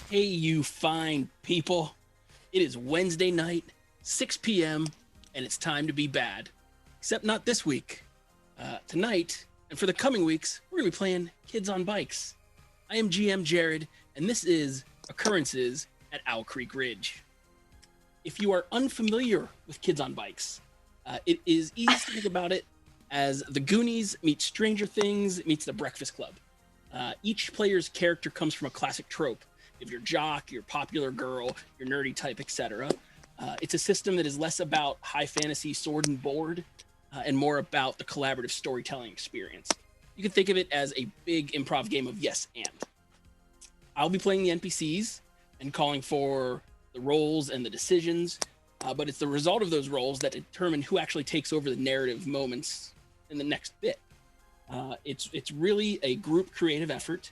Hey, you fine people. It is Wednesday night, 6 p.m., and it's time to be bad. Except not this week. Tonight, and for the coming weeks, we're going to be playing Kids on Bikes. I am GM Jared, and this is Occurrences at Owl Creek Ridge. If you are unfamiliar with Kids on Bikes, it is easy to think about it as the Goonies meets Stranger Things meets the Breakfast Club. Each player's character comes from a classic trope. You have your jock, your popular girl, your nerdy type, etc. It's a system that is less about high fantasy sword and board and more about the collaborative storytelling experience. You can think of it as a big improv game of yes and. I'll be playing the NPCs and calling for the roles and the decisions, but it's the result of those roles that determine who actually takes over the narrative moments in the next bit. It's really a group creative effort.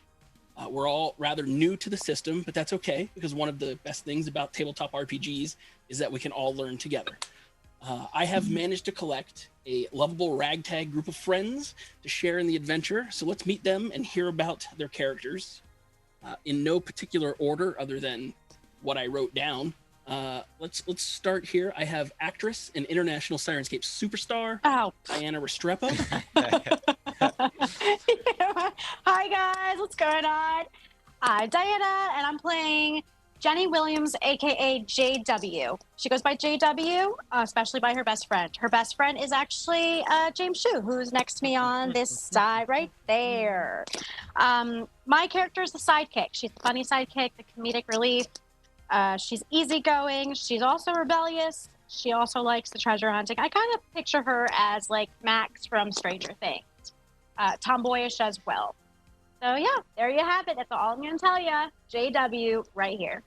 We're all rather new to the system, but that's okay, because one of the best things about tabletop RPGs is that we can all learn together. I have managed to collect a lovable ragtag group of friends to share in the adventure, so let's meet them and hear about their characters. In no particular order other than what I wrote down. Let's start here. I have actress and international Sirenscape superstar, Diana Restrepo. Hi guys, what's going on? I'm Diana, and I'm playing Jenny Williams, aka JW. She goes by JW, especially by her best friend. Her best friend is actually James Shue, who's next to me on this side right there. My character is the sidekick. She's the funny sidekick, the comedic relief. She's easygoing. She's also rebellious. She also likes the treasure hunting. I kind of picture her as like Max from Stranger Things. Tomboyish as well. So yeah, there you have it. That's all I'm going to tell you. JW right here.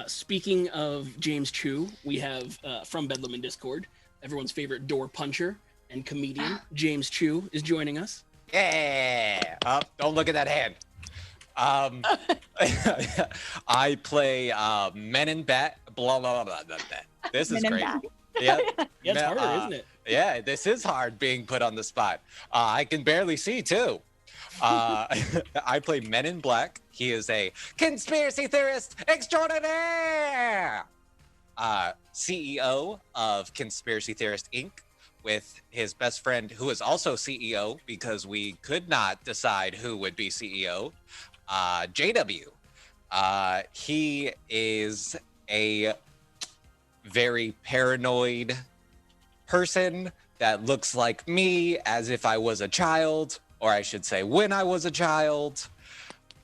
Speaking of James Chu, we have from Bedlam and Discord, everyone's favorite door puncher and comedian, James Chu, is joining us. Yeah. Don't look at that hand. I play Men in Bat. Blah blah blah blah. This is great. Yeah, it's harder, isn't it? Yeah, this is hard being put on the spot. I can barely see too. I play Men in Black. He is a conspiracy theorist extraordinaire. CEO of Conspiracy Theorist Inc. with his best friend, who is also CEO because we could not decide who would be CEO. JW. He is a very paranoid person that looks like me as if I was a child, or I should say when I was a child.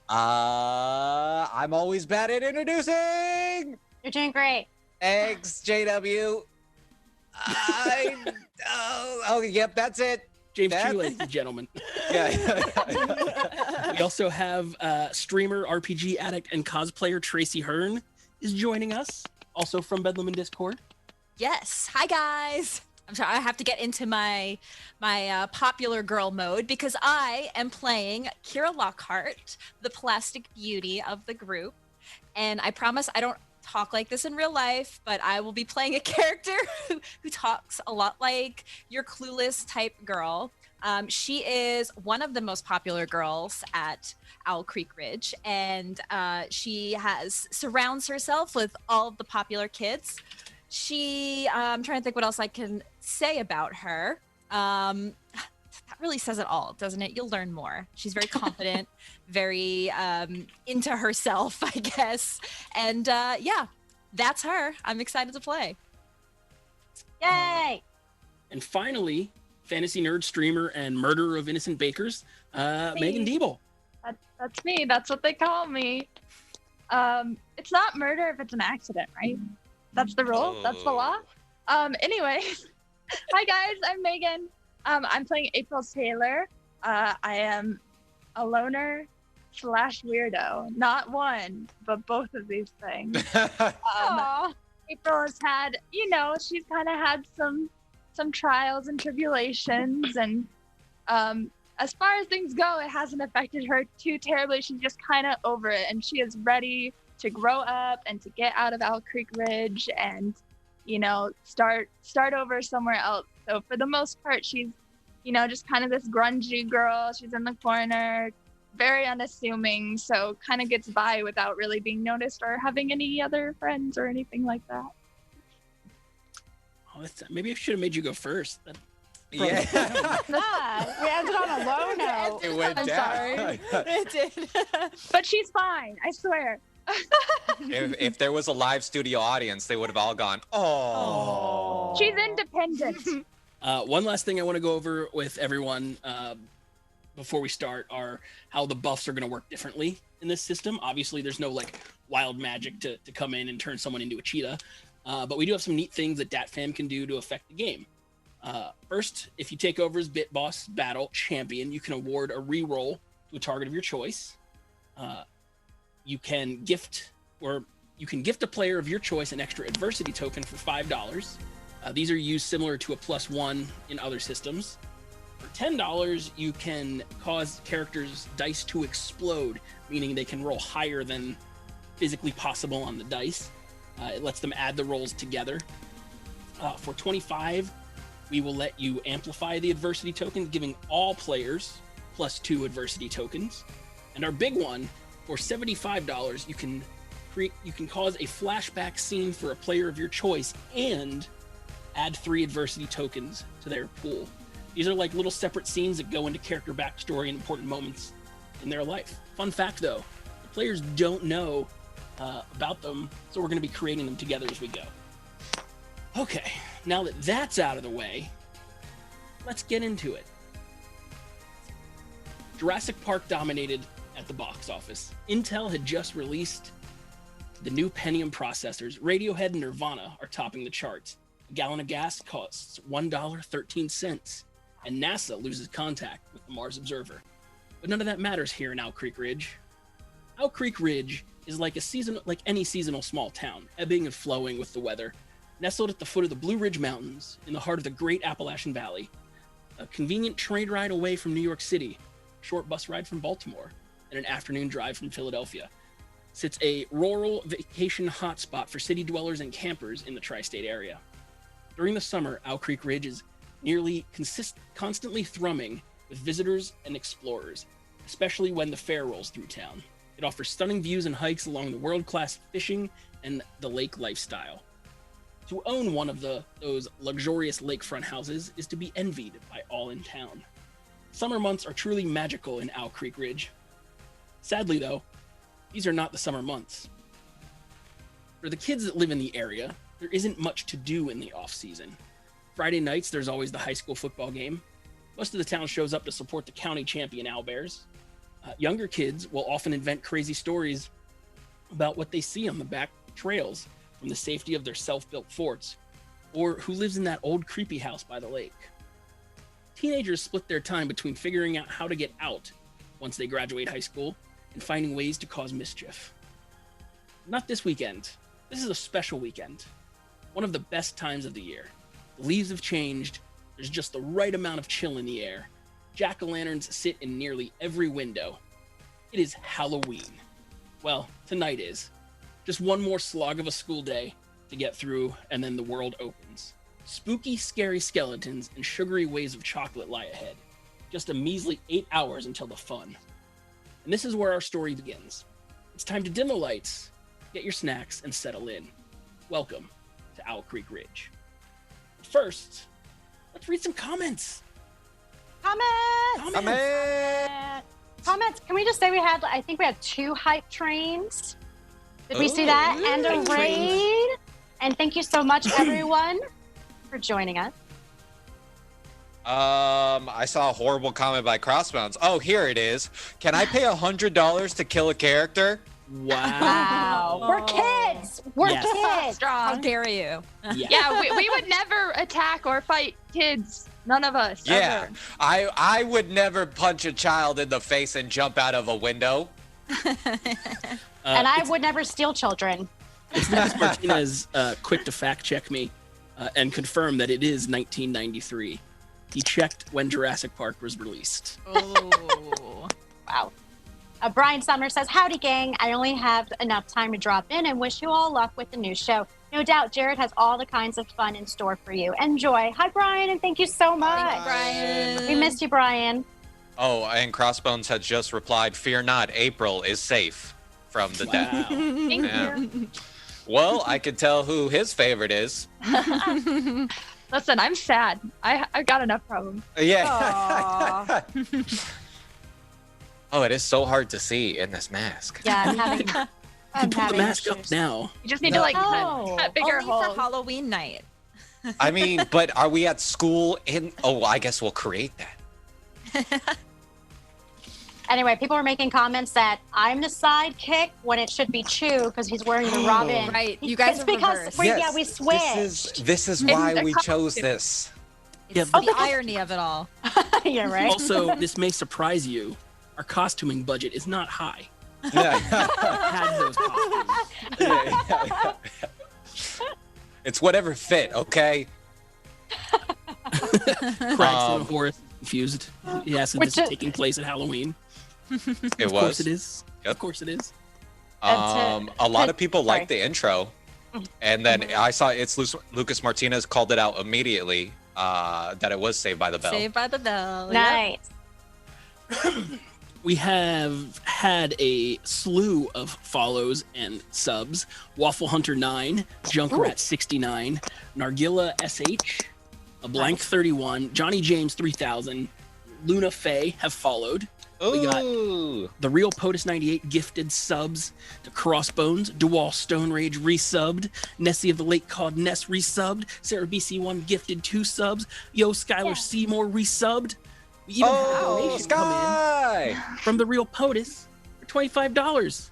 I'm always bad at introducing. You're doing great. Thanks, JW. Yep, that's it. James Chu, ladies and gentlemen. Yeah. We also have streamer, RPG addict, and cosplayer Tracy Hearn is joining us, also from Bedlam and Discord. Yes. Hi, guys. I'm sorry, I have to get into my popular girl mode because I am playing Kira Lockhart, the plastic beauty of the group. And I promise I don't talk like this in real life, but I will be playing a character who talks a lot like your clueless type girl. She is one of the most popular girls at Owl Creek Ridge, and she surrounds herself with all of the popular kids. I'm trying to think what else I can say about her. That really says it all, doesn't it? You'll learn more. She's very confident, very into herself, I guess. And yeah, that's her. I'm excited to play. Yay! And finally, fantasy nerd, streamer, and murderer of innocent bakers, Megan Diebel. That's me. That's what they call me. It's not murder if it's an accident, right? That's the rule. Oh. That's the law. Anyway, hi guys. I'm Megan. I'm playing April Taylor. I am a loner / weirdo. Not one, but both of these things. April has had, she's kind of had some trials and tribulations, and as far as things go, it hasn't affected her too terribly. She's just kind of over it, and she is ready to grow up and to get out of Owl Creek Ridge and, start over somewhere else. So for the most part, she's, just kind of this grungy girl. She's in the corner, very unassuming, so kind of gets by without really being noticed or having any other friends or anything like that. Oh, maybe I should have made you go first. Yeah. We ended on a low note. It went I'm down. sorry. It did. But she's fine, I swear. If there was a live studio audience, they would have all gone, oh. She's independent. One last thing I want to go over with everyone before we start are how the buffs are going to work differently in this system. Obviously, there's no like wild magic to come in and turn someone into a cheetah, but we do have some neat things that DatFam can do to affect the game. First, if you take over as Bit Boss Battle Champion, you can award a reroll to a target of your choice. You can gift a player of your choice an extra adversity token for $5. These are used similar to a +1 in other systems. For $10, you can cause characters' dice to explode, meaning they can roll higher than physically possible on the dice. It lets them add the rolls together. For $25, we will let you amplify the adversity tokens, giving all players +2 adversity tokens. And our big one, for $75, you can cause a flashback scene for a player of your choice and add 3 adversity tokens to their pool. These are like little separate scenes that go into character backstory and important moments in their life. Fun fact though, the players don't know about them, so we're going to be creating them together as we go. Okay, now that that's out of the way, let's get into it. Jurassic Park dominated at the box office. Intel had just released the new Pentium processors. Radiohead and Nirvana are topping the charts. A gallon of gas costs $1.13, and NASA loses contact with the Mars Observer. But none of that matters here in Owl Creek Ridge. Owl Creek Ridge is like any seasonal small town, ebbing and flowing with the weather. Nestled at the foot of the Blue Ridge Mountains, in the heart of the Great Appalachian Valley, a convenient train ride away from New York City, a short bus ride from Baltimore, and an afternoon drive from Philadelphia, sits a rural vacation hotspot for city dwellers and campers in the tri-state area. During the summer, Owl Creek Ridge is nearly constantly thrumming with visitors and explorers, especially when the fair rolls through town. It offers stunning views and hikes along the world-class fishing and the lake lifestyle. To own one of those luxurious lakefront houses is to be envied by all in town. Summer months are truly magical in Owl Creek Ridge. Sadly though, these are not the summer months. For the kids that live in the area, there isn't much to do in the off-season. Friday nights, there's always the high school football game. Most of the town shows up to support the county champion Owlbears. Younger kids will often invent crazy stories about what they see on the back trails from the safety of their self-built forts, or who lives in that old creepy house by the lake. Teenagers split their time between figuring out how to get out once they graduate high school and finding ways to cause mischief. Not this weekend. This is a special weekend. One of the best times of the year. The leaves have changed. There's just the right amount of chill in the air. Jack-o'-lanterns sit in nearly every window. It is Halloween. Well, tonight is. Just one more slog of a school day to get through, and then the world opens. Spooky, scary skeletons and sugary waves of chocolate lie ahead. Just a measly 8 hours until the fun. And this is where our story begins. It's time to dim the lights, get your snacks, and settle in. Welcome to Owl Creek Ridge. But first, let's read some comments. Comments. Can we just say I think we had 2 hype trains. Did we see that? And a hype raid. trains. And thank you so much, everyone, for joining us. I saw a horrible comment by Crossbones. Oh, here it is. Can I pay $100 to kill a character? Wow. We're kids. We're Yes. kids. How dare you? Yeah, we would never attack or fight kids. None of us. Yeah, Ever. I would never punch a child in the face and jump out of a window. And I would never steal children. It's Nicholas Martinez quick to fact check me and confirm that it is 1993. He checked when Jurassic Park was released. Oh. Wow. Brian Summer says, howdy gang, I only have enough time to drop in and wish you all luck with the new show. No doubt Jared has all the kinds of fun in store for you. Enjoy. Hi, Brian, and thank you so much. Brian. We missed you, Brian. Oh, and Crossbones had just replied, "Fear not, April is safe from the death." Wow. Thank Yeah. you. Well, I could tell who his favorite is. Listen, I'm sad. I got enough problems. Yeah. Aw. Oh, it is so hard to see in this mask. Yeah, I'm having. You I'm pull the having mask up issues. now. You just need No. to like Oh. cut bigger Only holes. for Halloween night. I mean, but are we at school in? Oh, I guess we'll create that. Anyway, people are making comments that I'm the sidekick when it should be Chew because he's wearing the Robin. Right, you guys It's are because reversed. yeah, we switched. This is It's why the we chose costume. this. Yeah, It's but- the irony of it all. Yeah, right. Also, this may surprise you. Our costuming budget is not high. Yeah. Had those costumes. It's whatever fit, okay? Cragston Horace is confused. He asked if Which this is is- taking place at Halloween. It Of course was. it is. Yep. Of course it is. A lot of people sorry. liked the intro, and then I saw Lucas Martinez called it out immediately that it was Saved by the Bell. Saved by the Bell. Yep. Nice. We have had a slew of follows and subs. Waffle Hunter 9, Junkrat 69, Nargilla SH, a blank 31, Johnny James 3000, Luna Faye have followed. We got Ooh. The Real POTUS 98 gifted subs to Crossbones, DeWall Stone Rage resubbed, Nessie of the Lake Called Ness resubbed, Sarah BC1 gifted 2 subs, Yo Skylar Yeah. Seymour resubbed. We even had a Oh, donation come in Sky! from the Real POTUS for $25.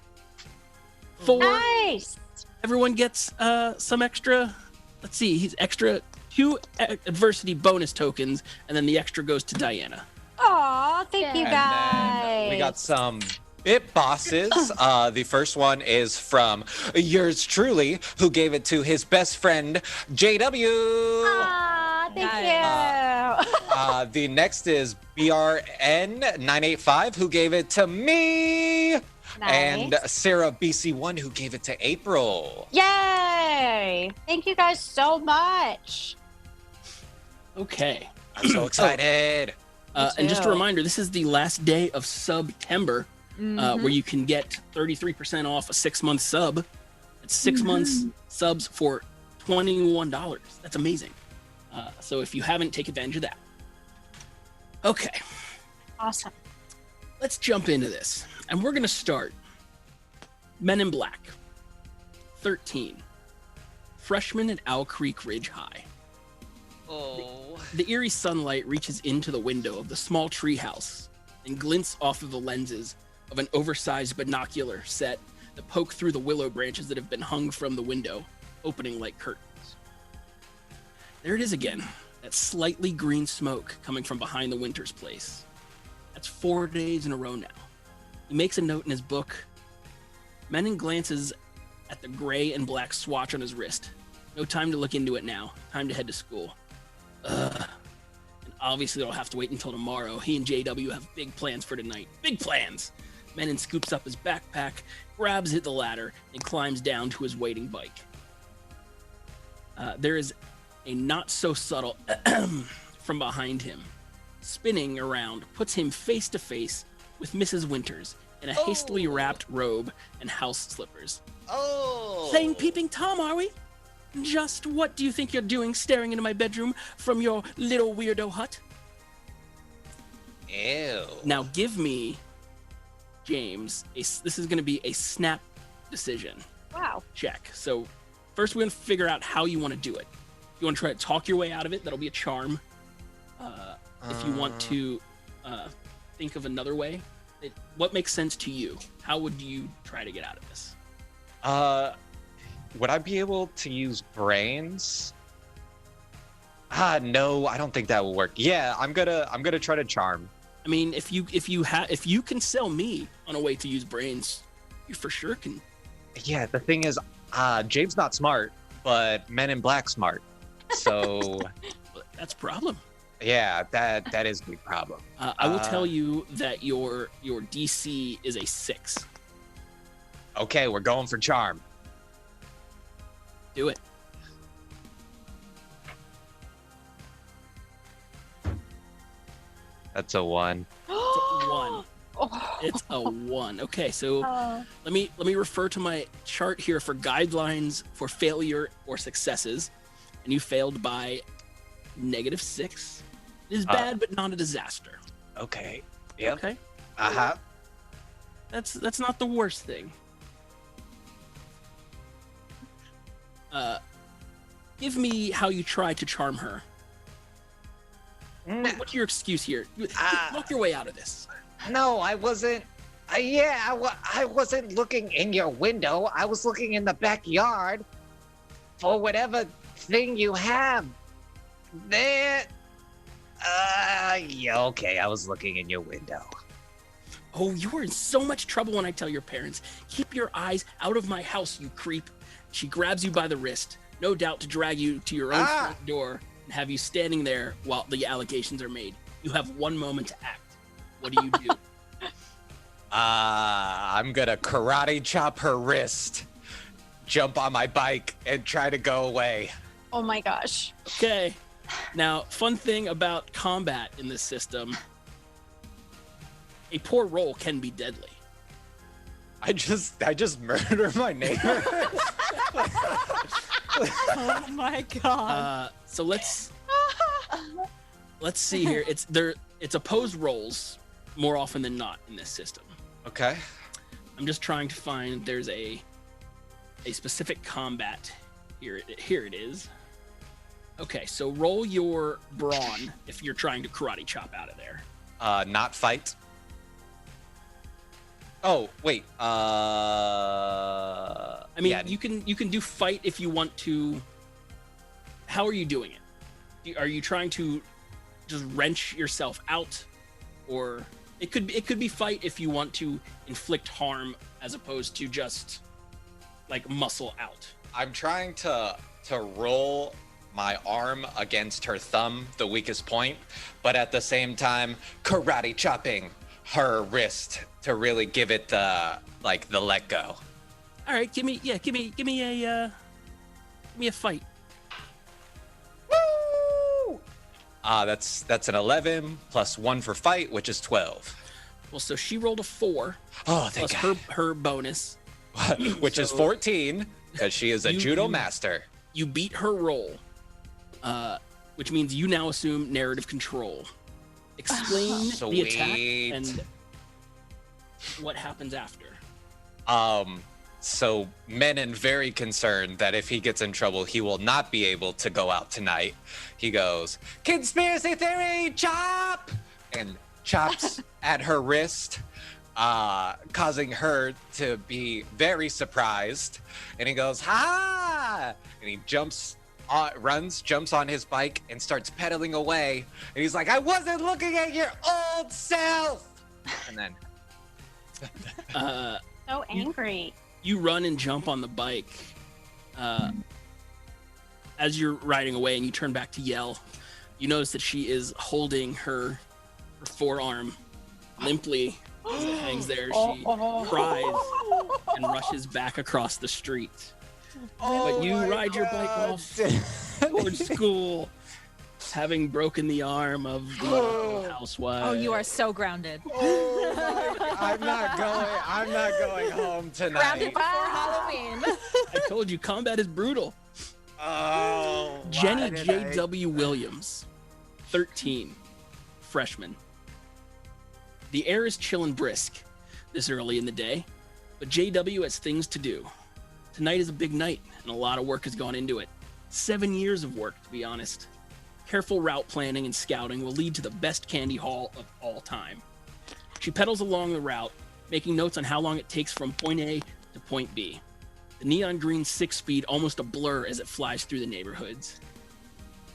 For Nice. everyone gets some extra. Let's see, he's extra 2 adversity bonus tokens, and then the extra goes to Diana. Aw, thank you And guys. then we got some bit bosses. The first one is from yours truly, who gave it to his best friend, JW. Aw, thank Nice. you. The next is BRN985, who gave it to me. And Nice. Sarah BC1, who gave it to April. Yay! Thank you guys so much. Okay. I'm so excited. And just a too. reminder, this is the last day of September, Mhm. where you can get 33% off a 6-month sub. It's 6 months subs for $21. That's amazing. So if you haven't, take advantage of that. Okay, Awesome. let's jump into this. And we're going to start Men in Black 13, Freshman at Owl Creek Ridge High. Oh. The eerie sunlight reaches into the window of the small treehouse and glints off of the lenses of an oversized binocular set that poke through the willow branches that have been hung from the window, opening like curtains. There it is again, that slightly green smoke coming from behind the Winters place. That's 4 days in a row now. He makes a note in his book. Menon glances at the gray and black swatch on his wrist. No time to look into it now. Time to head to school. And obviously they'll have to wait until tomorrow. He and JW have big plans for tonight. Big plans! Menon scoops up his backpack, grabs the ladder, and climbs down to his waiting bike. There is a not so subtle from behind him. Spinning around puts him face to face with Mrs. Winters in a hastily wrapped robe and house slippers. Oh. Playing Peeping Tom, are we? Just what do you think you're doing staring into my bedroom from your little weirdo hut? Ew. Now give me, James, this is going to be a snap decision Wow. check. So first we're going to figure out how you want to do it. You want to try to talk your way out of it, that'll be a charm. If you want to think of another way, what makes sense to you? How would you try to get out of this? Would I be able to use brains? No, I don't think that will work. Yeah, I'm gonna try to charm. I mean, if you can sell me on a way to use brains, you for sure can. Yeah, the thing is, James not smart, but Men in Black smart. So That's a problem. yeah, that is a big problem. I will tell you that your DC is a 6. Okay, we're going for charm. Do it. That's a 1. It's a 1. Okay, so Oh. let me refer to my chart here for guidelines for failure or successes. And you failed by -6. It is bad, but not a disaster. Okay. Yep. Okay, Uh-huh. that's not the worst thing. Give me how you try to charm her. What's your excuse here? Walk your way out of this. No, I wasn't. I wasn't looking in your window. I was looking in the backyard for whatever thing you have there. Yeah, okay. I was looking in your window. Oh, you're in so much trouble when I tell your parents. Keep your eyes out of my house, you creep. She grabs you by the wrist, no doubt to drag you to your own front door and have you standing there while the allegations are made. You have 1 moment to act. What do you do? I'm gonna karate chop her wrist, jump on my bike, and try to go away. Oh my gosh. Okay. Now, fun thing about combat in this system, a poor roll can be deadly. I just murder my neighbor. Oh my god. So let's see here. It's opposed rolls more often than not in this system. Okay. I'm just trying to find there's a specific combat here. Here it is. Okay, so roll your brawn if you're trying to karate chop out of there. Not fight. Oh wait. I mean, yeah. you can do fight if you want to. How are you doing it? Are you trying to just wrench yourself out, or it could be fight if you want to inflict harm as opposed to just like muscle out. I'm trying to roll my arm against her thumb, the weakest point, but at the same time karate chopping her wrist to really give it the let go. All right, give me a fight. Woo! That's an 11 plus 1 for fight, which is 12. Well, so she rolled a 4 Oh, thank plus God. her bonus. Which is 14 because she is a judo master. You beat her roll, which means you now assume narrative control. Explain the attack Sweet. and what happens after. So Menon very concerned that if he gets in trouble, he will not be able to go out tonight. He goes, "Conspiracy theory, chop!" and chops at her wrist, causing her to be very surprised. And he goes, "Ha!" And he jumps on his bike and starts pedaling away. And he's like, "I wasn't looking at your old self." And then So angry. You run and jump on the bike. As you're riding away and you turn back to yell, you notice that she is holding her forearm limply as it hangs there. She cries and rushes back across the street. But you ride your bike off towards school, having broken the arm of the housewife. Oh, you are so grounded. I'm not going home tonight. Grounded before Halloween. I told you, combat is brutal. Oh, Jenny J.W. Williams, 13, freshman. The air is chill and brisk this early in the day, but JW has things to do. Tonight is a big night, and a lot of work has gone into it. 7 years of work, to be honest. Careful route planning and scouting will lead to the best candy haul of all time. She pedals along the route, making notes on how long it takes from point A to point B. The neon green 6-speed almost a blur as it flies through the neighborhoods.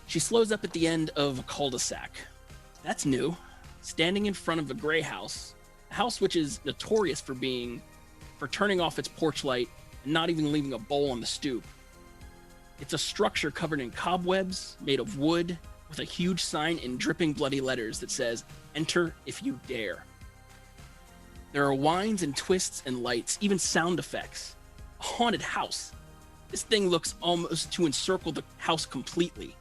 She slows up at the end of a cul-de-sac. That's new. Standing in front of a gray house, a house which is notorious for turning off its porch light and not even leaving a bowl on the stoop. It's a structure covered in cobwebs, made of wood, with a huge sign in dripping bloody letters that says, "Enter if you dare." There are whines and twists and lights, even sound effects. A haunted house. This thing looks almost to encircle the house completely.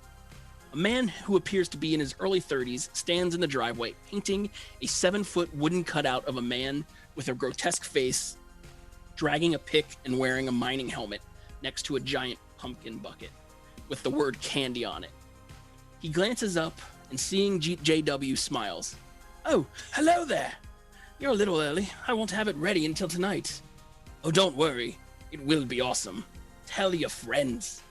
A man who appears to be in his early 30s stands in the driveway painting a 7-foot wooden cutout of a man with a grotesque face, dragging a pick and wearing a mining helmet next to a giant pumpkin bucket with the word candy on it. He glances up and seeing JW smiles. "Oh, hello there. You're a little early. I won't have it ready until tonight." "Oh, don't worry. It will be awesome. Tell your friends."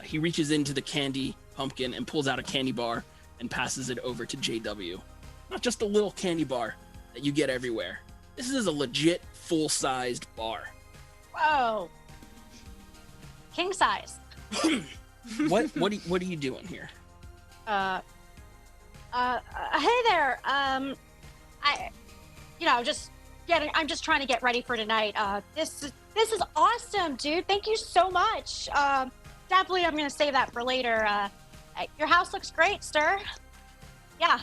He reaches into the candy pumpkin and pulls out a candy bar and passes it over to JW. Not just a little candy bar that you get everywhere. This is a legit full-sized bar. Whoa. King size. What are you doing here? Hey there. I'm just trying to get ready for tonight. This is awesome, dude. Thank you so much. Definitely, I'm gonna save that for later. Your house looks great, sir. Yeah.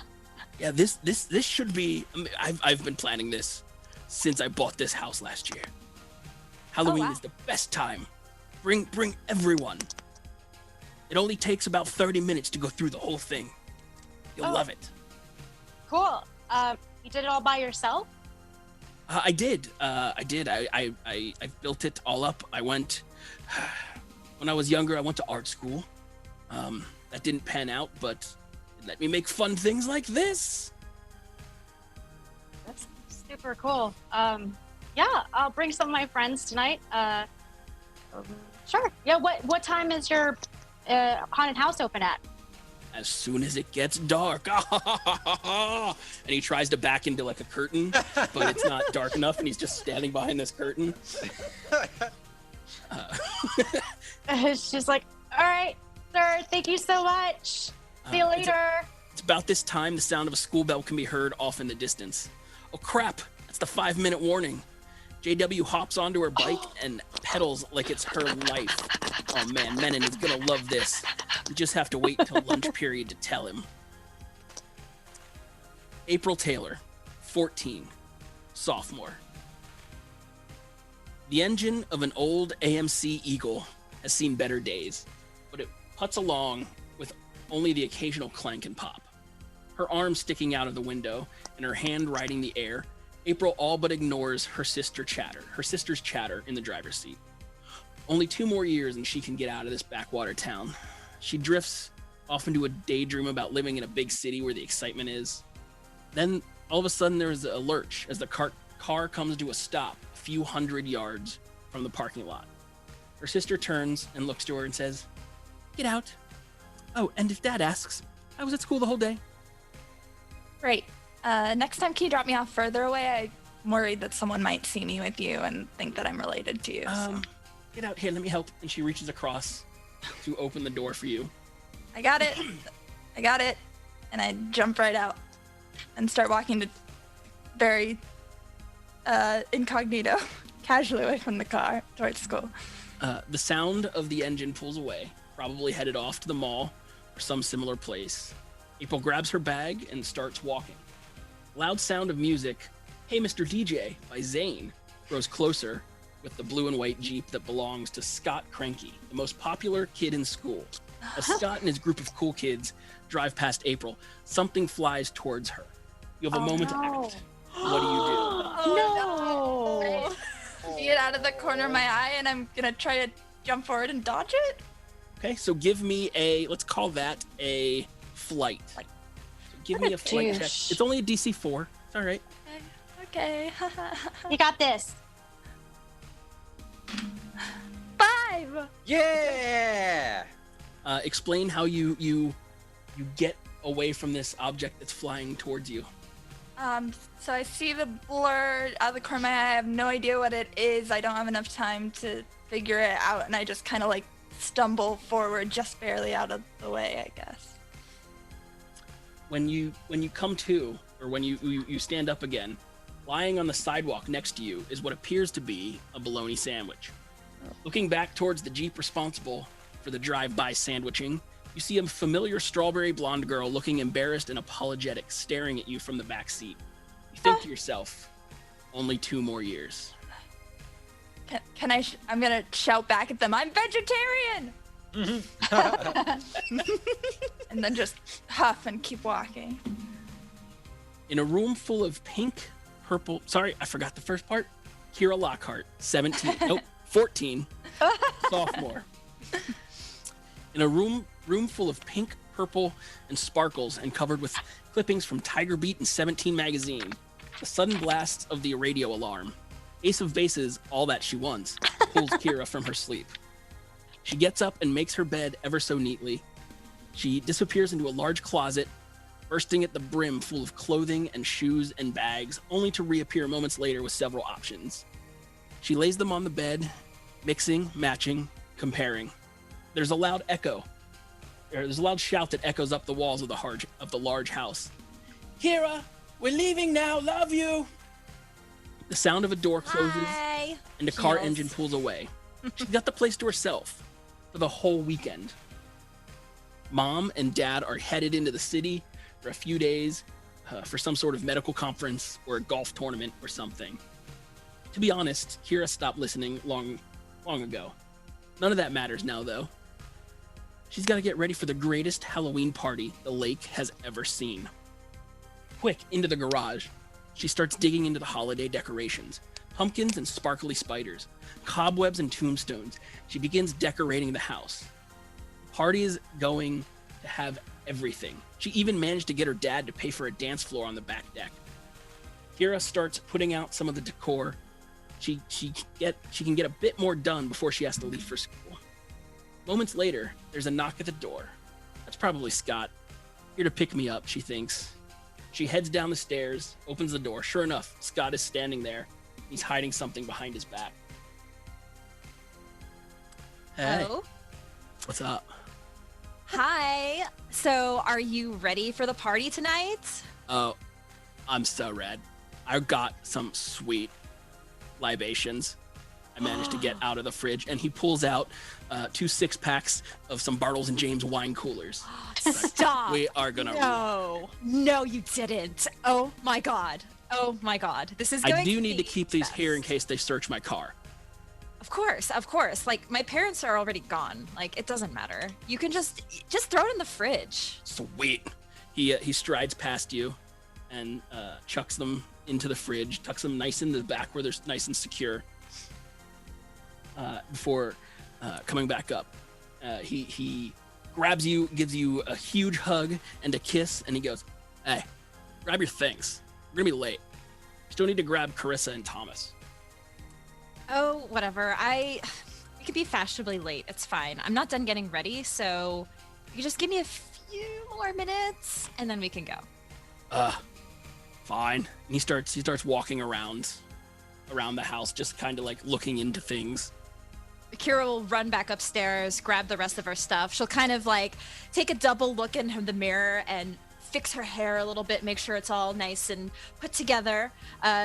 Yeah, this should be. I've been planning this since I bought this house last year. Halloween is the best time. Bring everyone. It only takes about 30 minutes to go through the whole thing. You'll love it. Cool. You did it all by yourself? I did. I built it all up. I went when I was younger. I went to art school. That didn't pan out, but it let me make fun things like this. That's super cool. Yeah, I'll bring some of my friends tonight. Sure. Yeah. What time is your haunted house open at? As soon as it gets dark. And he tries to back into like a curtain, but it's not dark enough, and he's just standing behind this curtain. She's like, "All right, sir. Thank you so much. See you later." It's about this time the sound of a school bell can be heard off in the distance. Oh crap! That's the 5-minute warning. JW hops onto her bike and pedals like it's her life. Oh man, Menon is gonna love this. You just have to wait till lunch period to tell him. April Taylor, 14, sophomore. The engine of an old AMC Eagle has seen better days, but it puts along with only the occasional clank and pop. Her arm sticking out of the window and her hand riding the air, April all but ignores her sister's chatter in the driver's seat. Only 2 more years and she can get out of this backwater town. She drifts off into a daydream about living in a big city where the excitement is. Then, all of a sudden, there's a lurch as the car comes to a stop a few hundred yards from the parking lot. Her sister turns and looks to her and says, "Get out. Oh, and if Dad asks, I was at school the whole day." Great. Next time, can you drop me off further away? I'm worried that someone might see me with you and think that I'm related to you. So. Get out here, let me help. And she reaches across to open the door for you. I got it. And I jump right out and start walking to very incognito, casually away from the car towards school. The sound of the engine pulls away, probably headed off to the mall or some similar place. April grabs her bag and starts walking. Loud sound of music, "Hey Mr. DJ" by Zayn, grows closer with the blue and white Jeep that belongs to Scott Cranky, the most popular kid in school. As Scott and his group of cool kids drive past April, something flies towards her. You have a moment to act. What do you do? No! I see it out of the corner of my eye, and I'm gonna try to jump forward and dodge it. Okay, so give me let's call that a flight. So give me a flight check. It's only a DC 4. It's all right. Okay. You got this. 5! Yeah! Explain how you get away from this object that's flying towards you. So I see the blur out of the corner of my eye. I have no idea what it is. I don't have enough time to figure it out, and I just kind of like stumble forward just barely out of the way, I guess. When you come to, or when you stand up again, lying on the sidewalk next to you is what appears to be a bologna sandwich. Looking back towards the Jeep responsible for the drive-by sandwiching, you see a familiar strawberry blonde girl looking embarrassed and apologetic, staring at you from the back seat. You think to yourself, only 2 more years. I'm gonna shout back at them, "I'm vegetarian!" And then just huff and keep walking. In a room full of pink, purple. Sorry, I forgot the first part. Kira Lockhart, 17. Nope, 14. Sophomore. In a room full of pink, purple, and sparkles, and covered with clippings from Tiger Beat and 17 magazine. The sudden blasts of the radio alarm. Ace of Bases, all that she wants, pulls Kira from her sleep. She gets up and makes her bed ever so neatly. She disappears into a large closet, bursting at the brim full of clothing and shoes and bags, only to reappear moments later with several options. She lays them on the bed, mixing, matching, comparing. There's a loud shout that echoes up the walls of the large house. Kira, we're leaving now, love you! The sound of a door closes Hi. and a car engine pulls away. She's got the place to herself for the whole weekend. Mom and Dad are headed into the city for a few days for some sort of medical conference or a golf tournament or something. To be honest, Kira stopped listening long ago. None of that matters now, though. She's got to get ready for the greatest Halloween party the lake has ever seen. Quick, into the garage. She starts digging into the holiday decorations. Pumpkins and sparkly spiders. Cobwebs and tombstones. She begins decorating the house. The party is going to have everything. She even managed to get her dad to pay for a dance floor on the back deck. Kira starts putting out some of the decor. She can get a bit more done before she has to leave for school. Moments later, there's a knock at the door. That's probably Scott. Here to pick me up, she thinks. She heads down the stairs, opens the door. Sure enough, Scott is standing there. He's hiding something behind his back. Hey. Oh. What's up? Hi. So, are you ready for the party tonight? Oh, I'm so rad. I got some sweet libations I managed to get out of the fridge, and he pulls out 2 6-packs of some Bartles and James wine coolers. Stop. We are gonna No, you didn't. Oh my god. This is going I do to need be to keep these best. here in case they search my car. Of course. Like, my parents are already gone. Like, it doesn't matter. You can just throw it in the fridge. Sweet. He strides past you and chucks them into the fridge, tucks them nice in the back where they're nice and secure. Before coming back up, he grabs you, gives you a huge hug and a kiss, and he goes, "Hey, grab your things. We're gonna be late. Still need to grab Carissa and Thomas." Oh, whatever. We could be fashionably late. It's fine. I'm not done getting ready, so you just give me a few more minutes, and then we can go. Fine. And he starts walking around the house, just kind of like looking into things. Kira will run back upstairs, grab the rest of her stuff. She'll kind of like take a double look in the mirror and fix her hair a little bit, make sure it's all nice and put together.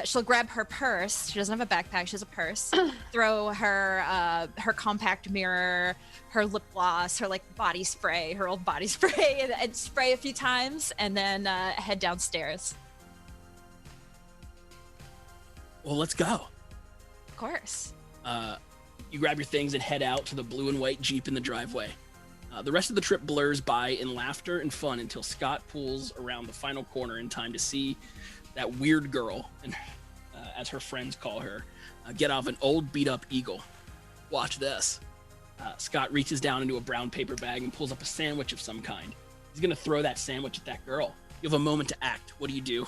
She'll grab her purse. She doesn't have a backpack, she has a purse. Throw her compact mirror, her lip gloss, her like body spray, her old body spray, and spray a few times, and then head downstairs. Well, let's go. Of course. You grab your things and head out to the blue and white Jeep in the driveway. The rest of the trip blurs by in laughter and fun until Scott pulls around the final corner in time to see that weird girl, and as her friends call her, get off an old beat-up Eagle. Watch this. Scott reaches down into a brown paper bag and pulls up a sandwich of some kind. He's going to throw that sandwich at that girl. You have a moment to act. What do you do?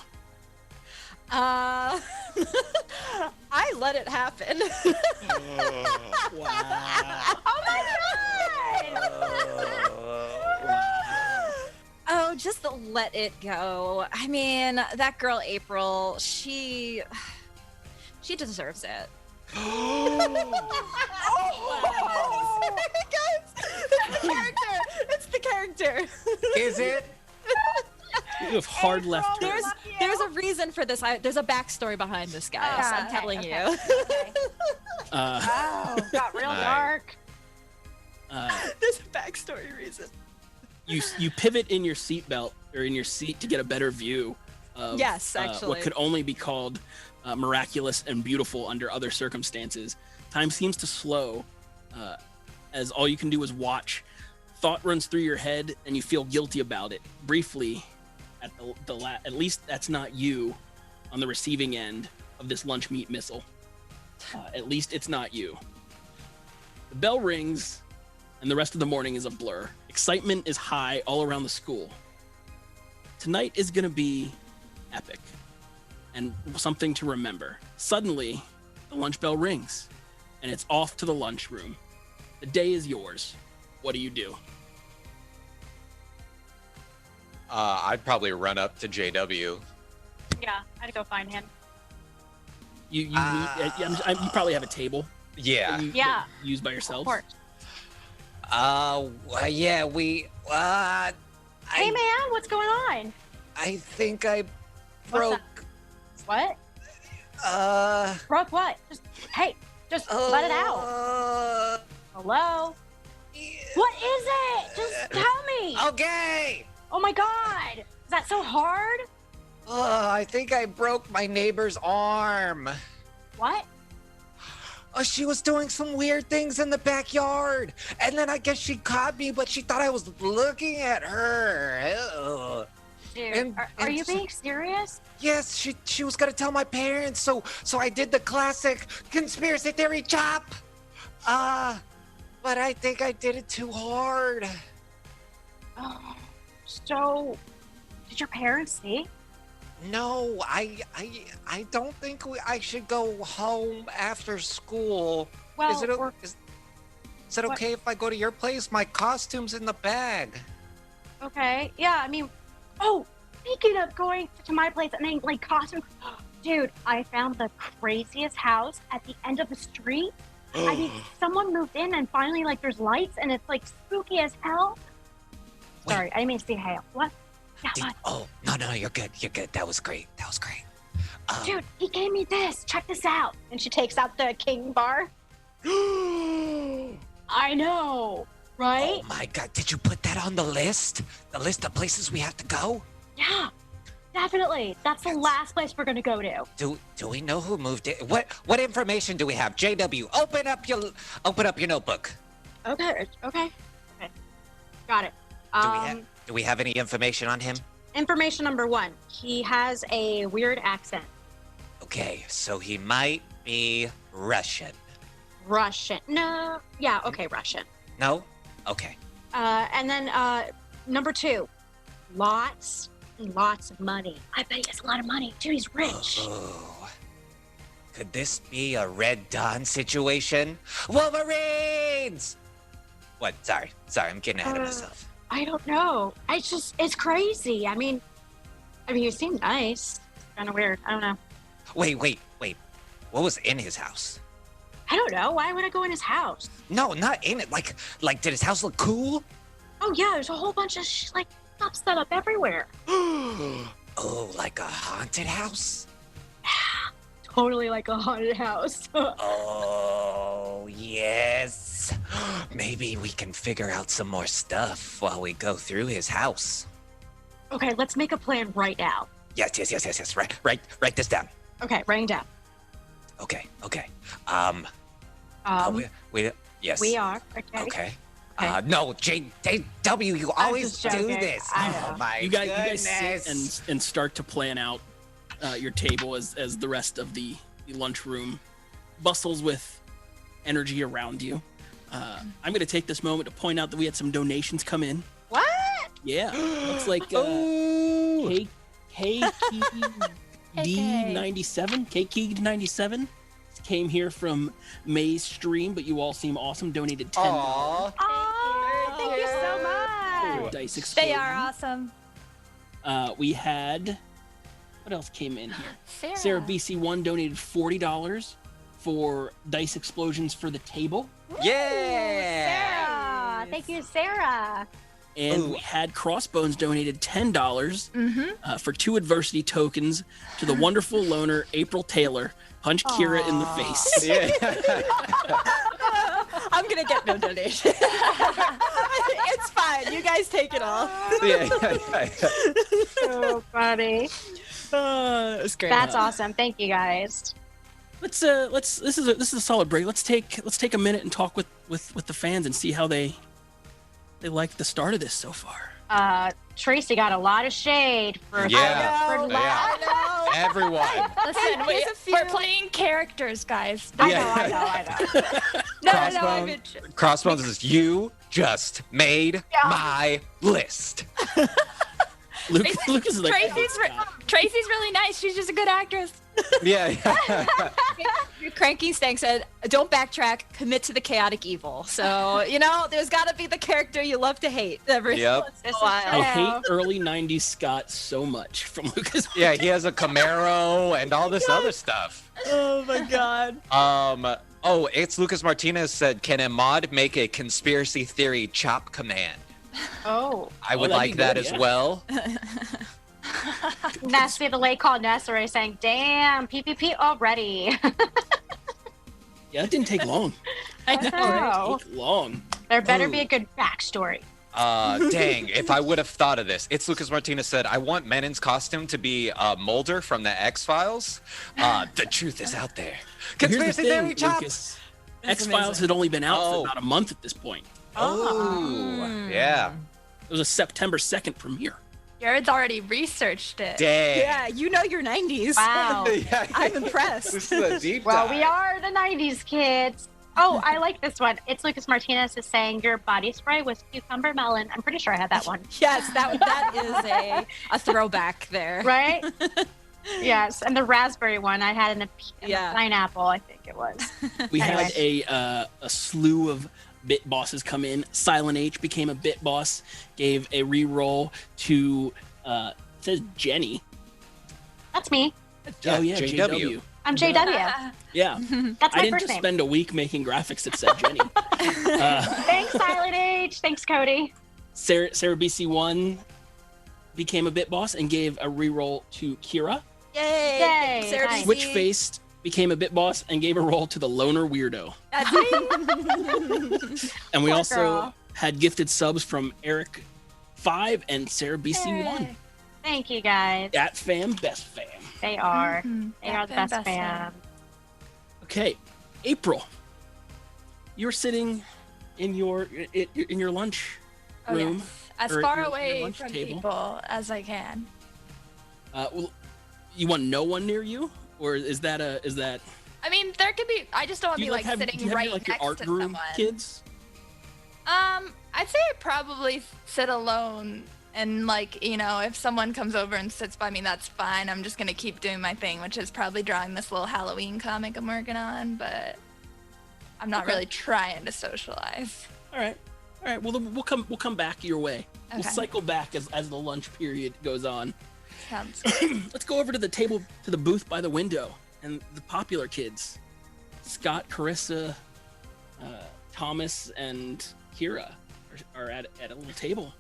I let it happen. Wow. Oh my god! Oh, just let it go. I mean, that girl April, she deserves it. Guys, it's the character. Is it? You have hard left turn. There's a reason for this. There's a backstory behind this, guys. Oh, I'm okay, telling okay. you. Oh, got real dark. There's a backstory reason. You pivot in your seatbelt or in your seat to get a better view of Yes, actually. what could only be called miraculous and beautiful under other circumstances. Time seems to slow as all you can do is watch. Thought runs through your head, and you feel guilty about it. Briefly, at least that's not you on the receiving end of this lunch meat missile. At least it's not you. The bell rings, and the rest of the morning is a blur. Excitement is high all around the school. Tonight is going to be epic and something to remember. Suddenly, the lunch bell rings, and it's off to the lunchroom. The day is yours. What do you do? I'd probably run up to JW. Yeah, I'd go find him. You probably have a table. Yeah. That you Yeah. use by yourselves. Of course. Yeah, we. Hey, man, what's going on? I think I What's broke. What? Broke what? Just let it out. Hello? What is it? Just tell me. Okay. Oh my God. Is that so hard? I think I broke my neighbor's arm. What? She was doing some weird things in the backyard, and then I guess she caught me, but she thought I was looking at her. Ugh. Dude, are you being serious? Yes, she was gonna tell my parents, so I did the classic conspiracy theory chop. But I think I did it too hard. Oh, so, did your parents see? No, I don't think I should go home after school. Well, is it okay if I go to your place? My costume's in the bag. Okay. Yeah, I mean, speaking of going to my place and then like costume, dude, I found the craziest house at the end of the street. I mean, someone moved in and finally like there's lights and it's like spooky as hell. Wait. Sorry, I didn't mean to say hail. What? Yeah, what? No, you're good. That was great. Dude, he gave me this. Check this out. And she takes out the king bar. I know, right? Oh my God, did you put that on the list? The list of places we have to go? Yeah, definitely. That's the last place we're gonna go to. Do we know who moved in? What information do we have? JW, open up your notebook. Okay. Got it. Do we have any information on him? Information number 1. He has a weird accent. Okay, so he might be Russian. Russian. No. Yeah, okay, Russian. No? Okay. And then number 2. Lots and lots of money. I bet he has a lot of money. Dude, he's rich. Oh. Could this be a Red Dawn situation? Wolverines! What? Sorry, I'm getting ahead of myself. I don't know. It's crazy. I mean, you seem nice. It's kind of weird. I don't know. Wait. What was in his house? I don't know. Why would I go in his house? No, not in it. Like, did his house look cool? Oh yeah, there's a whole bunch of stuff set up everywhere. Oh, like a haunted house? Totally like a haunted house. Oh, yes. Maybe we can figure out some more stuff while we go through his house. Okay, let's make a plan right now. Yes. Write this down. Okay, writing down. Okay. Yes. We are. Okay. Okay. No, JW, you always just do joking. this. I know. Oh my You guys sit goodness. and start to plan out your table as the rest of the lunchroom bustles with energy around you. I'm going to take this moment to point out that we had some donations come in. What? Yeah, looks like KKD97 came here from May's stream, but you all seem awesome. Donated $10. Aw. Oh, thank you so much. Dice They Explosion. are awesome. We had, what else came in here? Sarah BC1 donated $40 for Dice Explosions for the table. Yeah. Sarah. Thank you, Sarah. And we had Crossbones donated $10 for 2 adversity tokens to the wonderful loner April Taylor. Punch Kira in the face. Yeah. I'm gonna get no donation. It's fine. You guys take it all. So funny. It's great. That's awesome. Thank you guys. This is a solid break. Let's take a minute and talk with the fans and see how they like the start of this so far. Tracy got a lot of shade for Yeah. Everyone. Listen, we're playing characters, guys. I know. No. Crossbones is you just made my list. Lucas is like, Tracy's really nice. She's just a good actress. Yeah. Cranky Stank said, "Don't backtrack. Commit to the chaotic evil." So there's got to be the character you love to hate every Yep. once in a while. I hate early '90s Scott so much from Lucas. Yeah, he has a Camaro and all this other stuff. Oh my god. Oh, it's Lucas Martinez said, "Can a mod make a conspiracy theory chop command?" Oh. I would that'd like be that good, as yeah. well. Nessie, the late call Nessere saying, "Damn, PvP already." Yeah, it didn't take long. I know. Wow. It didn't take long. There better be a good backstory. Dang, if I would have thought of this. It's Lucas Martinez said, "I want Menon's costume to be Mulder from the X-Files. The truth is out there." Here's the Conspiracy thing, theory chop. Lucas. X-Files had only been out for about a month at this point. Oh, yeah. It was a September 2nd premiere. Jared's already researched it. Dang. Yeah, your 90s. Wow. Yeah, I'm impressed. This is a deep Well, dive. we are the 90s kids. Oh, I like this one. It's Lucas Martinez is saying your body spray was cucumber melon. I'm pretty sure I had that one. Yes, that is a throwback there. Right? Yes. And the raspberry one I had in a Yeah. pineapple, I think it was. We had Anyway. a slew of bit bosses come in. Silent H became a bit boss, gave a reroll to it says Jenny. That's me. Yeah, oh yeah, JW. JW. I'm JW. Yeah. That's I my didn't first just name. spend a week making graphics that said Jenny. Thanks, Silent H. Thanks, Cody. Sarah BC1 became a bit boss and gave a reroll to Kira. Yay! Yay, Sarah nice. BC. Switch-faced became a bit boss and gave a roll to the loner weirdo. That's me. And we Poor also girl. had gifted subs from Eric 5 and Sarah BC1. Thank you, guys. That fam, best fam. They are. Mhm. They are the Fam, best fam. fam. Okay, April. You're sitting in your lunch Oh, room. yes. As or far your away lunch from table. people as I can. Well, you want no one near you, or is that? I mean, there could be. I just don't want to Do be you like have, sitting do you have right your, like, your next art to group someone. kids? I'd say I'd probably sit alone, and if someone comes over and sits by me, that's fine. I'm just gonna keep doing my thing, which is probably drawing this little Halloween comic I'm working on, but I'm not Okay. really trying to socialize. All right. Well, then we'll come back your way. We'll Okay. cycle back as the lunch period goes on. Sounds good. Let's go over to the booth by the window, and the popular kids, Scott, Carissa, Thomas, and Kira are at a little table.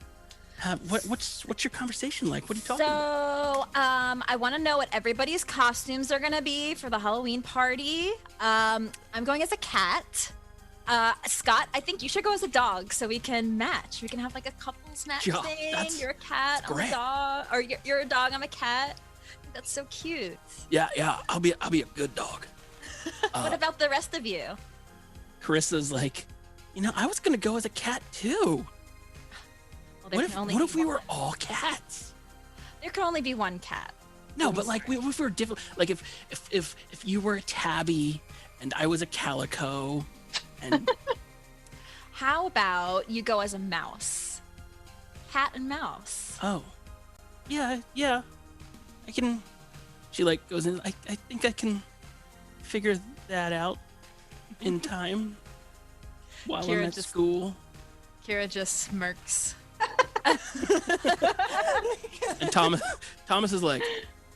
What's your conversation like? What are you talking about? So, I want to know what everybody's costumes are gonna be for the Halloween party. I'm going as a cat. Scott, I think you should go as a dog so we can match. We can have like a couples match Yeah, thing. that's- You're a cat, I'm great. a dog, or you're a dog, I'm a cat. I think that's so cute. Yeah. I'll be a good dog. What about the rest of you? Carissa's like, I was gonna go as a cat too. Well, there can only What be if we one. were all cats? There can only be one cat. No, but like if we were different, like if you were a tabby and I was a calico, and How about you go as a mouse? Cat and mouse. oh, yeah, I can. She like goes in. I think I can figure that out in time while I'm Kira at just- school. Kira just smirks. And Thomas is like,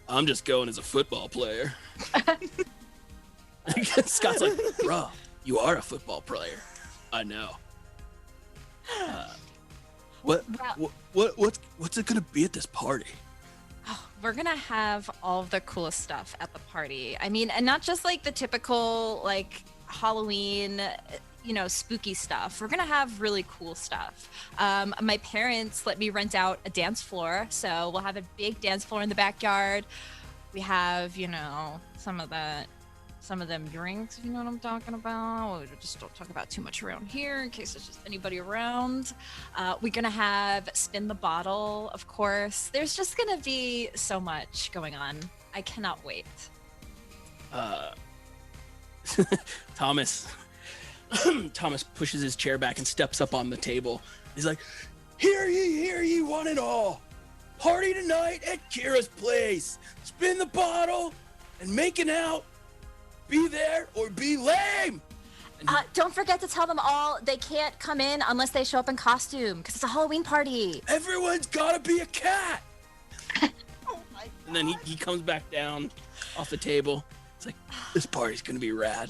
I'm just going as a football player. Scott's like, bruh, you are a football player. I know. What's it gonna be at this party? We're gonna have all of the coolest stuff at the party. I mean, and not just like the typical like Halloween, spooky stuff. We're gonna have really cool stuff. My parents let me rent out a dance floor, so we'll have a big dance floor in the backyard. We have, some of the some of them drinks, if you know what I'm talking about. We just don't talk about too much around here in case there's just anybody around. We're gonna have spin the bottle, of course. There's just gonna be so much going on. I cannot wait. Thomas pushes his chair back and steps up on the table. He's like, hear ye, one and all. Party tonight at Kira's place. Spin the bottle and making out. Be there or be lame. Don't forget to tell them all they can't come in unless they show up in costume, because it's a Halloween party. Everyone's gotta be a cat. Oh my God. And then he comes back down off the table. It's like, this party's gonna be rad.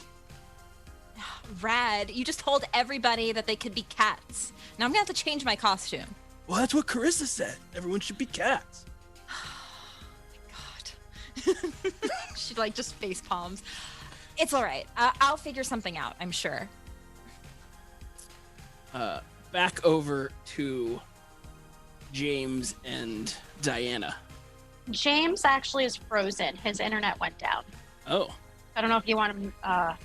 Rad. You just told everybody that they could be cats. Now I'm gonna have to change my costume. Well, that's what Carissa said. Everyone should be cats. Oh my God. She like just face palms. It's all right. I'll figure something out, I'm sure. Back over to James and Diana. James actually is frozen. His internet went down. Oh. I don't know if you want to. Well,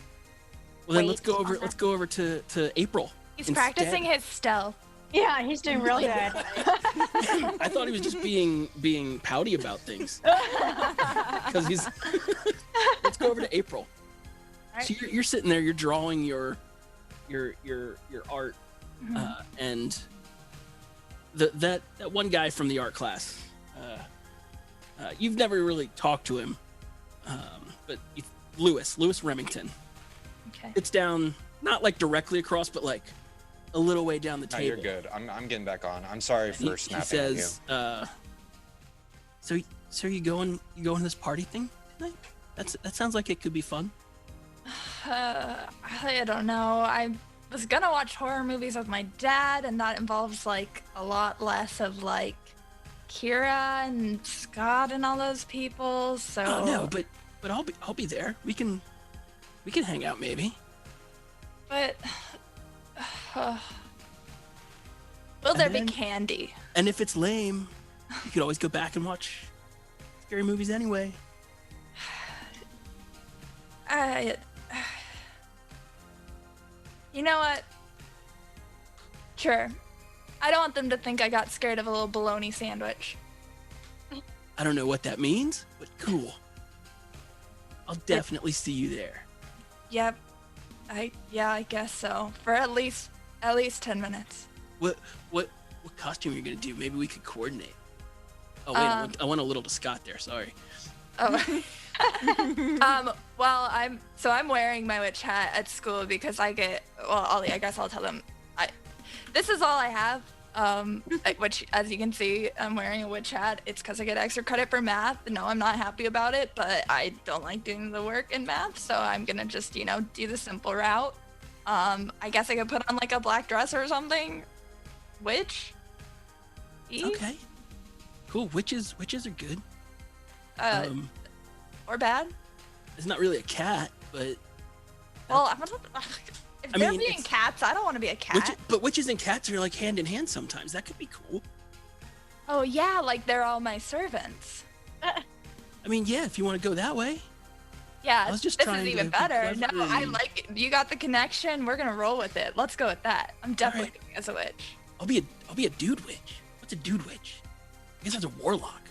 then let's wait go over. on Let's go over to April. He's instead. practicing his stealth. Yeah, he's doing really good. I thought he was just being pouty about things. Because he's. Let's go over to April. Right. So you're sitting there. You're drawing your art, and that one guy from the art class. You've never really talked to him, but Lewis Remington. Okay. It's down, not like directly across, but like a little way down the No, table. you're good. I'm getting back on. I'm sorry for snapping He says, so you going to this party thing tonight? That sounds like it could be fun. I don't know. I was gonna watch horror movies with my dad, and that involves like a lot less of like Kira and Scott and all those people. So Oh no, but I'll be there. We can hang out maybe. But will there then- be candy? And if it's lame, you could always go back and watch scary movies anyway. You know what? Sure. I don't want them to think I got scared of a little bologna sandwich. I don't know what that means, but cool. I'll definitely see you there. Yep. I guess so. For at least 10 minutes. What costume are you gonna do? Maybe we could coordinate. Oh wait, I went a little to Scott there. Sorry. Oh. Well, I'm wearing my witch hat at school because I guess I'll tell them. This is all I have. Which, as you can see, I'm wearing a witch hat. It's because I get extra credit for math. No, I'm not happy about it, but I don't like doing the work in math, so I'm gonna just, do the simple route. I guess I could put on like a black dress or something. Witch? Okay. Cool. Witches are good. Or bad? It's not really a cat, but Well, if they're being it's- cats, I don't want to be a cat. but witches and cats are like hand in hand sometimes. That could be cool. Oh yeah, like they're all my servants. I mean, yeah, if you want to go that way. Yeah, I was just this trying is to even be better. No, clever I and- like it. You got the connection. We're gonna roll with it. Let's go with that. I'm definitely right. going as a witch. I'll be a dude witch. What's a dude witch? I guess that's a warlock.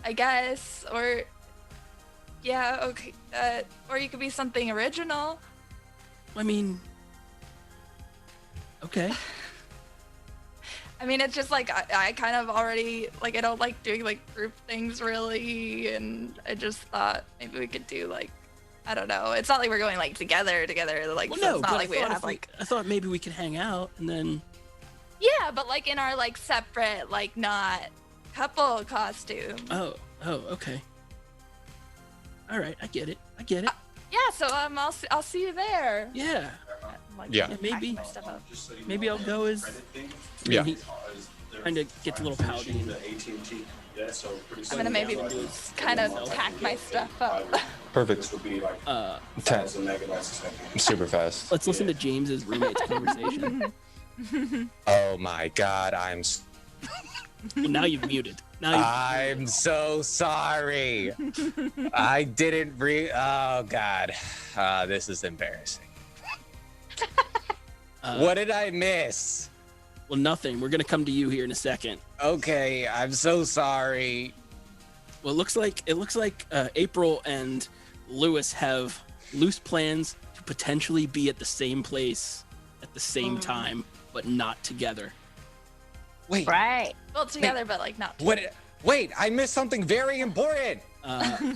I guess, or yeah, okay, or you could be something original. I mean, okay. I mean, it's just like I kind of already like I don't like doing like group things really, and I just thought maybe we could do like I don't know. It's not like we're going like together like Well, so no, it's not but like we have like I thought maybe we could hang out and then. yeah, but like in our like separate like not couple costume. Oh, okay. All right, I get it. Yeah, so I'll see you there. Yeah, I'm, like, Yeah. packing maybe. my stuff up. maybe I'll go as. Yeah. He kind of gets a little pouty. And, I'm gonna maybe kind of pack my stuff up. Perfect. 10. Super fast. let's listen to James's roommate's conversation. Oh my God, Well, now you've muted. Now I'm so sorry. I didn't oh God. This is embarrassing. What did I miss? Well, nothing. We're gonna come to you here in a second. Okay, I'm so sorry. Well, it looks like April and Lewis have loose plans to potentially be at the same place at the same time, but not together. Wait. Right. Well, together, but like not. What? Wait, I missed something very important.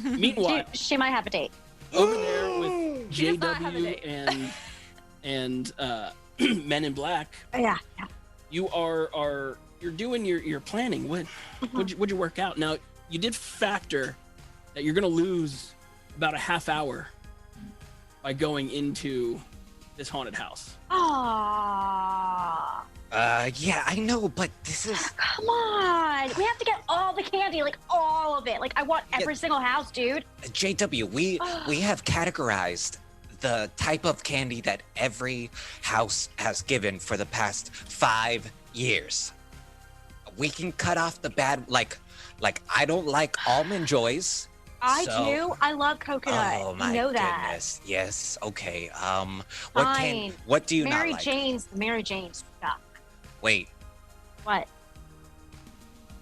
Meanwhile, She might have a date. over there with She does not have a JW and Men in Black, Yeah. you're doing your planning. What'd you work out? Now, you did factor that you're gonna lose about a half hour by going into this haunted house. Aww. Yeah, I know, but this is. Come on. We have to get all the candy, like all of it. Like I want every single house, dude. JW, we have categorized the type of candy that every house has given for the past 5 years. We can cut off the bad, like I don't like Almond Joys. I do. I love coconut. Oh my you know that. goodness. Yes. Okay. Fine. What do you Mary not like? Jane's Mary Jane's stuff. Wait, What?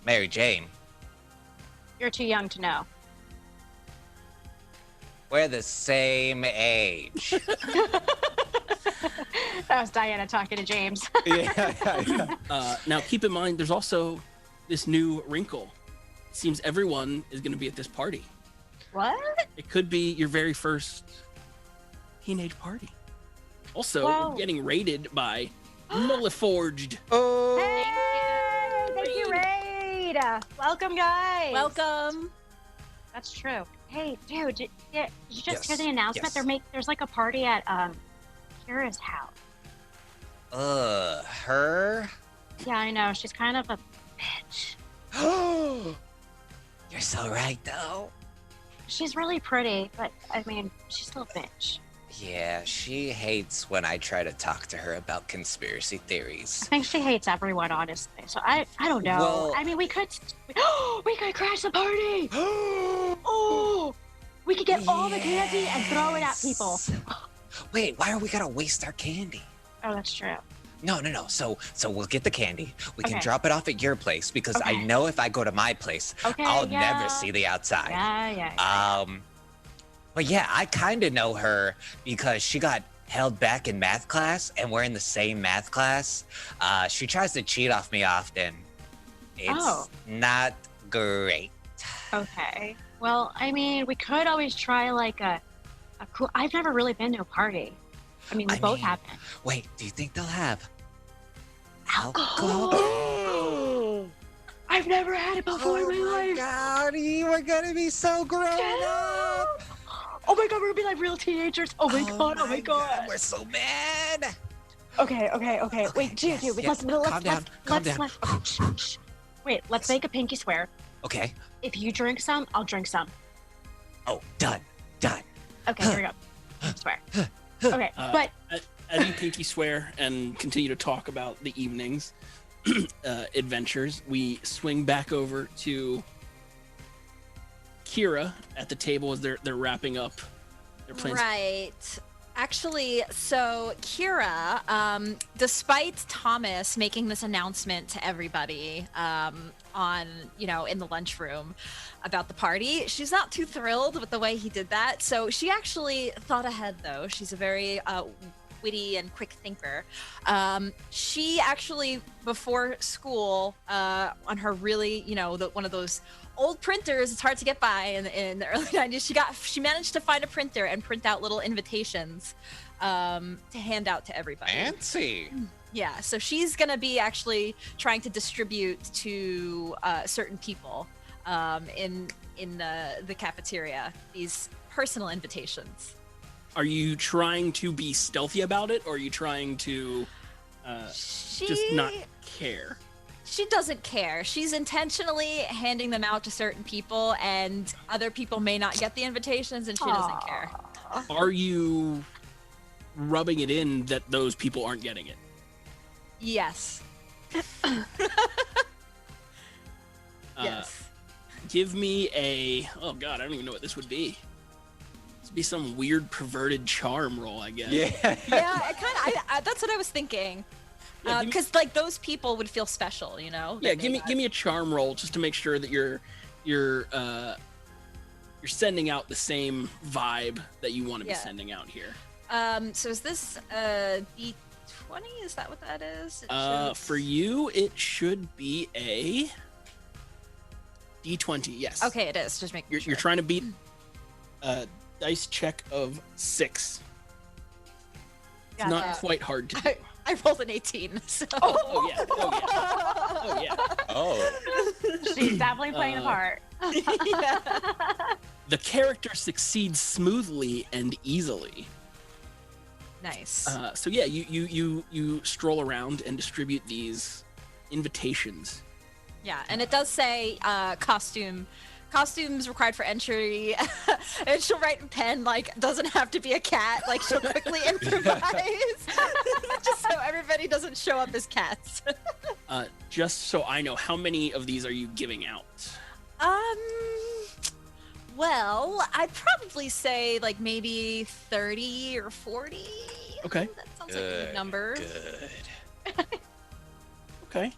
Mary Jane. You're too young to know. We're the same age. That was Diana talking to James. Yeah. Now, keep in mind, there's also this new wrinkle. It seems everyone is going to be at this party. What? It could be your very first teenage party. Also, Whoa. you're getting raided by Nulliforged. Oh. Hey, thank you, Raid. Welcome, guys. Welcome. That's true. Hey, dude, did you just hear Yes, the announcement? yes. There's like a party at Kira's house. Her? Yeah, I know. She's kind of a bitch. You're so right, though. She's really pretty, but I mean, she's still a bitch. Yeah, she hates when I try to talk to her about conspiracy I theories. think she hates everyone, honestly. So I don't know. Well- I mean, we could crash the party. Oh, we could get all the candy and throw it at people. Yes. Wait, why are we gonna waste our candy? Oh, that's true. No. So we'll get the candy. We can Okay. drop it off at your place because I Okay. know if I go to my place, Okay, I'll yeah. never see the outside. Yeah. But yeah, I kind of know her because she got held back in math class and we're in the same math class. She tries to cheat off me often. It's not great. Okay. Well, I mean, we could always try like a cool. I've never really been to a party. I mean, we both haven't. Wait, do you think they'll have Alcohol? I've never had it before in my life. God, you are gonna be so grown up. Oh my god, we're gonna be like real teenagers. Oh my god. We're so mad. Okay. Wait, dude. Calm down. Shh. Wait, let's make a pinky swear. Okay. If you drink some, I'll drink some. Oh, done. Okay, here we go. Swear. Okay, but As you pinky swear and continue to talk about the evening's adventures, we swing back over to Kira at the table as they're wrapping up their plans. Right. Actually, so Kira, despite Thomas making this announcement to everybody in the lunchroom about the party, she's not too thrilled with the way he did that. So she actually thought ahead, though. She's a very witty and quick thinker. She actually, before school, on her really, one of those old printers, it's hard to get by in the early 90s, she managed to find a printer and print out little invitations to hand out to everybody. Fancy. Yeah, so she's gonna be actually trying to distribute to certain people in the cafeteria these personal invitations. Are you trying to be stealthy about it, or are you trying to just not care? She doesn't care. She's intentionally handing them out to certain people, and other people may not get the invitations, and she doesn't care. Are you rubbing it in that those people aren't getting it? Yes. Yes. Give me a. Oh God, I don't even know what this would be. This would be some weird perverted charm roll, I guess. Yeah. Yeah, it kind of. That's what I was thinking. Yeah, Because like those people would feel special, you know. Yeah, give me a charm roll just to make sure that you're sending out the same vibe that you want to be sending out here. So is this D20? Is that what that is? For you, it should be a D20. Yes. Okay, it is. Just making sure. You're trying to beat a dice check of 6. It's Gotcha. not quite hard to do. I rolled an 18. So. Oh yeah. Oh yeah. Oh. She's definitely playing the part. Yeah. The character succeeds smoothly and easily. Nice. So yeah, you stroll around and distribute these invitations. Yeah, and it does say costumes required for entry. And she'll write in pen, like, doesn't have to be a cat. Like, she'll quickly improvise. Just so everybody doesn't show up as cats. Just so I know, how many of these are you giving out? Well, I'd probably say, like, maybe 30 or 40. Okay. That sounds like a good number. Good. Okay.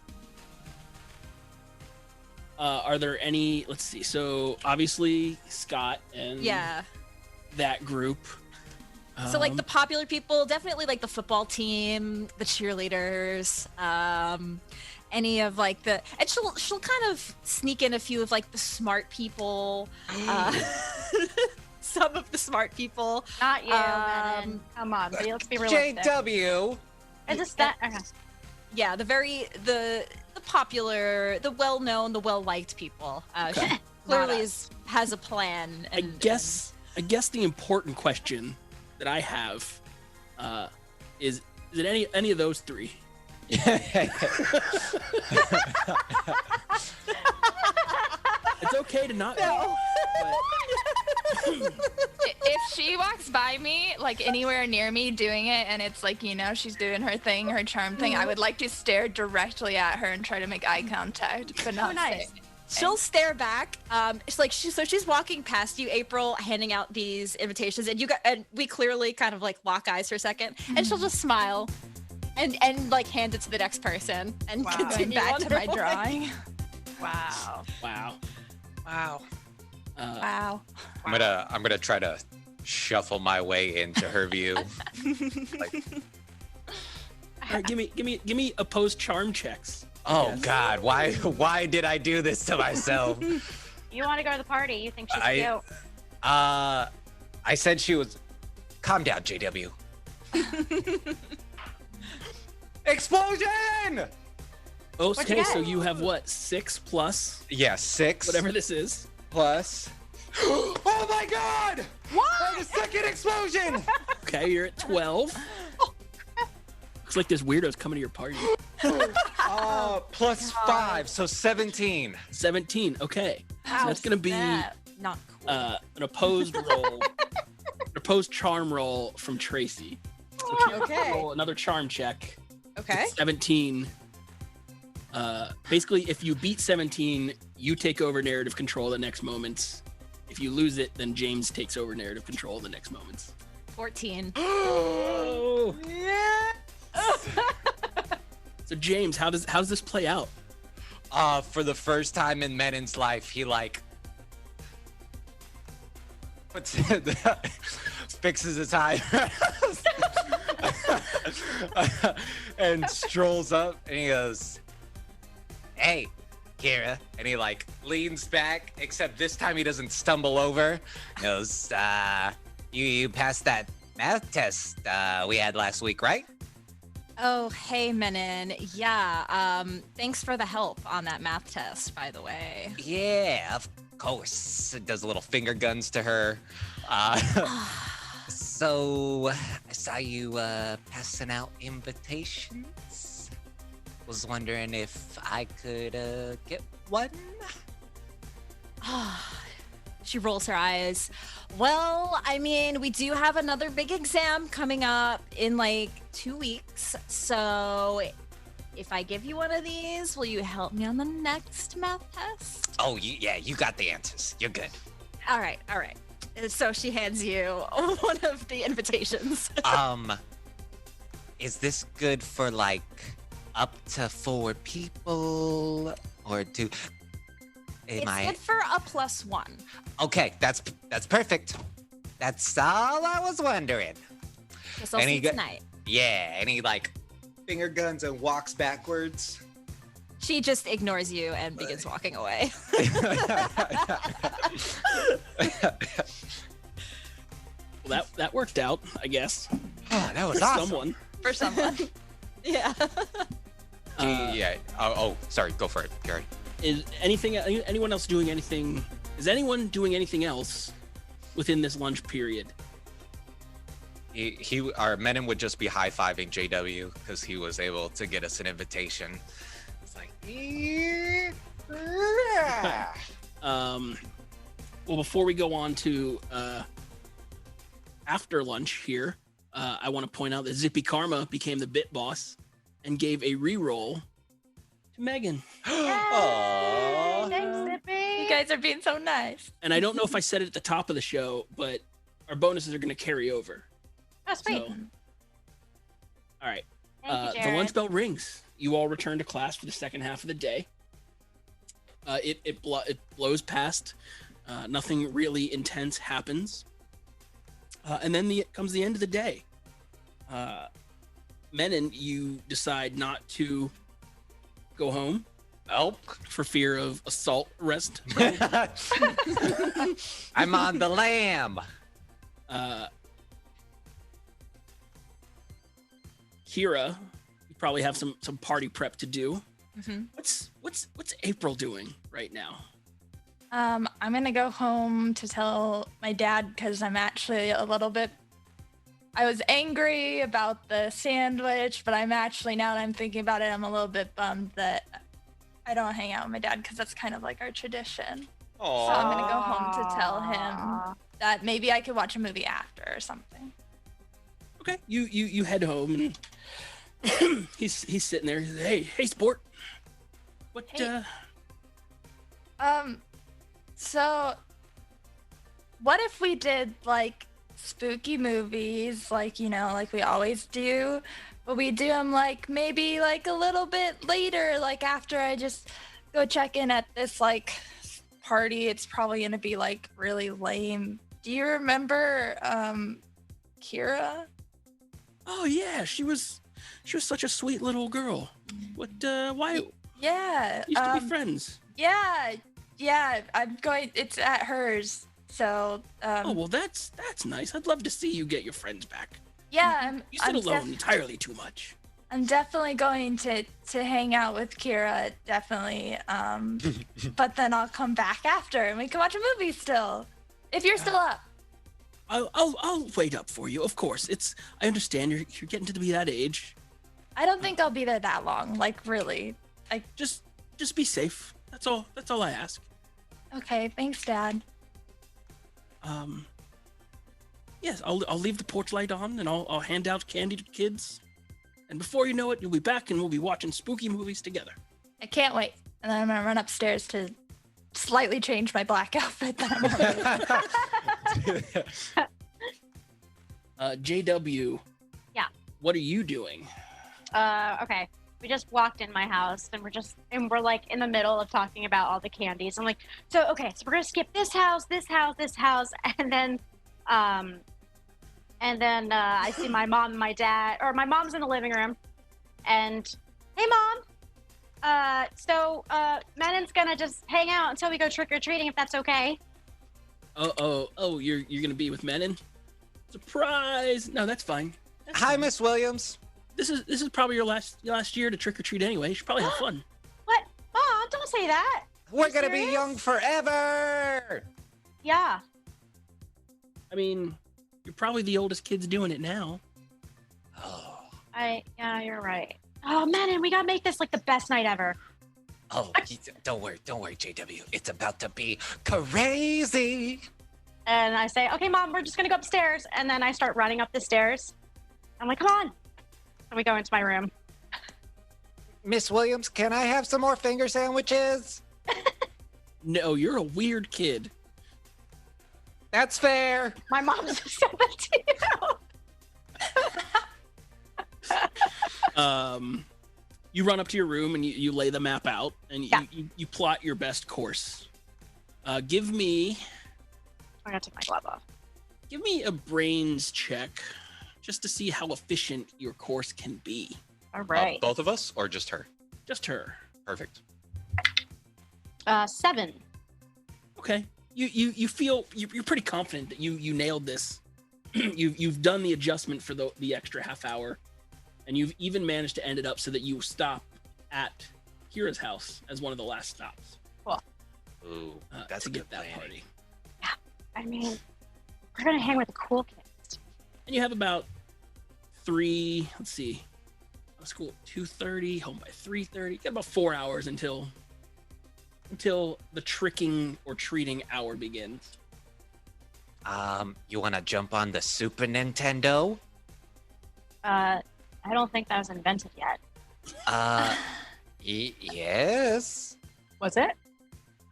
Are there any? Let's see. So obviously Scott and that group. So like the popular people, definitely like the football team, the cheerleaders, any of like the, and she'll kind of sneak in a few of like the smart people, some of the smart people. Not you, man. Come on, let's be realistic. JW. It's just that. Yeah, the popular, the well-known, the well-liked people. Okay. She clearly has a plan. I guess the important question that I have is it any of those three? It's okay to not know. If she walks by me, like anywhere near me doing it, and it's like, you know, she's doing her thing, her charm thing, I would like to stare directly at her and try to make eye contact, but not say anything. She'll stare back. It's like she's walking past you, April, handing out these invitations, and we clearly kind of like lock eyes for a second, and she'll just smile, and like hand it to the next person, and continue back on to her my way. drawing. Wow. I'm gonna try to shuffle my way into her view. Like, All right, give me opposed charm checks. oh God, why did I do this to myself? You want to go to the party? You think she's cute? I said she was. Calm down, JW. Explosion! Okay, so you have what, 6 plus? Yeah, 6. Whatever this is. Plus. Oh my God! What? A second explosion! Okay, you're at 12. Looks like this weirdo's coming to your party. Plus 5, so 17. 17. Okay, so that's gonna be not cool. an opposed roll, an opposed charm roll from Tracy. So Okay. roll another charm check. Okay. 17. Basically, if you beat 17, you take over narrative control the next moments. If you lose it, then James takes over narrative control the next moments. 14. Oh! So James, how does this play out? For the first time in Menon's life, he like fixes his eyebrows and strolls up and he goes, "Hey, Kira," and he like leans back, except this time he doesn't stumble over. He goes, you passed that math test we had last week, right?" Oh, hey, Menon. Yeah, thanks for the help on that math test, by the way. Yeah, of course. It does little finger guns to her. So, I saw you passing out invitations. Was wondering if I could get one? She rolls her eyes. Well, I mean, we do have another big exam coming up in like 2 weeks. So if I give you one of these, will you help me on the next math test? Oh, you got the answers. You're good. All right. So she hands you one of the invitations. Is this good for like up to 4 people or 2? It's good for a +1. Okay, that's perfect. That's all I was wondering. Guess I'll see tonight. Yeah, any like finger guns and walks backwards. She just ignores you and begins walking away. Well, that worked out, I guess. Oh, that was for awesome. someone. For someone. Yeah. Yeah. Oh, sorry. Go for it, Gary. Is anyone else doing anything? Is anyone doing anything else within this lunch period? Our Menon would just be high-fiving JW because he was able to get us an invitation. It's like, yeah. Well, before we go on to after lunch here, I want to point out that Zippy Karma became the bit boss and gave a reroll to Megan. Aww. Thanks, Zippy. You guys are being so nice. And I don't know if I said it at the top of the show, but our bonuses are going to carry over. Oh, sweet. So, all right. Thank you, The lunch bell rings. You all return to class for the second half of the day. It blows past. Nothing really intense happens. And then comes the end of the day. Menon, you decide not to go home. Nope. For fear of assault arrest. I'm on the lam. Kira, you probably have some party prep to do. Mm-hmm. What's April doing right now? I'm gonna go home to tell my dad because I'm actually a little bit. I was angry about the sandwich, but I'm actually, now that I'm thinking about it, I'm a little bit bummed that I don't hang out with my dad because that's kind of like our tradition. Aww. So I'm gonna go home to tell him that maybe I could watch a movie after or something. Okay, you head home and he's sitting there. He's like, hey sport. What? Hey. So what if we did like spooky movies, like, you know, like we always do, but we do them like maybe like a little bit later, like after I just go check in at this like party. It's probably gonna be like really lame. Do you remember Kira? Oh yeah, she was such a sweet little girl. What? Why? Yeah. Used to be friends. Yeah. I'm going. It's at hers. So. Oh well, that's nice. I'd love to see you get your friends back. Yeah. You sit alone entirely too much. I'm definitely going to hang out with Kira. Definitely. But then I'll come back after and we can watch a movie still. If you're still up. I'll wait up for you. Of course. I understand you're getting to be that age. I don't think I'll be there that long. Like really. Just be safe. That's all I ask. Okay, thanks, Dad. Yes, I'll leave the porch light on and I'll hand out candy to kids. And before you know it, you'll be back and we'll be watching spooky movies together. I can't wait. And then I'm gonna run upstairs to slightly change my black outfit that I'm wearing. JW. Yeah. What are you doing? Okay. We just walked in my house and we're like in the middle of talking about all the candies. I'm like, so we're gonna skip this house, and then I see my mom and my dad, or my mom's in the living room, and hey Mom, so Menon's gonna just hang out until we go trick or treating if that's okay. Oh, you're gonna be with Menon? Surprise! No, that's fine. Hi, Miss Williams. This is probably your last year to trick or treat anyway. You should probably have fun. What? Mom, don't say that. We're gonna be young forever. Yeah. I mean, you're probably the oldest kids doing it now. Oh. Yeah, you're right. Oh, Menon, we gotta make this like the best night ever. Oh, don't worry, JW. It's about to be crazy. And I say, okay, Mom, we're just gonna go upstairs. And then I start running up the stairs. I'm like, come on. And we go into my room. Miss Williams, can I have some more finger sandwiches? No, you're a weird kid. That's fair. My mom just said that to you. You run up to your room and you lay the map out and Yeah. you plot your best course. Give me I gotta take my glove off. a brains check just to see how efficient your course can be. All right. Both of us or just her? Just her. Perfect. 7. Okay. You feel you're pretty confident that you nailed this. You've done the adjustment for the extra half hour, and you've even managed to end it up so that you stop at Kira's house as one of the last stops. Cool. Ooh, that's to a get good that planning. party. I mean, we're gonna hang with the cool kids. And you have about 3. Let's see. Out of school at 2:30, home by 3:30. You got about 4 hours until the tricking or treating hour begins. You want to jump on the Super Nintendo? I don't think that was invented yet. Yes. Was it?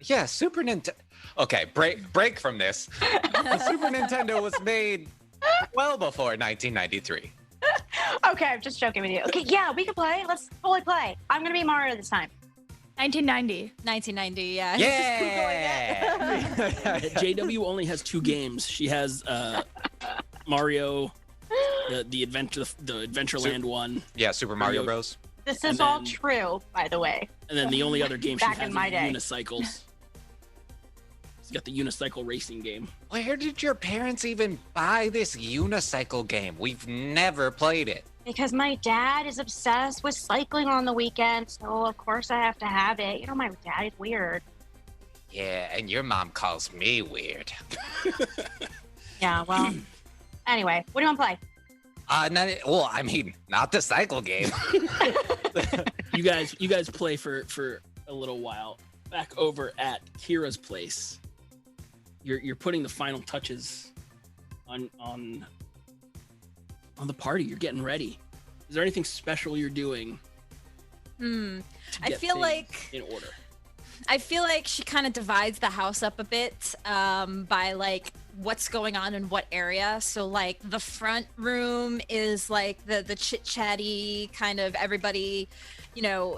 Yeah, Super Nintendo. Okay, break from this. The Super Nintendo was made well before 1993. Okay, I'm just joking with you. Okay, yeah, we can play. Let's fully play. I'm gonna be Mario this time. 1990. 1990, yeah. Yeah. JW only has 2 games. She has Mario, the Adventureland one, Yeah, Super Mario Bros. This And is all then- true, by the way. and then the only other game she Back has in my is day. unicycles. She's got the unicycle racing game. Where did your parents even buy this unicycle game? We've never played it. Because my dad is obsessed with cycling on the weekend, so of course I have to have it. You know, my dad is weird. Yeah, and your mom calls me weird. Yeah, well. Anyway, what do you want to play? Not the cycle game. You guys play for a little while. Back over at Kira's place, you're putting the final touches on the party. You're getting ready. Is there anything special you're doing? to I get feel things like in order. I feel like she kind of divides the house up a bit by like what's going on in what area. So like the front room is like the chit chatty kind of everybody,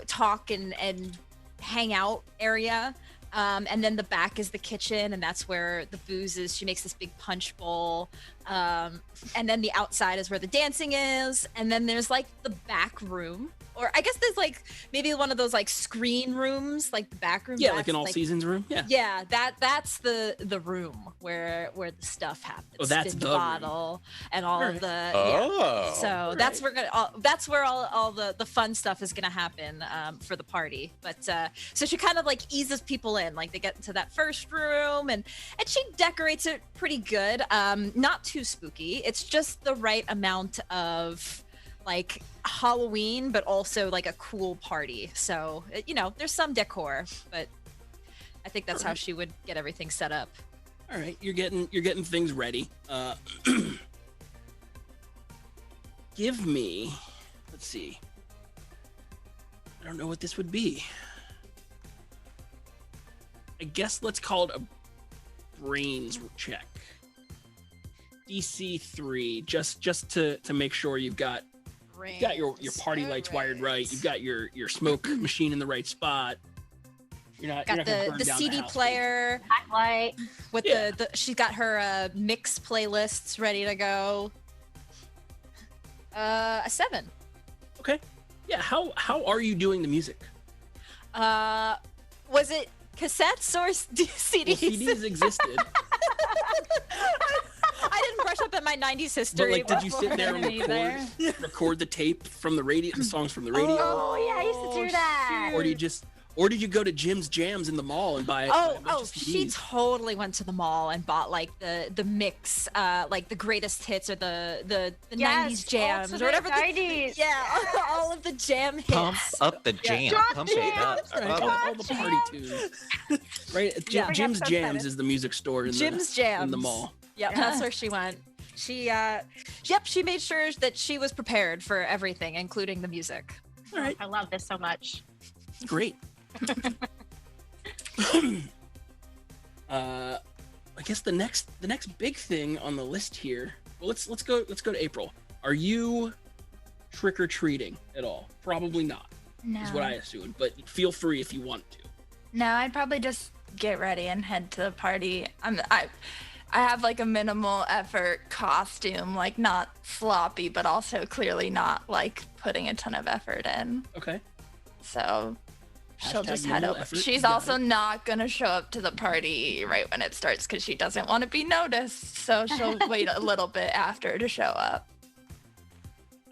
talk and hang out area. And then the back is the kitchen, and that's where the booze is. She makes this big punch bowl. And then the outside is where the dancing is. And then there's like the back room. Or I guess there's like maybe one of those like screen rooms, like the back room. Yeah, like an all seasons room. Yeah. Yeah, that's the room where the stuff happens. Oh, that's Spin the the room. bottle and all of the. Oh. So that's where all the fun stuff is gonna happen for the party. But so she kind of like eases people in, like they get into that first room and she decorates it pretty good. Not too spooky. It's just the right amount of like Halloween, but also like a cool party. So there's some decor, but I think that's how she would get everything set up. All right, you're getting things ready. Give me, let's see. I don't know what this would be. I guess let's call it a brains check. DC 3, just to make sure you've got your party lights wired right. You've got your smoke machine in the right spot. You're not Got gonna burn the down CD house. player Backlight. with Yeah. she's got her mix playlists ready to go. A 7. Okay. Yeah. How are you doing the music? Was it cassettes or CDs? Well, CDs existed, I didn't brush up at my 90s but history. like, did you sit there and Me either. record the tape from the radio, the songs from the radio, Oh, yeah, I used to do that. or did you go to Jim's Jams in the mall and buy a bunch of She CDs? totally went to the mall and bought like the mix, like the greatest hits or the 90s jams or whatever. 90s. All of the jam hits. Pump up the jam. Pump it up. All right, all the party tunes. Right? Yeah. Jim's Jams is the music store in Jim's in Jams. the mall. Yep, that's where she went. She she made sure that she was prepared for everything, including the music. All right. I love this so much. Great. I guess the next big thing on the list here. Well, let's go to April. Are you trick or treating at all? Probably not. No. Is what I assumed. But feel free if you want to. No, I'd probably just get ready and head to the party. I have like a minimal effort costume, like not sloppy, but also clearly not like putting a ton of effort in. Okay. So she'll Hashtag just head minimal over. effort. She's Got also it. not gonna show up to the party right when it starts because she doesn't want to be noticed. So she'll wait a little bit after to show up.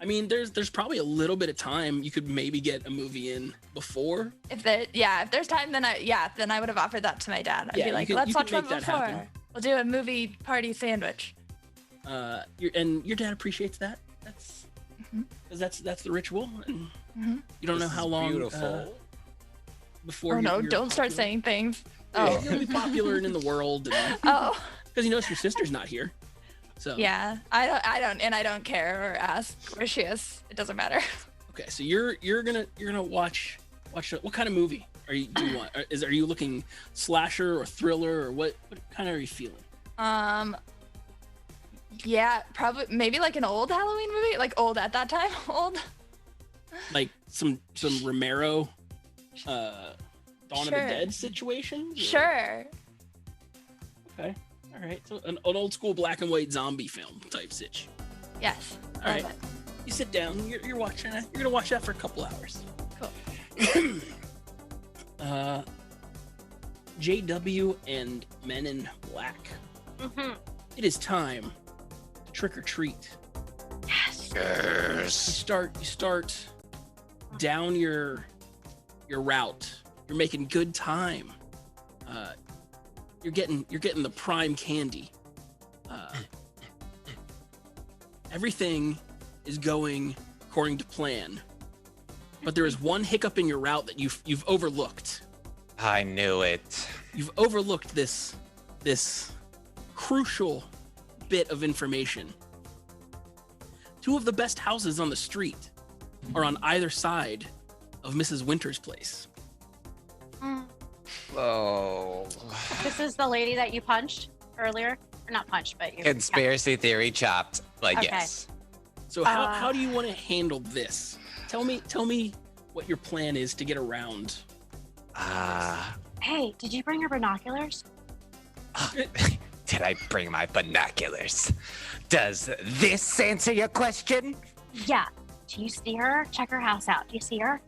I mean, there's probably a little bit of time you could maybe get a movie in before. If there's time, then I would have offered that to my dad. I'd Yeah, be you like, could- let's you could watch one make that before. happen. We'll do a movie party sandwich. Your dad appreciates that. That's because that's the ritual. And you don't know This how is long beautiful. before. Oh no! you're Don't start popular. saying things. Yeah, Oh. you'll be popular and in the world, because Oh. you notice your sister's not here. So Yeah, I don't care or ask where she is. It doesn't matter. okay, so you're gonna watch what kind of movie do you want? Are you looking slasher or thriller or what kind are you feeling? Yeah, probably maybe like an old Halloween movie, like old at that time, old. Like some Romero, Dawn of the Sure. Dead situation? Or- Sure. Okay. All right. So an old school black and white zombie film type sitch. Yes. All right. Love it. You sit down. You're watching that. You're gonna watch that for a couple hours. Cool. JW and Men in Black. Mm-hmm. It is time to trick or treat. Yes. You start down your route. You're making good time. You're getting the prime candy. Everything is going according to plan, but there is one hiccup in your route that you've overlooked. I knew it. You've overlooked this crucial bit of information. Two of the best houses on the street are on either side of Mrs. Winter's place. Oh. This is the lady that you punched earlier. Or not punched, but you. Conspiracy theory chopped, but Okay. yes. So how do you want to handle this? Tell me what your plan is to get around. Hey, did you bring your binoculars? Did I bring my binoculars? Does this answer your question? Yeah. Do you see her? Check her house out. Do you see her?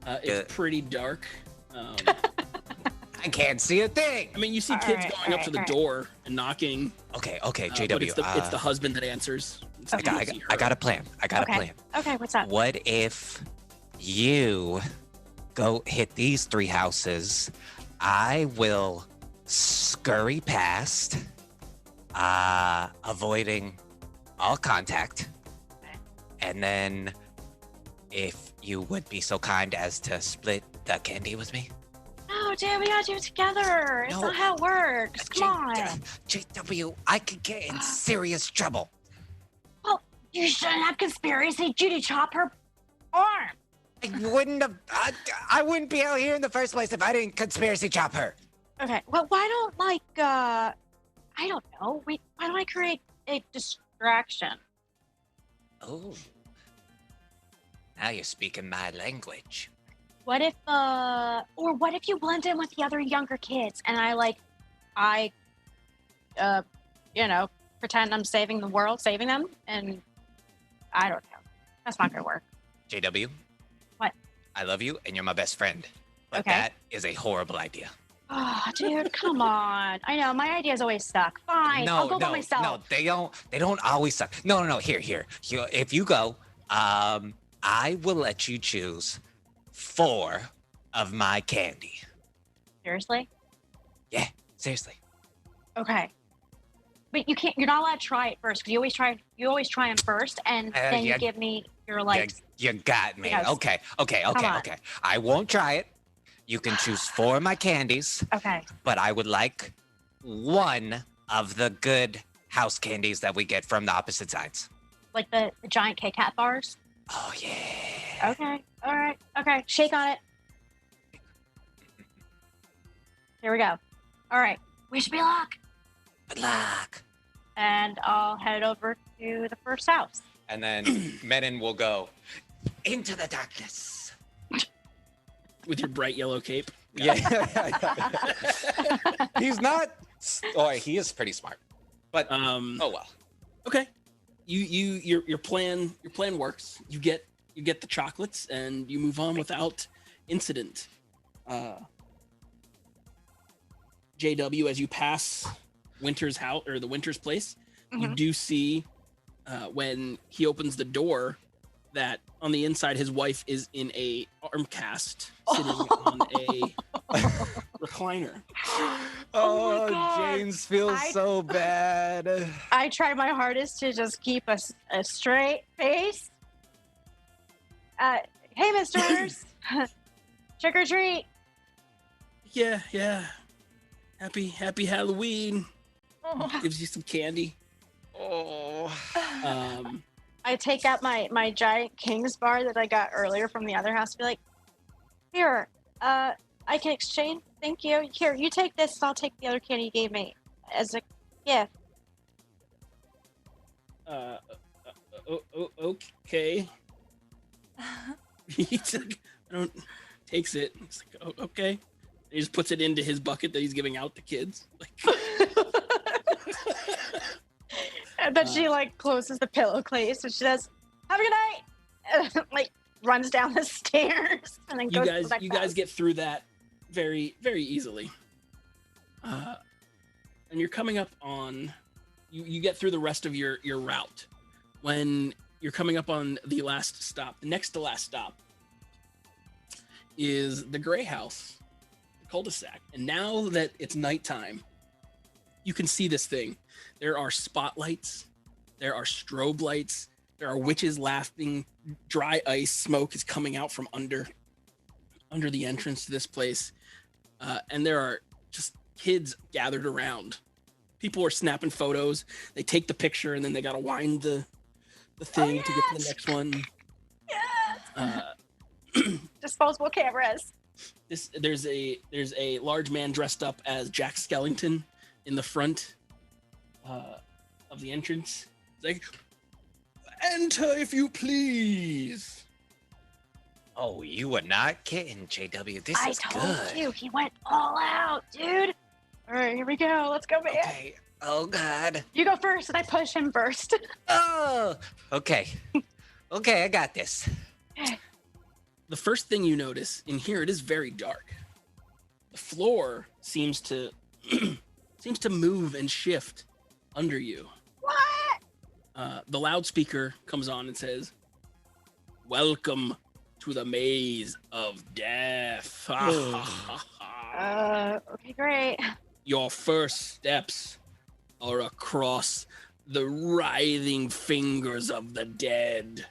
It's pretty dark. I can't see a thing. I mean, you see All kids right, going up to the all right. door and knocking. Okay, But JW. it's the husband that answers. It's I not got, easy, I got a her. plan. I got a plan. Okay, what's up? What if you go hit these 3 houses? I will scurry past, avoiding all contact. Okay. And then if you would be so kind as to split the candy with me. No, dude, we gotta do it together. It's No. not how it works. Come on. JW, I could get in serious trouble. Well, you shouldn't have conspiracy. Judy chop her arm. I wouldn't have. I wouldn't be out here in the first place if I didn't conspiracy chop her. Okay. Well, why don't I don't know. Why don't I create a distraction? Oh. Now you're speaking my language. What if what if you blend in with the other younger kids and I pretend I'm saving the world, saving them, and I don't know. That's not gonna work. JW. What? I love you and you're my best friend. But Okay. that is a horrible idea. Oh, dude, come on. I know my ideas always suck. Fine, I'll go by myself. No, they don't always suck. No. Here. If you go, I will let you choose 4 of my candy. Seriously? Yeah, seriously. Okay. But you can't. You're not allowed to try it first because you always try them first, and then you yeah. give me your You got me. Yes. Okay. on. I won't try it. You can choose 4 of my candies, Okay. but I would like 1 of the good house candies that we get from the opposite sides. like the giant Kit Kat bars. Oh yeah. Okay. All right. Okay. Shake on it. Here we go. All right. Wish me luck. Good luck. And I'll head over to the first house. And then Menon will go into the darkness. With your bright yellow cape. Yeah. He's not. Oh, he is pretty smart. But oh well. Okay. Your plan works. You get the chocolates and you move on without incident. JW, as you pass Winter's house or the Winter's place, you do see when he opens the door that on the inside his wife is in a arm cast sitting on a recliner. Oh, God. James feels so bad. I try my hardest to just keep a straight face. Hey, Mr. Winters. Trick or treat. Yeah. Happy Halloween. Gives you some candy. Oh. I take out my giant King's bar that I got earlier from the other house. Be like, here, I can exchange. Thank you. Here, you take this. I'll take the other candy you gave me as a gift. Okay. He's like, takes it. He's like, oh, okay. He just puts it into his bucket that he's giving out to kids. And then she closes the pillowcase and she says, "Have a good night." And, runs down the stairs and then goes to the next You guys house. get through that very, very easily. And you're coming up on, you get through the rest of your route. When you're coming up on the last stop, the next to last stop is the gray house, the cul-de-sac. And now that it's nighttime, you can see this thing. There are spotlights, there are strobe lights, there are witches laughing, dry ice smoke is coming out from under the entrance to this place. And there are just kids gathered around. People are snapping photos. They take the picture and then they gotta wind the thing to get to the next one. Yes. Disposable cameras. There's a large man dressed up as Jack Skellington in the front of the entrance. It's like, enter if you please. Oh, you were not kidding, JW. This is good. I told you, he went all out, dude. All right, here we go. Let's go, man. Okay. Oh, God. You go first, and I push him first. Oh, okay. Okay, I got this. The first thing you notice in here, it is very dark. The floor seems to move and shift under you. What? The loudspeaker comes on and says, "Welcome to the maze of death." Okay, great. Your first steps are across the writhing fingers of the dead.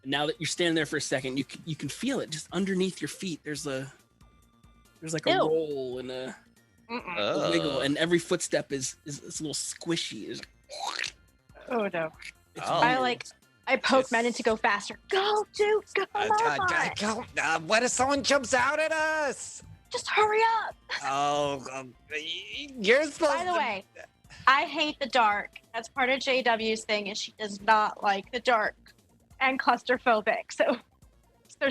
Now that you're standing there for a second, you can feel it just underneath your feet. There's like a Ew. roll and a wiggle, and every footstep is a little squishy. It's Oh no. Oh. I poke Menon to go faster. Go, dude, go! What if someone jumps out at us? Just hurry up. Oh, you're supposed By the way, I hate the dark. That's part of JW's thing, and she does not like the dark and claustrophobic. So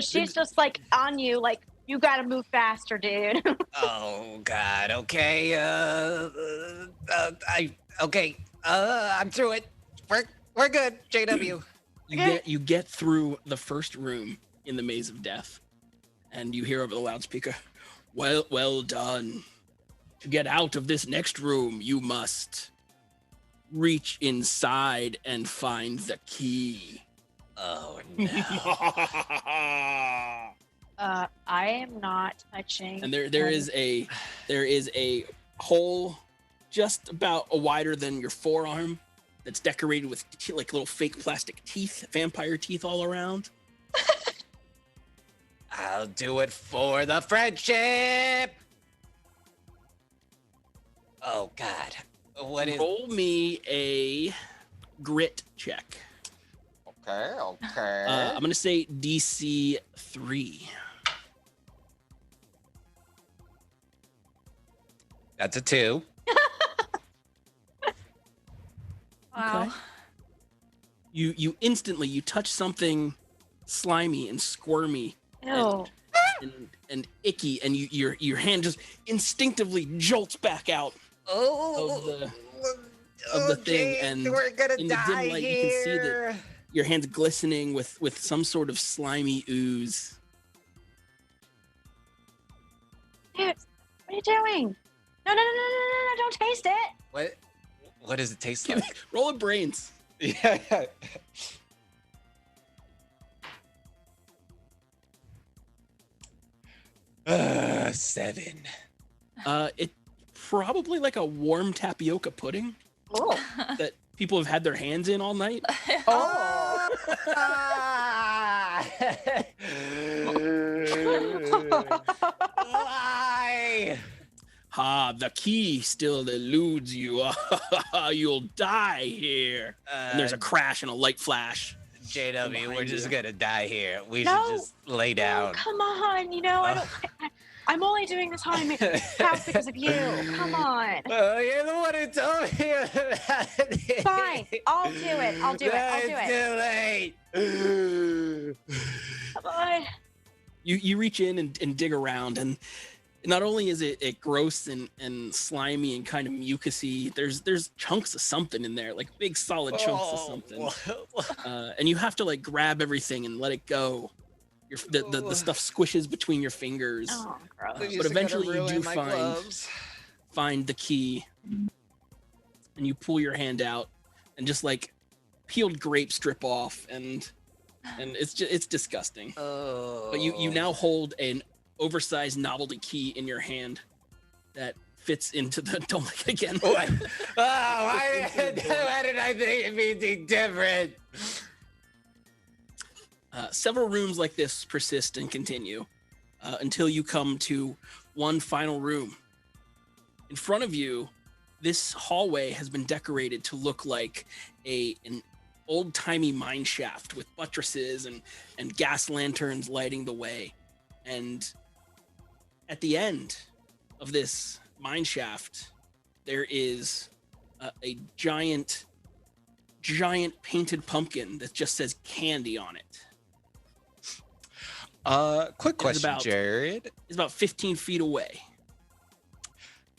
she's just on you, you gotta move faster, dude. Oh God. Okay. I'm through it. We're good, JW. You get through the first room in the maze of death, and you hear over the loudspeaker, "Well done. To get out of this next room, you must reach inside and find the key." Oh no. I am not touching. And there is a hole just about wider than your forearm that's decorated with little fake plastic teeth, vampire teeth all around. I'll do it for the friendship. Oh God. What is? Roll me a grit check. Okay. I'm gonna say DC 3. That's a 2. Wow. Okay. You instantly touch something slimy and squirmy Ew. and icky, and your hand just instinctively jolts back out of the thing, and we're gonna in the dim light you can see that your hand's glistening with some sort of slimy ooze. Dude, what are you doing? No, don't taste it. What does it taste like? Roll a brains. Yeah. 7. It probably like a warm tapioca pudding Oh. that people have had their hands in all night. Oh! Why? Ha, the key still eludes you. You'll die here. And there's a crash and a light flash. JW, we're just gonna die here. We No. should just lay down. Oh, come on. I'm only doing this on house because of you. Come on. You're the one who told me about it. Fine. I'll do it. I'll do it. It's too late. Come on. You reach in and dig around, and not only is it gross and slimy and kind of mucusy, there's chunks of something in there, like big solid chunks of something. And you have to like grab everything and let it go. The stuff squishes between your fingers. Oh, gross. But eventually you do find the key, and you pull your hand out, and just like peeled grapes drip off, and it's disgusting. But you now hold an oversized novelty key in your hand that fits into the don't look again. Why did I think it'd be anything different? Several rooms like this persist and continue until you come to one final room. In front of you, this hallway has been decorated to look like an old-timey mine shaft with buttresses and gas lanterns lighting the way. And at the end of this mine shaft, there is a giant painted pumpkin that just says candy on it. Quick question, Jared. It's about 15 feet away.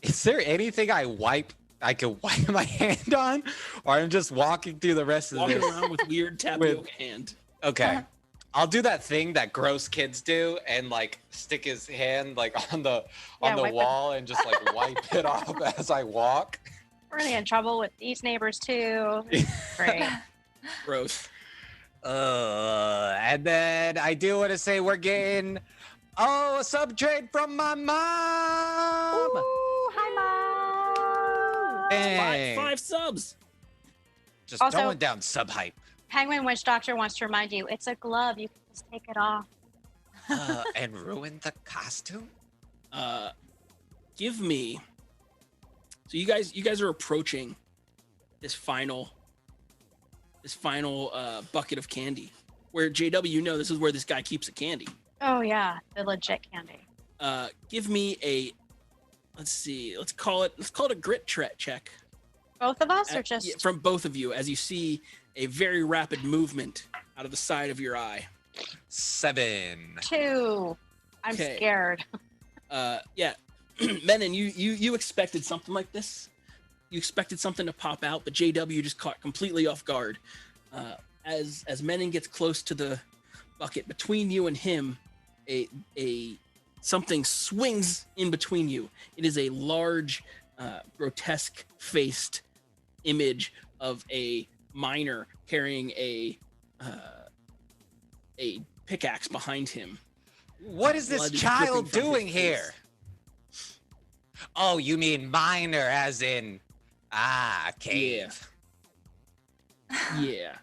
Is there anything I can wipe my hand on, or I'm just walking through the rest of Walking this? around with weird tapioca hand. Okay. I'll do that thing that gross kids do and like stick his hand like on the wall and just like wipe it off as I walk. We're gonna get in trouble with these neighbors too. Great. Gross. And then I do want to say we're getting a sub trade from my mom. Ooh, hi, Mom. Hey. Five subs. Just Also- throwing down sub hype. Penguin Witch Doctor wants to remind you, it's a glove. You can just take it off. And ruin the costume. Give me. So you guys are approaching this final bucket of candy. Where JW, you know, this is where this guy keeps the candy. Oh yeah, the legit candy. Give me let's call it a grit check. Both of us, or just Yeah, from both of you, as you see a very rapid movement out of the side of your eye. 7. 2? I'm Okay. scared. Yeah, Menon, you expected something like this. You expected something to pop out, but JW just caught completely off guard. As Menon gets close to the bucket between you and him, something swings in between you. It is a large, grotesque-faced image of a miner carrying a pickaxe behind him. What is this Blood is child dripping from doing his here? Oh, you mean minor as in cave. Yeah.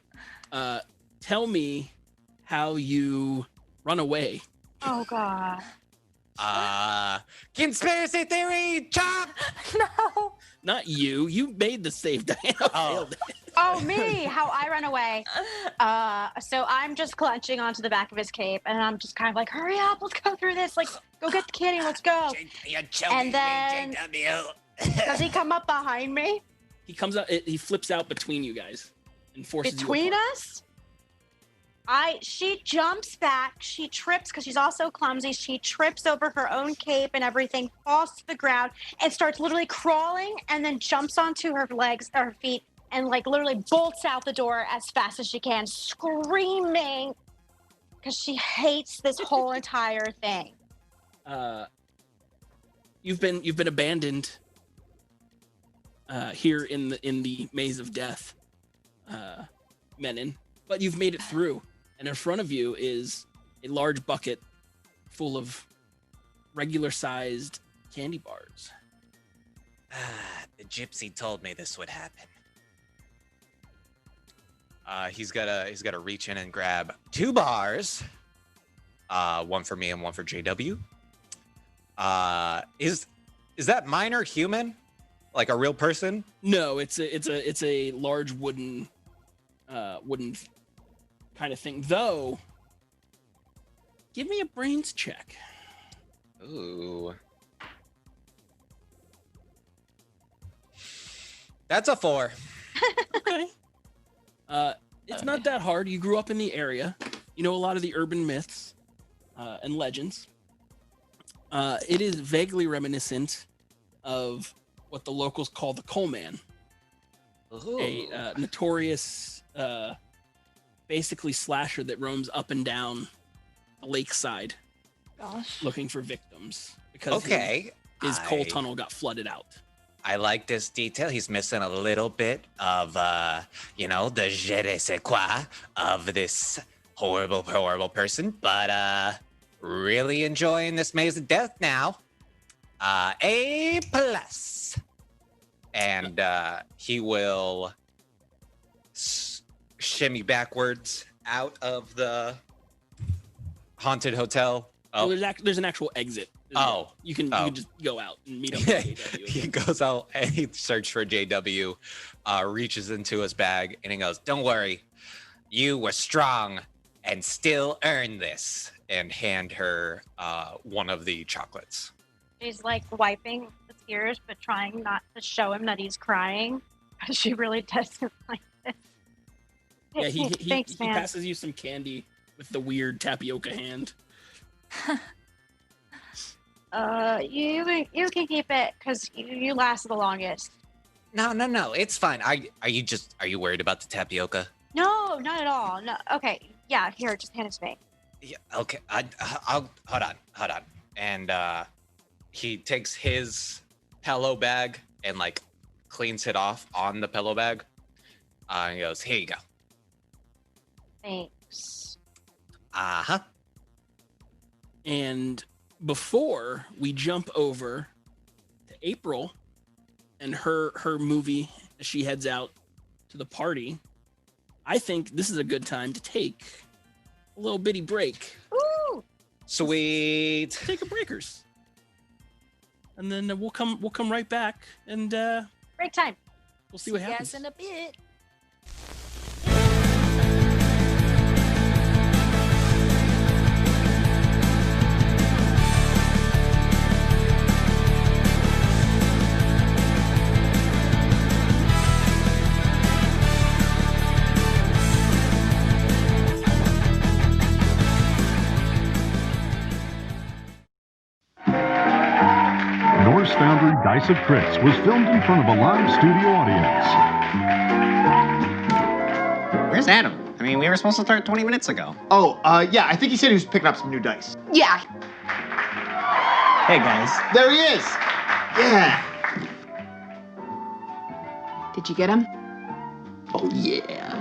Tell me how you run away. Oh god. Conspiracy theory, chop! No. Not you. You made the save, Diana. Failed it. Oh, me, how I run away. So I'm just clutching onto the back of his cape, and I'm just kind of like, hurry up, let's go through this. Like, go get the candy, let's go. You're choking And then- me, JW. Does he come up behind me? He comes out. He flips out between you guys and forces Between you apart. us? She jumps back, she trips because she's also clumsy. She trips over her own cape and everything, falls to the ground, and starts literally crawling, and then jumps onto her legs or her feet and like literally bolts out the door as fast as she can, screaming because she hates this whole entire thing. You've been abandoned here in the maze of death, Menon, but you've made it through. And in front of you is a large bucket full of regular-sized candy bars. The gypsy told me this would happen. He's gotta reach in and grab 2 bars. One for me and one for JW. Is that minor human? Like a real person? No, it's a large wooden kind of thing. Though, give me a brains check. Ooh. That's a 4. Okay. It's not that hard. You grew up in the area. You know a lot of the urban myths and legends. It is vaguely reminiscent of what the locals call the Coal Man. Ooh. A notorious, basically slasher that roams up and down the lakeside Gosh. looking for victims because his coal tunnel got flooded out. I like this detail. He's missing a little bit of, the je ne sais quoi of this horrible, horrible person, but really enjoying this maze of death now. A+. And he will shimmy backwards out of the haunted hotel. Oh, well, there's an actual exit. You can just go out and meet up with JW. He goes out and he searches for JW, reaches into his bag, and he goes, "Don't worry, you were strong and still earned this," and hand her one of the chocolates. She's like wiping the tears, but trying not to show him that he's crying because she really doesn't like this. Yeah, he Thanks, man. passes you some candy with the weird tapioca hand. You can keep it because you last the longest. No, it's fine. Are you worried about the tapioca? No, not at all. No, okay, yeah, here, just hand it to me. Yeah, okay. I'll hold on. And he takes his pillow bag and like cleans it off on the pillow bag. And he goes, "Here you go." Thanks. Uh-huh. And before we jump over to April and her movie as she heads out to the party, I think this is a good time to take a little bitty break. Ooh! Sweet. Take a breakers. And then we'll come right back and Break time. we'll see what happens. Yes, in a bit. Norse Foundry Dice of Tricks was filmed in front of a live studio audience. Where's Adam? I mean, we were supposed to start 20 minutes ago. Oh, yeah, I think he said he was picking up some new dice. Yeah. Hey, guys. There he is! Yeah! Did you get him? Oh, yeah.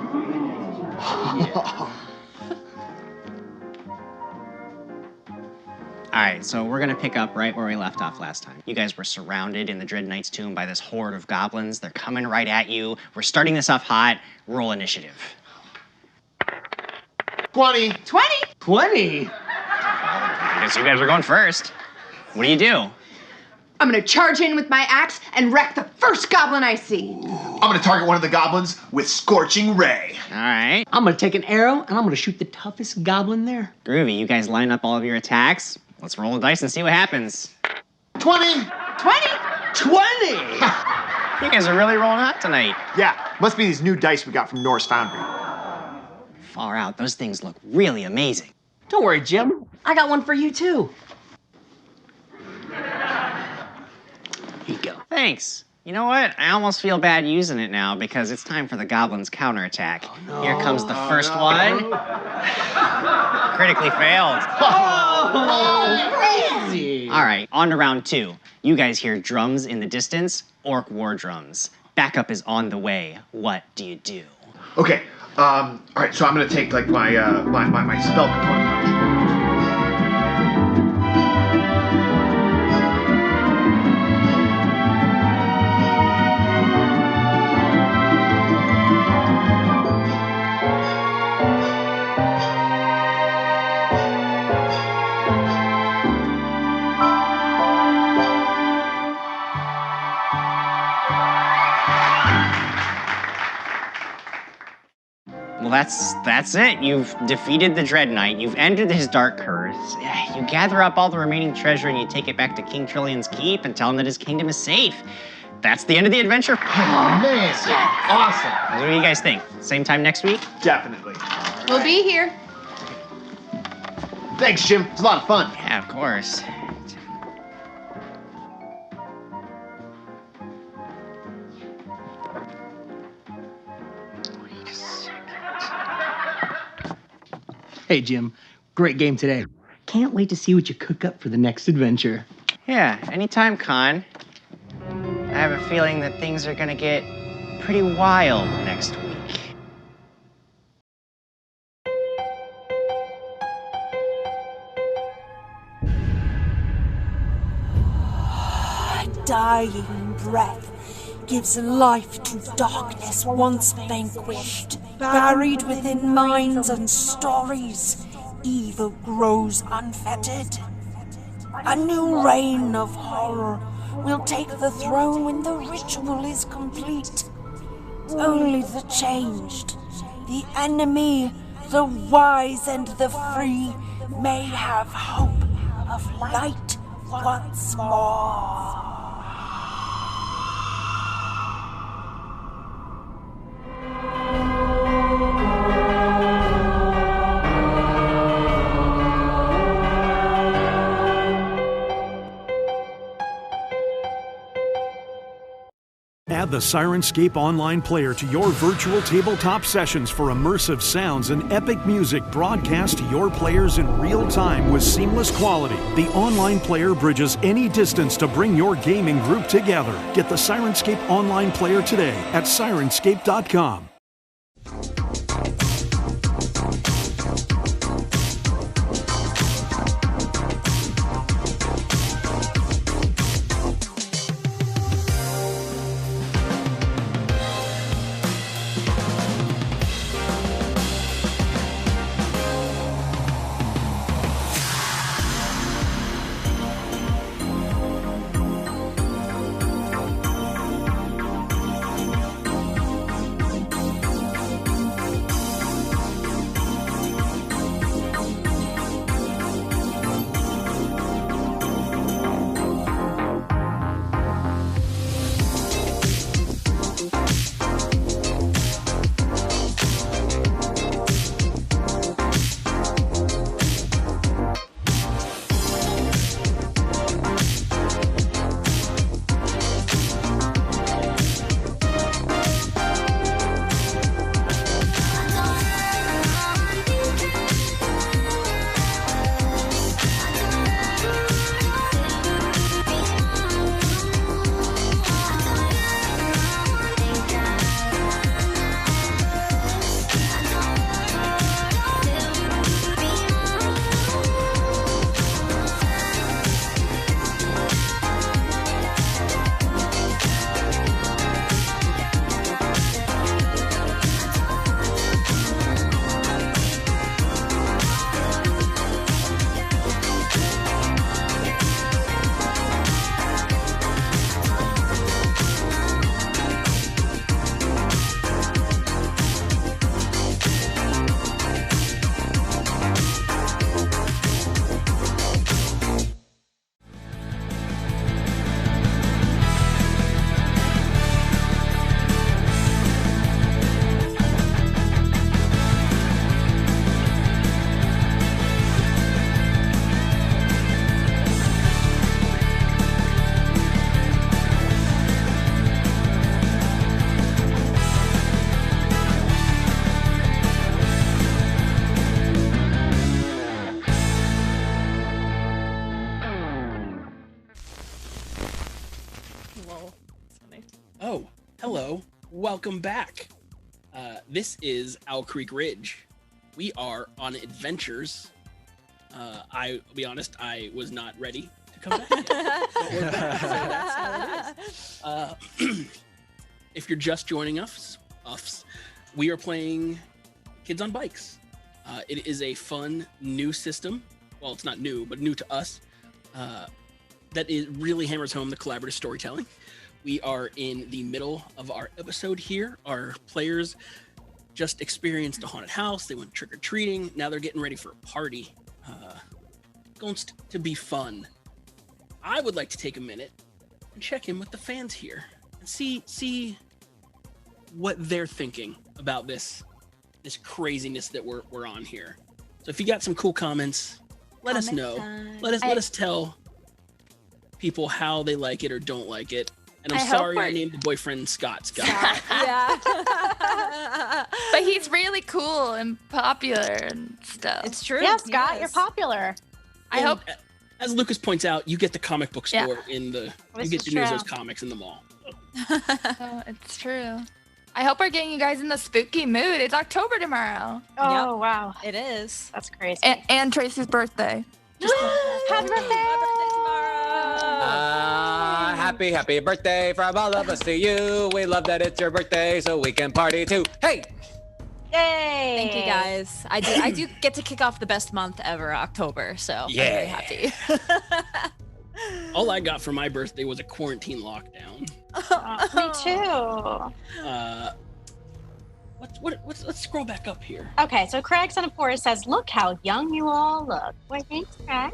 All right, so we're gonna pick up right where we left off last time. You guys were surrounded in the Dread Knight's tomb by this horde of goblins. They're coming right at you. We're starting this off hot. Roll initiative. 20. 20? 20? I guess you guys are going first. What do? I'm gonna charge in with my axe and wreck the first goblin I see. I'm gonna target one of the goblins with Scorching Ray. All right. I'm gonna take an arrow and I'm gonna shoot the toughest goblin there. Groovy. You guys line up all of your attacks. Let's roll the dice and see what happens. 20. 20? 20! You guys are really rolling hot tonight. Yeah, must be these new dice we got from Norse Foundry. Far out. Those things look really amazing. Don't worry, Jim. I got one for you, too. Here you go. Thanks. You know what? I almost feel bad using it now because it's time for the goblin's counterattack. Oh, no. Here comes the first one. Critically failed. Oh, crazy. All right, on to round 2. You guys hear drums in the distance, orc war drums. Backup is on the way. What do you do? Okay, all right, so I'm gonna take like my spell component. Well, that's it. You've defeated the Dread Knight. You've ended his dark curse. You gather up all the remaining treasure and you take it back to King Trillion's keep and tell him that his kingdom is safe. That's the end of the adventure. Oh, man. Awesome. What do you guys think? Same time next week? Definitely. We'll be here. Thanks, Jim. It's a lot of fun. Yeah, of course. Hey, Jim. Great game today. Can't wait to see what you cook up for the next adventure. Yeah, anytime, Con. I have a feeling that things are gonna get pretty wild next week. Dying breath gives life to darkness once vanquished. Buried within minds and stories, evil grows unfettered. A new reign of horror will take the throne when the ritual is complete. Only the changed, the enemy, the wise and the free may have hope of light once more. Add the Sirenscape online player to your virtual tabletop sessions for immersive sounds and epic music broadcast to your players in real time with seamless quality. The online player bridges any distance to bring your gaming group together. Get the Sirenscape online player today at Sirenscape.com. Lol. That's funny. Oh, hello. Welcome back. This is Owl Creek Ridge. We are on adventures. I'll be honest, I was not ready to come back yet. But we're back, so that's how it is. If you're just joining us, we are playing Kids on Bikes. It is a fun new system. Well, it's not new, but new to us. That really hammers home the collaborative storytelling. We are in the middle of our episode here. Our players just experienced a haunted house. They went trick-or-treating. Now they're getting ready for a party. Going to be fun. I would like to take a minute and check in with the fans here and see what they're thinking about this craziness that we're on here. So if you got some cool comments, let us know. Let us tell people how they like it or don't like it. And I'm sorry I named the boyfriend Scott. Yeah. But he's really cool and popular and stuff. It's true. Yeah, Scott, you're popular. I hope. As Lucas points out, you get the comic book store you get to use those true. comics in the mall. Oh, it's true. I hope we're getting you guys in the spooky mood. It's October tomorrow. Oh, wow. It is. That's crazy. And Tracy's birthday. Happy birthday! Happy birthday from all of us to you. We love that it's your birthday so we can party too. Hey! Yay! Thank you guys. I do get to kick off the best month ever, October. So I'm very happy. All I got for my birthday was a quarantine lockdown. Me too. Let's scroll back up here. Okay, so Craig Son of Forest says, "Look how young you all look." Why, thanks, Craig.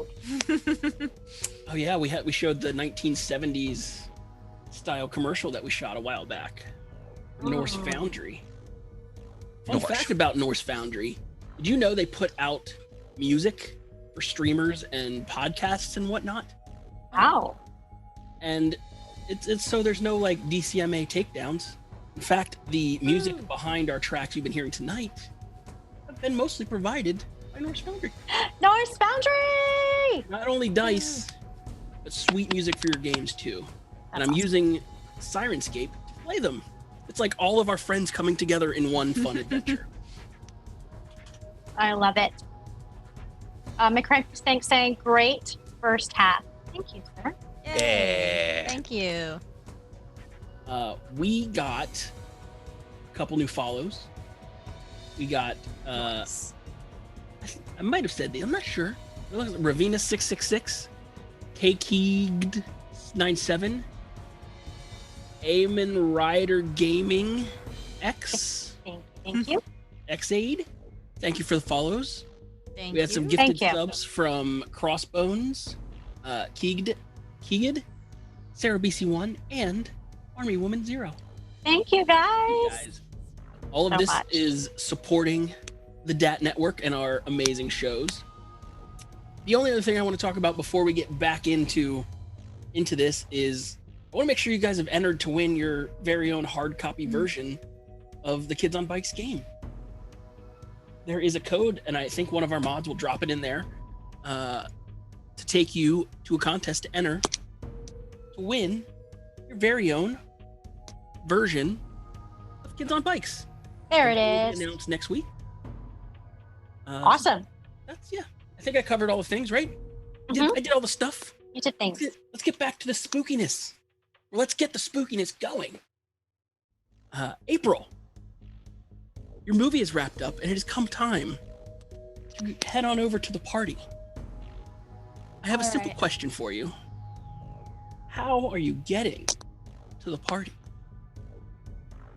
Oh yeah, we showed the 1970s style commercial that we shot a while back. Norse Foundry. Fun fact about Norse Foundry: did you know they put out music for streamers and podcasts and whatnot? Wow. And it's so there's no like DCMA takedowns. In fact, the music behind our tracks you've been hearing tonight have been mostly provided by Norse Foundry. Norse Foundry! Not only dice, but sweet music for your games too. And I'm using Sirenscape to play them. It's like all of our friends coming together in one fun adventure. I love it. McCrank thanks saying, "Great first half." Thank you, sir. Yeah. Thank you. We got a couple new follows. We got I might have said these, I'm not sure. Ravina666, KKeeged97, Eamon Rider Gaming X. Thank you. Xaid. Thank you for the follows. Thank We had you. some gifted Thank you. subs from Crossbones, Keeged, Sarah BC1, and Army Woman 0. Thank you, guys. All of So this much. is supporting the DAT network and our amazing shows. The only other thing I want to talk about before we get back into this is I want to make sure you guys have entered to win your very own hard copy version of the Kids on Bikes game. There is a code, and I think one of our mods will drop it in there to take you to a contest to enter to win your very own version of Kids on Bikes. There it It'll is. be announced next week. Awesome. I think I covered all the things, right? I did all the stuff. You did things. Let's get back to the spookiness. Let's get the spookiness going. April, your movie is wrapped up, and it has come time to head on over to the party. I have a simple question for you. How are you getting to the party?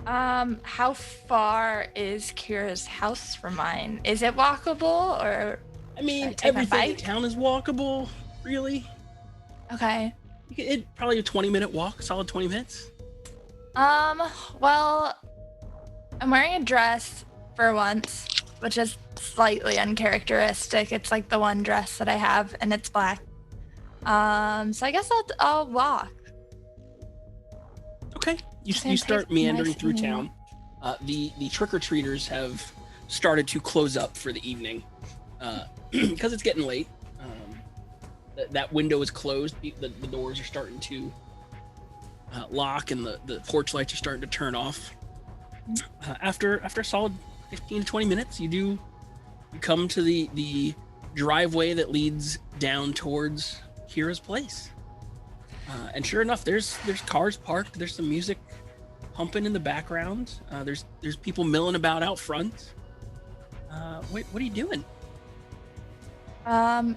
How far is Kira's house from mine? Is it walkable or? I mean, take my everything in bike? town is walkable, really. Okay. It probably a 20-minute walk, solid 20 minutes. Well, I'm wearing a dress for once, which is slightly uncharacteristic. It's like the one dress that I have, and it's black. So I guess I'll walk. Okay. You It's gonna start take meandering nice through and town. The trick-or-treaters have started to close up for the evening because it's getting late. That window is closed. The doors are starting to lock and the porch lights are starting to turn off. After a solid 15 to 20 minutes, you come to the driveway that leads down towards Kira's place. And sure enough, there's cars parked. There's some music pumping in the background. There's people milling about out front. What are you doing? I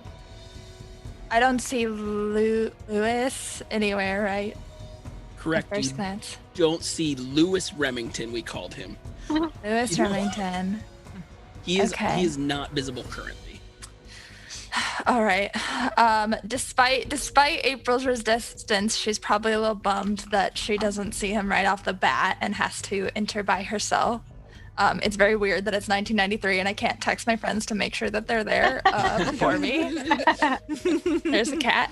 don't see Lewis anywhere, right? Correct. At first glance. Don't see Lewis Remington, we called him. Lewis Remington. He is not visible currently. All right. Despite April's resistance, she's probably a little bummed that she doesn't see him right off the bat and has to enter by herself. It's very weird that it's 1993 and I can't text my friends to make sure that they're there before me. There's a cat.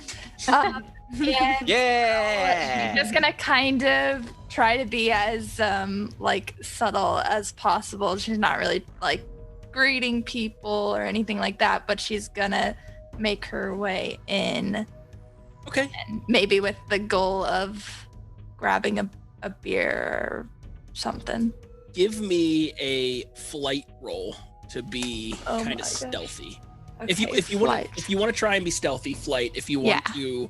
Yeah. She's just gonna kind of try to be as subtle as possible. She's not really like greeting people or anything like that, but she's gonna make her way in. Okay. And maybe with the goal of grabbing a beer or something. Give me a flight roll to be kind of stealthy. Okay, If you want to try and be stealthy, flight. If you want to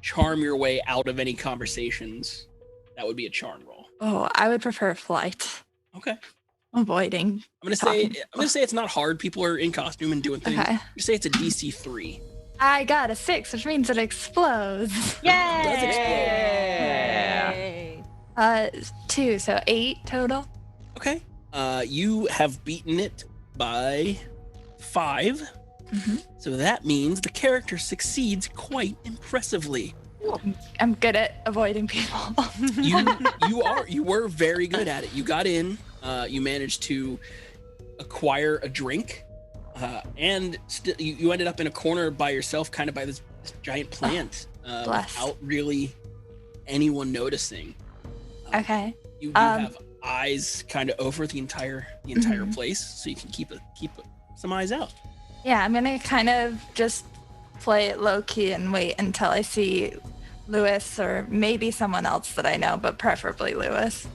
charm your way out of any conversations, that would be a charm roll. Oh, I would prefer flight. Okay. Avoiding. I'm gonna say it's not hard. People are in costume and doing things. Okay. You say it's a DC 3. I got a 6, which means it explodes. Yay! It does explode. 2, so 8 total. Okay. You have beaten it by 5. Mm-hmm. So that means the character succeeds quite impressively. I'm good at avoiding people. You were very good at it. You got in. You managed to acquire a drink, and you ended up in a corner by yourself, kind of by this giant plant, without really anyone noticing. Okay. You do have eyes kind of over the entire place, so you can keep some eyes out. Yeah, I'm gonna kind of just play it low key and wait until I see Lewis or maybe someone else that I know, but preferably Lewis.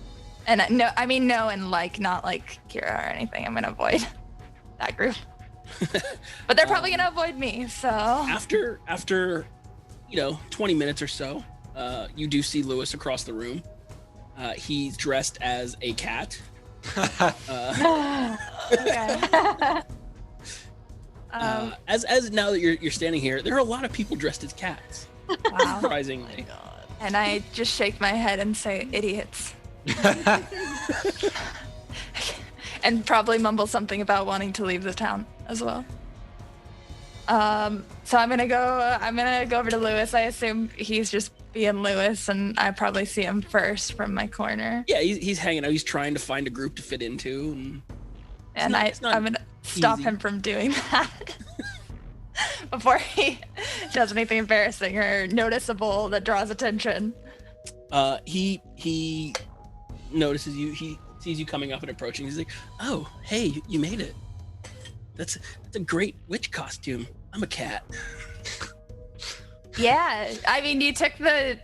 And no, and not like Kira or anything. I'm gonna avoid that group. But they're probably gonna avoid me. So after 20 minutes or so, you do see Lewis across the room. He's dressed as a cat. As now that you're standing here, there are a lot of people dressed as cats. Wow. Surprisingly. And I just shake my head and say, idiots. And probably mumble something about wanting to leave the town as well. So I'm gonna go over to Lewis. I assume he's just being Lewis, and I probably see him first from my corner. Yeah, he's hanging out. He's trying to find a group to fit into, and I'm gonna stop him from doing that before he does anything embarrassing or noticeable that draws attention. He notices you. He sees you coming up and approaching. He's like, "Oh, hey, you made it. That's a great witch costume. I'm a cat." Yeah, I mean, you took the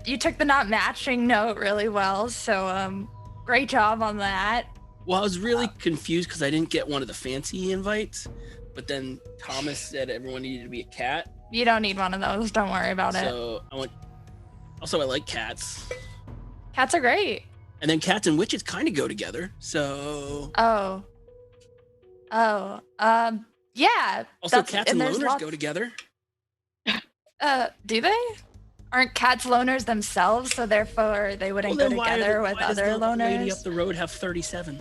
not matching note really well, so great job on that. Well, I was really confused because I didn't get one of the fancy invites, but then Thomas said everyone needed to be a cat. You don't need one of those. Don't worry about it. So I like cats. Cats are great. And then cats and witches kind of go together. So. Yeah. Also, cats and loners go together. Do they? Aren't cats loners themselves, so therefore they wouldn't go together with other loners? Why does the lady up the road have 37?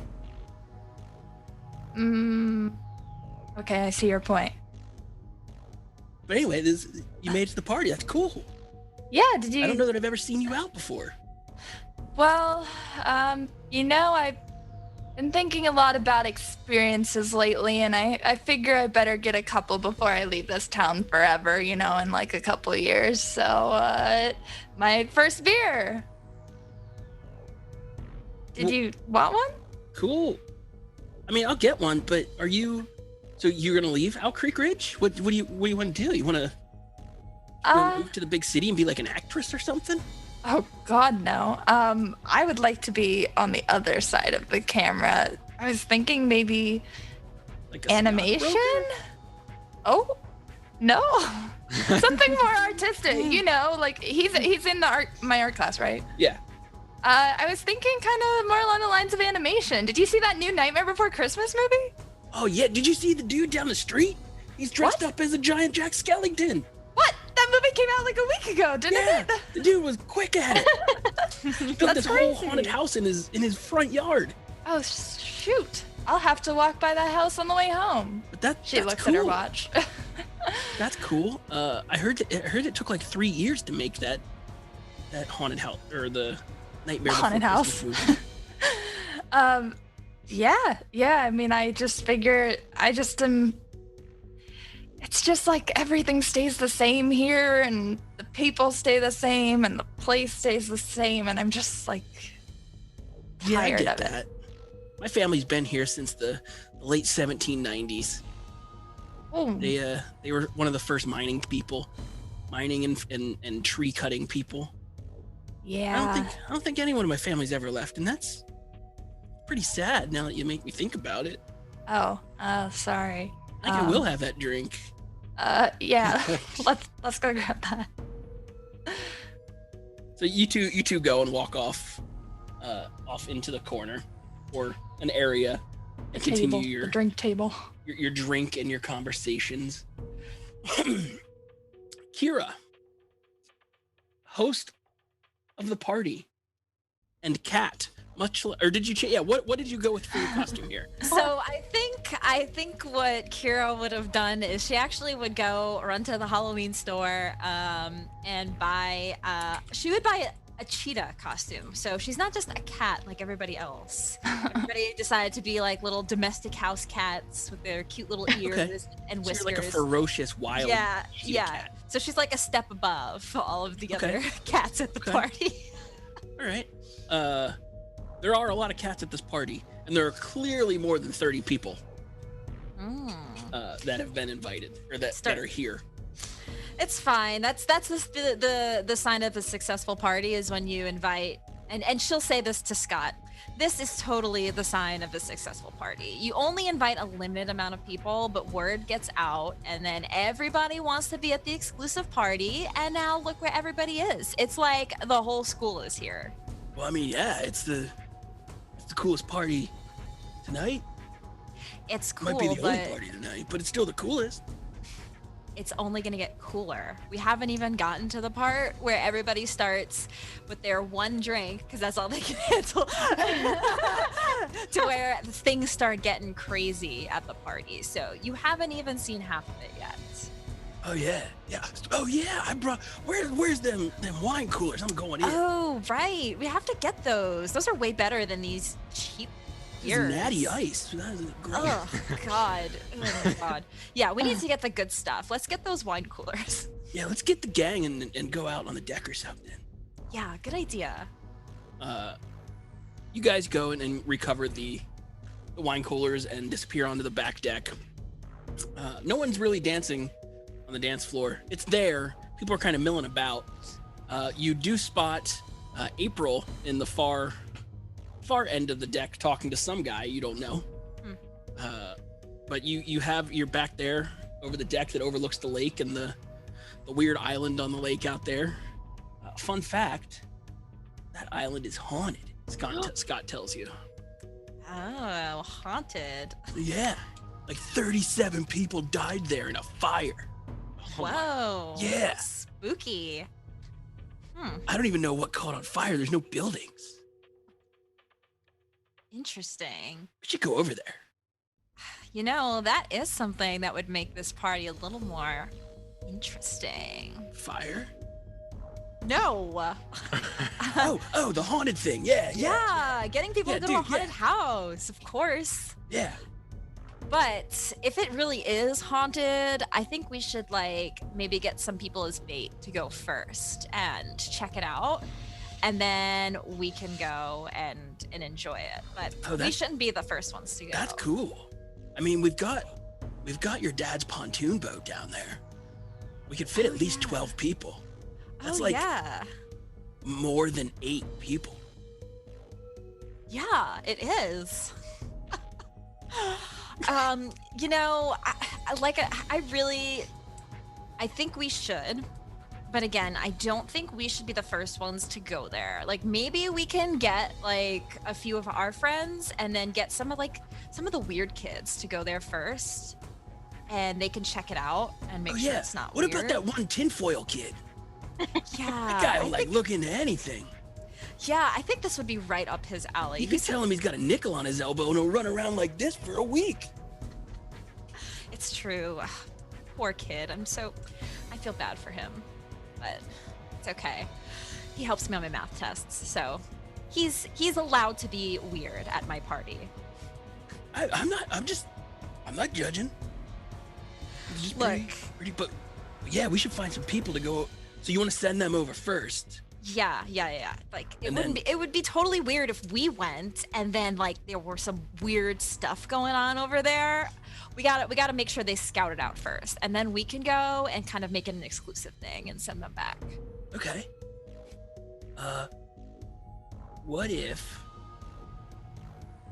Okay, I see your point. But anyway, you made it to the party. That's cool. Yeah, did you? I don't know that I've ever seen you out before. Well, I've been thinking a lot about experiences lately, and I figure I better get a couple before I leave this town forever, in like a couple of years. So, my first beer. Did you want one? Cool. I mean, I'll get one, but so you're gonna leave Owl Creek Ridge? What do you want to do? You want to move to the big city and be like an actress or something? Oh God, no. I would like to be on the other side of the camera. I was thinking maybe like animation. Oh, no, something more artistic. You know, like he's in my art class, right? Yeah. I was thinking kind of more along the lines of animation. Did you see that new Nightmare Before Christmas movie? Oh yeah. Did you see the dude down the street? He's dressed up as a giant Jack Skellington. What? That movie came out like a week ago, didn't it? The dude was quick at it. He built this whole haunted house in his front yard. Oh shoot! I'll have to walk by that house on the way home. But she looks at her watch. That's cool. I heard it took like 3 years to make that haunted house or the Nightmare haunted house. Yeah. I mean, I just figure it's just like everything stays the same here, and the people stay the same, and the place stays the same, and I'm just like tired of it. My family's been here since the late 1790s. Oh. They were one of the first mining and tree cutting people. Yeah. I don't think anyone in my family's ever left, and that's pretty sad now that you make me think about it. Oh, sorry. I think I will have that drink. Yeah. let's go grab that. So you two go and walk off into the corner or an area and continue your drink table. Your drink and your conversations. Kira, host of the party, and Kat. Or did you change? Yeah, what did you go with for your costume here? So I think what Kira would have done is she actually would go run to the Halloween store and buy. She would buy a cheetah costume. So she's not just a cat like everybody else. Everybody decided to be like little domestic house cats with their cute little ears and whiskers. So you're like a ferocious wild cat. So she's like a step above all of the other cats at the party. All right. There are a lot of cats at this party, and there are clearly more than 30 people that have been invited or that are here. It's fine. That's the sign of a successful party is when you invite, and she'll say this to Scott. This is totally the sign of a successful party. You only invite a limited amount of people, but word gets out, and then everybody wants to be at the exclusive party, and now look where everybody is. It's like the whole school is here. Well, I mean, yeah, it's the coolest party tonight. It's cool, might be the only party tonight, but it's still the coolest. It's only gonna get cooler. We haven't even gotten to the part where everybody starts with their one drink, because that's all they can handle, to where things start getting crazy at the party. So you haven't even seen half of it yet. Oh yeah. Oh yeah. I brought. Where's them wine coolers? I'm going in. Oh right. We have to get those. Those are way better than these cheap beers. Natty Ice. That is great. Oh God. Oh my God. Yeah, we need to get the good stuff. Let's get those wine coolers. Yeah, let's get the gang and go out on the deck or something. Yeah, good idea. You guys go and recover the wine coolers and disappear onto the back deck. No one's really dancing on the dance floor. It's there. People are kind of milling about. You do spot April in the far end of the deck talking to some guy you don't know. But you're back there over the deck that overlooks the lake and the weird island on the lake out there. Fun fact, that island is haunted. Scott tells you. Oh, haunted. Yeah, like 37 people died there in a fire. Whoa. Yeah. Spooky. I don't even know what caught on fire. There's no buildings. Interesting. We should go over there. You know, that is something that would make this party a little more interesting. Fire? No. oh, the haunted thing. Yeah. Getting people to go to a haunted house, of course. Yeah. But if it really is haunted, I think we should maybe get some people as bait to go first and check it out. And then we can go and enjoy it. But we shouldn't be the first ones to go. That's cool. I mean, we've got your dad's pontoon boat down there. We could fit at least 12 people. That's more than 8 people. Yeah, it is. You know, I think we should. But again, I don't think we should be the first ones to go there. Like, maybe we can get like a few of our friends and then get some of the weird kids to go there first, and they can check it out and make sure it's not what weird. about that one tinfoil kid? Yeah. That guy will look into anything. Yeah, I think this would be right up his alley. You can tell him he's got a nickel on his elbow and he'll run around like this for a week. It's true. Poor kid. I feel bad for him. But it's okay. He helps me on my math tests, so he's allowed to be weird at my party. I'm not judging. Look, but yeah, we should find some people to go. So you want to send them over first? Yeah. Like it would be totally weird if we went and then like there were some weird stuff going on over there. We gotta make sure they scout it out first, and then we can go and kind of make it an exclusive thing and send them back. Okay. What if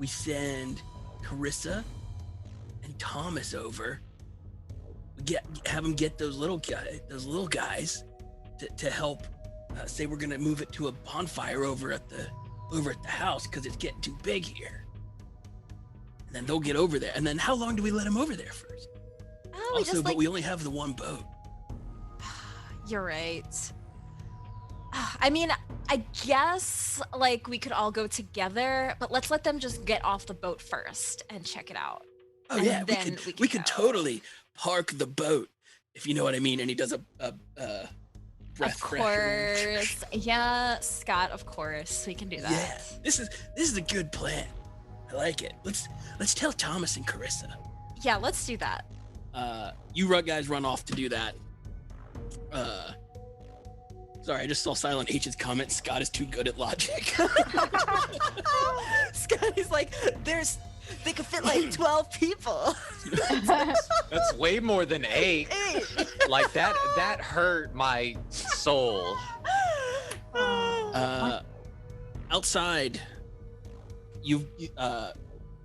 we send Carissa and Thomas over? Have them get those little guys to help. Say we're gonna move it to a bonfire over at the house because it's getting too big here. And then they'll get over there. And then how long do we let them over there first? We only have the one boat. You're right. I mean, I guess like we could all go together, but let's let them just get off the boat first and check it out. Oh yeah, we could totally park the boat, if you know what I mean. And he does a breath of course. Yeah, Scott, of course. We can do that. Yeah. This is a good plan. I like it. Let's tell Thomas and Carissa. Yeah, let's do that. You guys run off to do that. Sorry, I just saw Silent H's comment. Scott is too good at logic. Scott is like, they could fit like 12 people. That's way more than 8. Like that hurt my soul. Outside,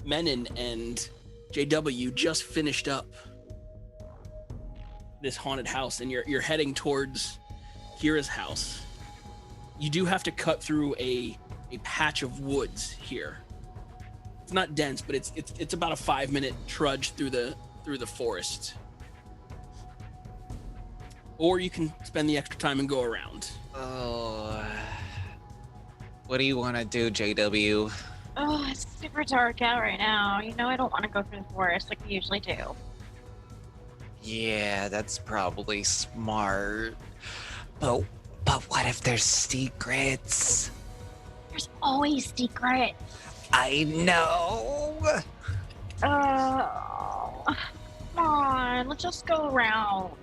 Menon and JW just finished up this haunted house, and you're heading towards Kira's house. You do have to cut through a patch of woods here. It's not dense, but it's about a 5-minute trudge through the forest. Or you can spend the extra time and go around. Oh, what do you want to do, JW? Oh, it's super dark out right now. You know I don't want to go through the forest like we usually do. Yeah, that's probably smart. But what if there's secrets? There's always secrets. I know. Oh, come on, let's just go around.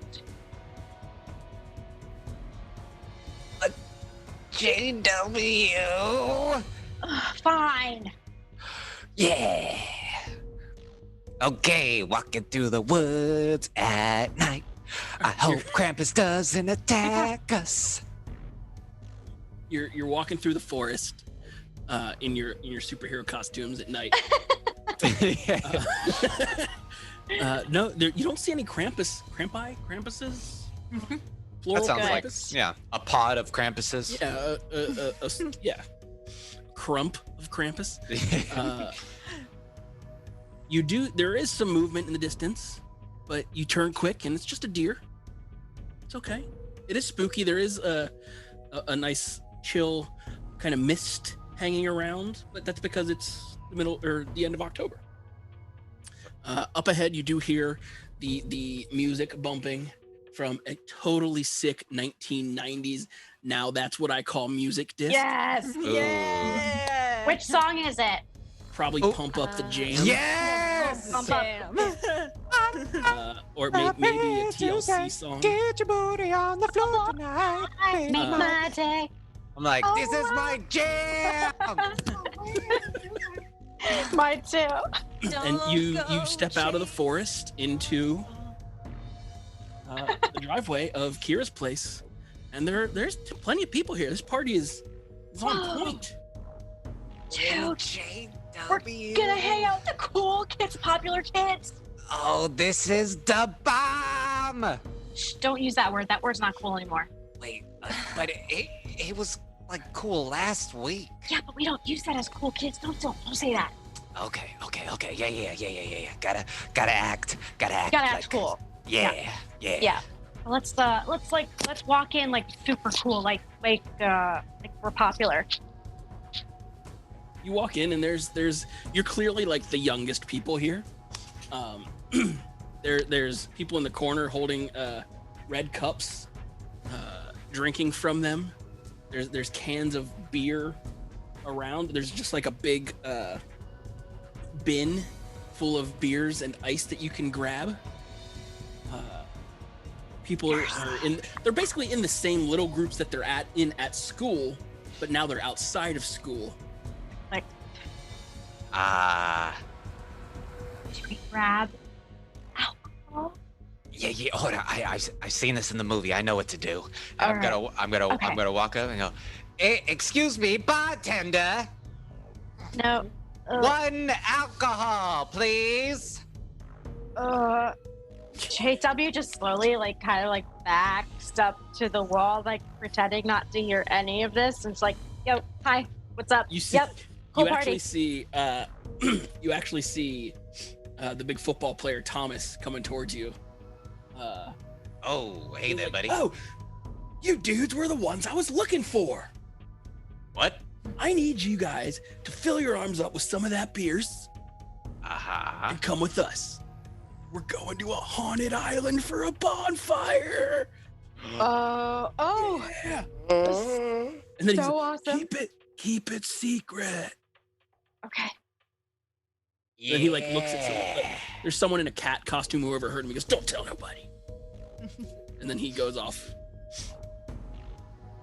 JW. Fine. Yeah. Okay, walking through the woods at night. I hope Krampus doesn't attack us. You're walking through the forest in your superhero costumes at night. No, you don't see any Krampuses. Plural that sounds Krampus? like a pod of Krampuses. Yeah, crump of Krampus. There is some movement in the distance, but you turn quick and it's just a deer. It's okay. It is spooky. There is a nice chill kind of mist hanging around, but that's because it's the middle or the end of October. Up ahead, you do hear the music bumping from a totally sick 1990s. Now that's what I call music disc. Yes. Ooh. Yeah. Which song is it? Probably Pump Up the Jam. Yes. Pump Up. Or maybe a TLC song. Get your booty on the floor tonight. Make my day. I'm like, this is my jam. Mine too. And you step out of the forest into the driveway of Kira's place, and there's plenty of people here. This party is on point. Dude, we're gonna hang out with the cool kids, popular kids. Oh, this is the bomb! Shh, don't use that word. That word's not cool anymore. Wait, but it was like cool last week. Yeah, but we don't use that as cool kids. Don't say that. Okay. Yeah. Gotta act. Gotta act cool. Yeah. Let's walk in like super cool, like we're popular. You walk in and you're clearly like the youngest people here. There's people in the corner holding red cups, drinking from them. There's cans of beer around. There's just like a big bin full of beers and ice that you can grab. People they're basically in the same little groups that they're at school, but now they're outside of school. Like, should we grab alcohol? Yeah. Hold on. I've seen this in the movie. I know what to do. And I'm gonna walk up and go, hey, excuse me, bartender. No. One alcohol, please. JW just slowly, like, kind of like backs up to the wall, like pretending not to hear any of this. And it's like, yo, hi, what's up? Yep, whole you party. You actually see the big football player Thomas coming towards you. Oh, hey there, buddy. Oh, you dudes were the ones I was looking for. What? I need you guys to fill your arms up with some of that beers. And come with us. We're going to a haunted island for a bonfire. Oh. Yeah. And then he's awesome. Keep it secret. Okay. Yeah. Then he like looks at there's someone in a cat costume who overheard him. He goes, "Don't tell nobody." And then he goes off.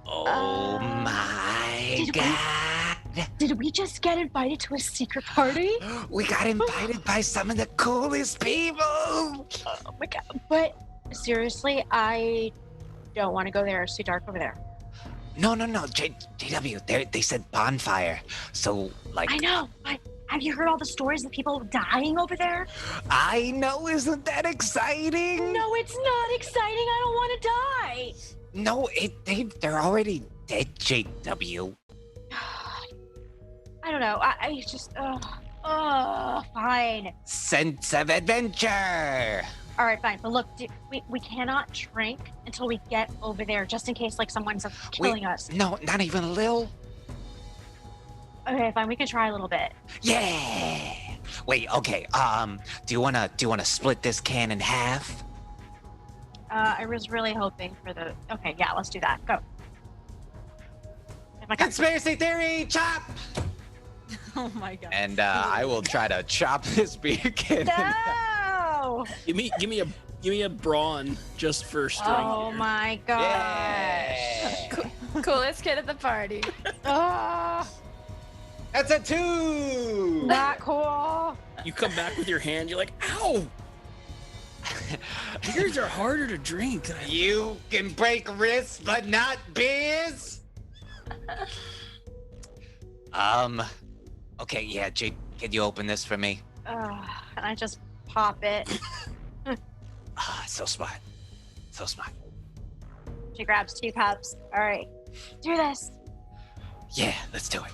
Oh my God. Did we just get invited to a secret party? We got invited by some of the coolest people. Oh my God. But seriously, I don't want to go there. It's too dark over there. No. JW, they said bonfire. So, like... I know, but have you heard all the stories of people dying over there? I know, isn't that exciting? No, it's not exciting. I don't want to die. No, they're already dead, JW. I don't know. I just, fine. Sense of adventure. All right, fine. But look, we cannot drink until we get over there, just in case like someone's killing us. No, not even a little. Okay, fine. We can try a little bit. Yeah. Wait. Okay. Do you wanna split this can in half? I was really hoping for the. Okay, yeah. Let's do that. Go. Conspiracy theory, chop. Oh my God. And I will try to chop this beer can. No. Give me a brawn just for string. Oh my gosh. Yeah. Coolest kid at the party. Oh. That's a 2. Not cool. You come back with your hand. You're like, ow. Beers are harder to drink. You can break wrists, but not beers. Okay, yeah, Jade, can you open this for me? Can I just pop it? So smart. She grabs 2 cups. All right, do this. Yeah, let's do it.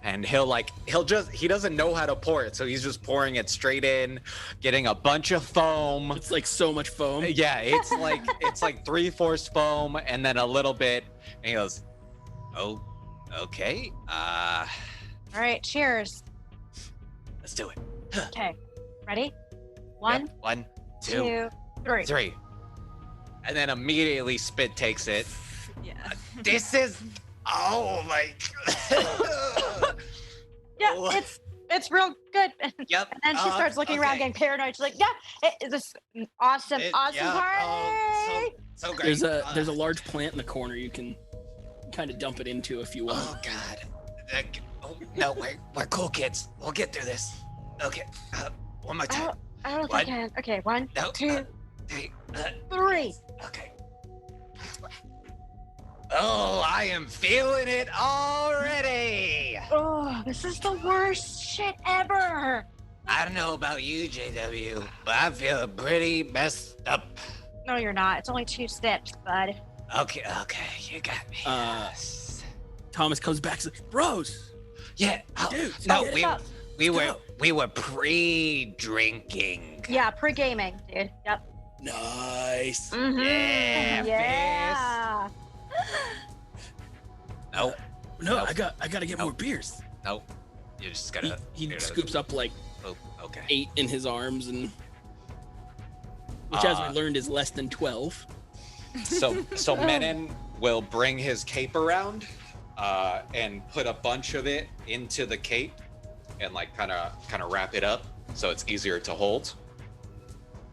And he doesn't know how to pour it, so he's just pouring it straight in, getting a bunch of foam. It's like so much foam. Yeah, it's like 3/4 foam and then a little bit. And he goes, "Oh, okay. All right, cheers. Let's do it." Okay, ready? 1, Yep. 1, 2, 3. 3. And then immediately Spit takes it. Yeah. This is. Oh my. Yeah, it's real good. Yep. And then she starts looking around, getting paranoid. She's like, "Yeah, it's this awesome party." So great. There's a large plant in the corner you can kind of dump it into if you want. Oh God. No, we're cool kids. We'll get through this. Okay. One more time. I don't know if I can. Okay, 1, 2, 3. 3. Okay. Oh, I am feeling it already. Oh, this is the worst shit ever. I don't know about you, JW, but I'm feeling pretty messed up. No, you're not. It's only 2 steps, bud. Okay, you got me. Thomas comes back and says, bros. Yeah, dude. No, we were pre-drinking. Yeah, pre-gaming, dude. Yep. Nice. Mm-hmm. Yeah. Nope. No, I gotta get more beers. Nope. You just gotta. He scoops up like 8 in his arms, and which, as we learned, is less than 12. So Menon will bring his cape around, and put a bunch of it into the cape, and like kind of wrap it up so it's easier to hold.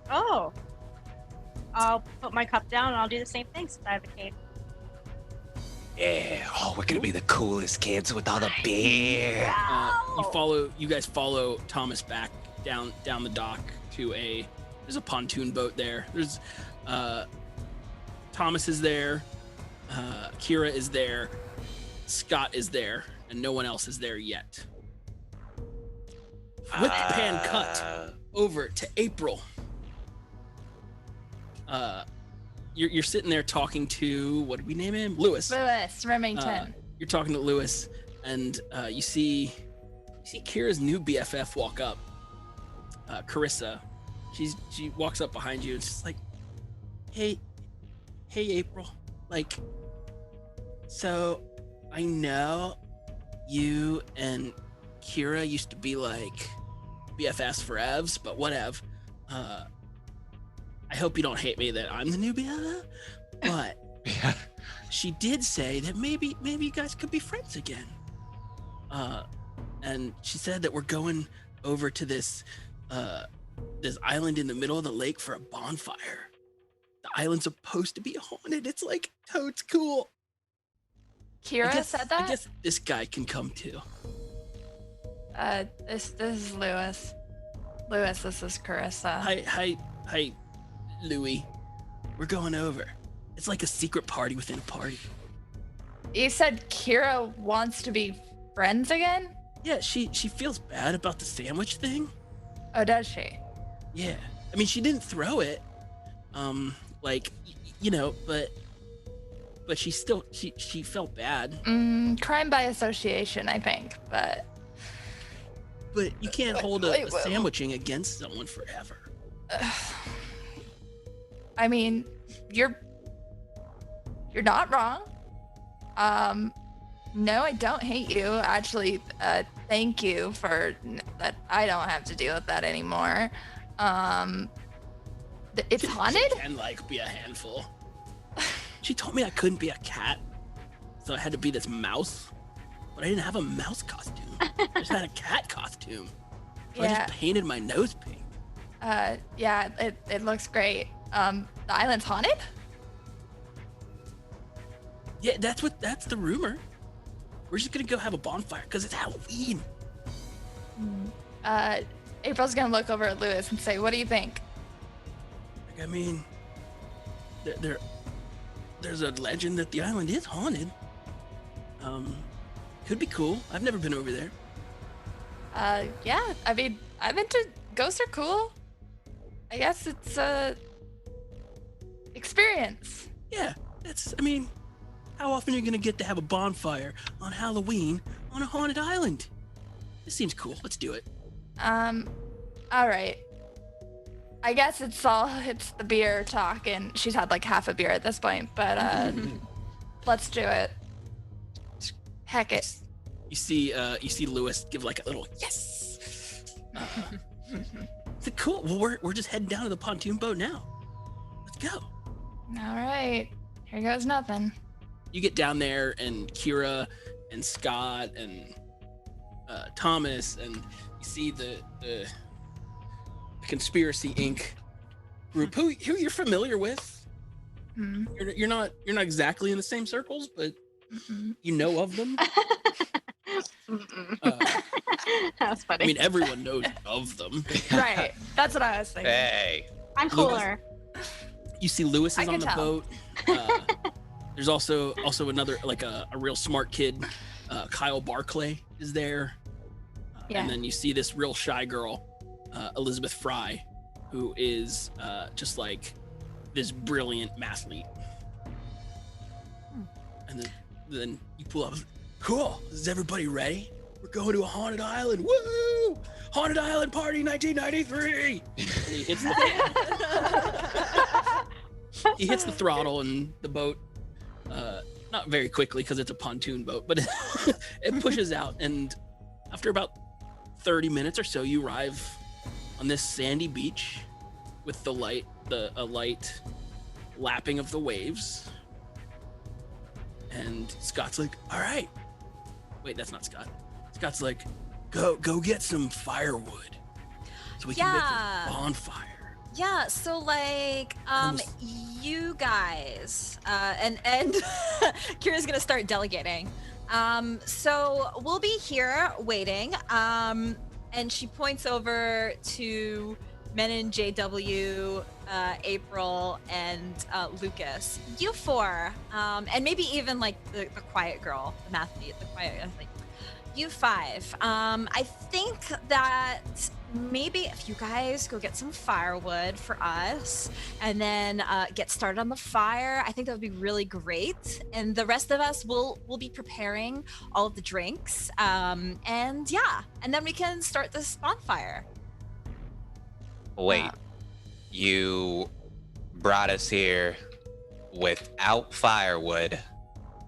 Oh. I'll put my cup down and I'll do the same thing since I have a cape. Yeah. Oh, we're gonna be the coolest kids with all the beer. You guys follow Thomas back down the dock to there's a pontoon boat there. There's Thomas is there, Kira is there, Scott is there, and no one else is there yet. With the pan cut over to April. You're sitting there talking to, what did we name him? Lewis. Lewis Remington. You're talking to Lewis, and you see Kira's new BFF walk up. Carissa. She walks up behind you and she's like, hey April. Like, so I know you and Kira used to be like BFFs forevs, but whatever. I hope you don't hate me that I'm the new BFF, but she did say that maybe you guys could be friends again. And she said that we're going over to this island in the middle of the lake for a bonfire. The island's supposed to be haunted. It's like totes cool. Kira said that? I guess this guy can come too. This is Lewis. Lewis, this is Carissa. Hi, Louie. We're going over. It's like a secret party within a party. You said Kira wants to be friends again? Yeah, she feels bad about the sandwich thing. Oh, does she? Yeah. I mean, she didn't throw it. But she still she felt bad. Crime by association, I think, but you can't hold a sandwiching against someone forever. I mean, you're not wrong. No, I don't hate you. Actually, thank you for that. I don't have to deal with that anymore. It's haunted? She can be a handful. She told me I couldn't be a cat, so I had to be this mouse. But I didn't have a mouse costume. I just had a cat costume. So I just painted my nose pink. Yeah, it looks great. The island's haunted? Yeah, that's the rumor. We're just gonna go have a bonfire because it's Halloween. April's gonna look over at Lewis and say, "What do you think?" I mean, there's a legend that the island is haunted. Could be cool. I've never been over there. Yeah. I mean, I've been to. Ghosts are cool. I guess it's a experience. Yeah, how often are you gonna get to have a bonfire on Halloween on a haunted island? This seems cool. Let's do it. All right. I guess it's the beer talk, and she's had like half a beer at this point, but let's do it. Heck it. You see Lewis give like a little yes. Is it cool? Well, we're just heading down to the pontoon boat now. Let's go. All right. Here goes nothing. You get down there, and Kira and Scott and Thomas, and you see the Conspiracy Inc. group, who you're familiar with. Mm-hmm. You're not exactly in the same circles, but you know of them. That was funny. I mean, everyone knows of them. Right. That's what I was thinking. Hey. I'm cooler. You see Lewis is on the boat. There's also another, like a real smart kid, Kyle Barclay is there. And then you see this real shy girl, Elizabeth Fry, who is just like this brilliant mathlete. And then you pull up, cool, is everybody ready? We're going to a haunted island, woo! Haunted Island Party 1993! And he hits the throttle and the boat, not very quickly because it's a pontoon boat, but it pushes out, and after about 30 minutes or so, you arrive on this sandy beach with a light lapping of the waves. And Scott's like, all right. Wait, that's not Scott. Scott's like, go get some firewood so we can make a bonfire. Yeah, so like, you guys, and Kira's gonna start delegating. So we'll be here waiting. And she points over to Menon, JW, April, and Lucas. You four, and maybe even like the quiet girl, the mathlete, the quiet athlete. You five. I think that maybe if you guys go get some firewood for us and then get started on the fire, I think that would be really great. And the rest of us will be preparing all of the drinks. And then we can start this bonfire. Wait, you brought us here without firewood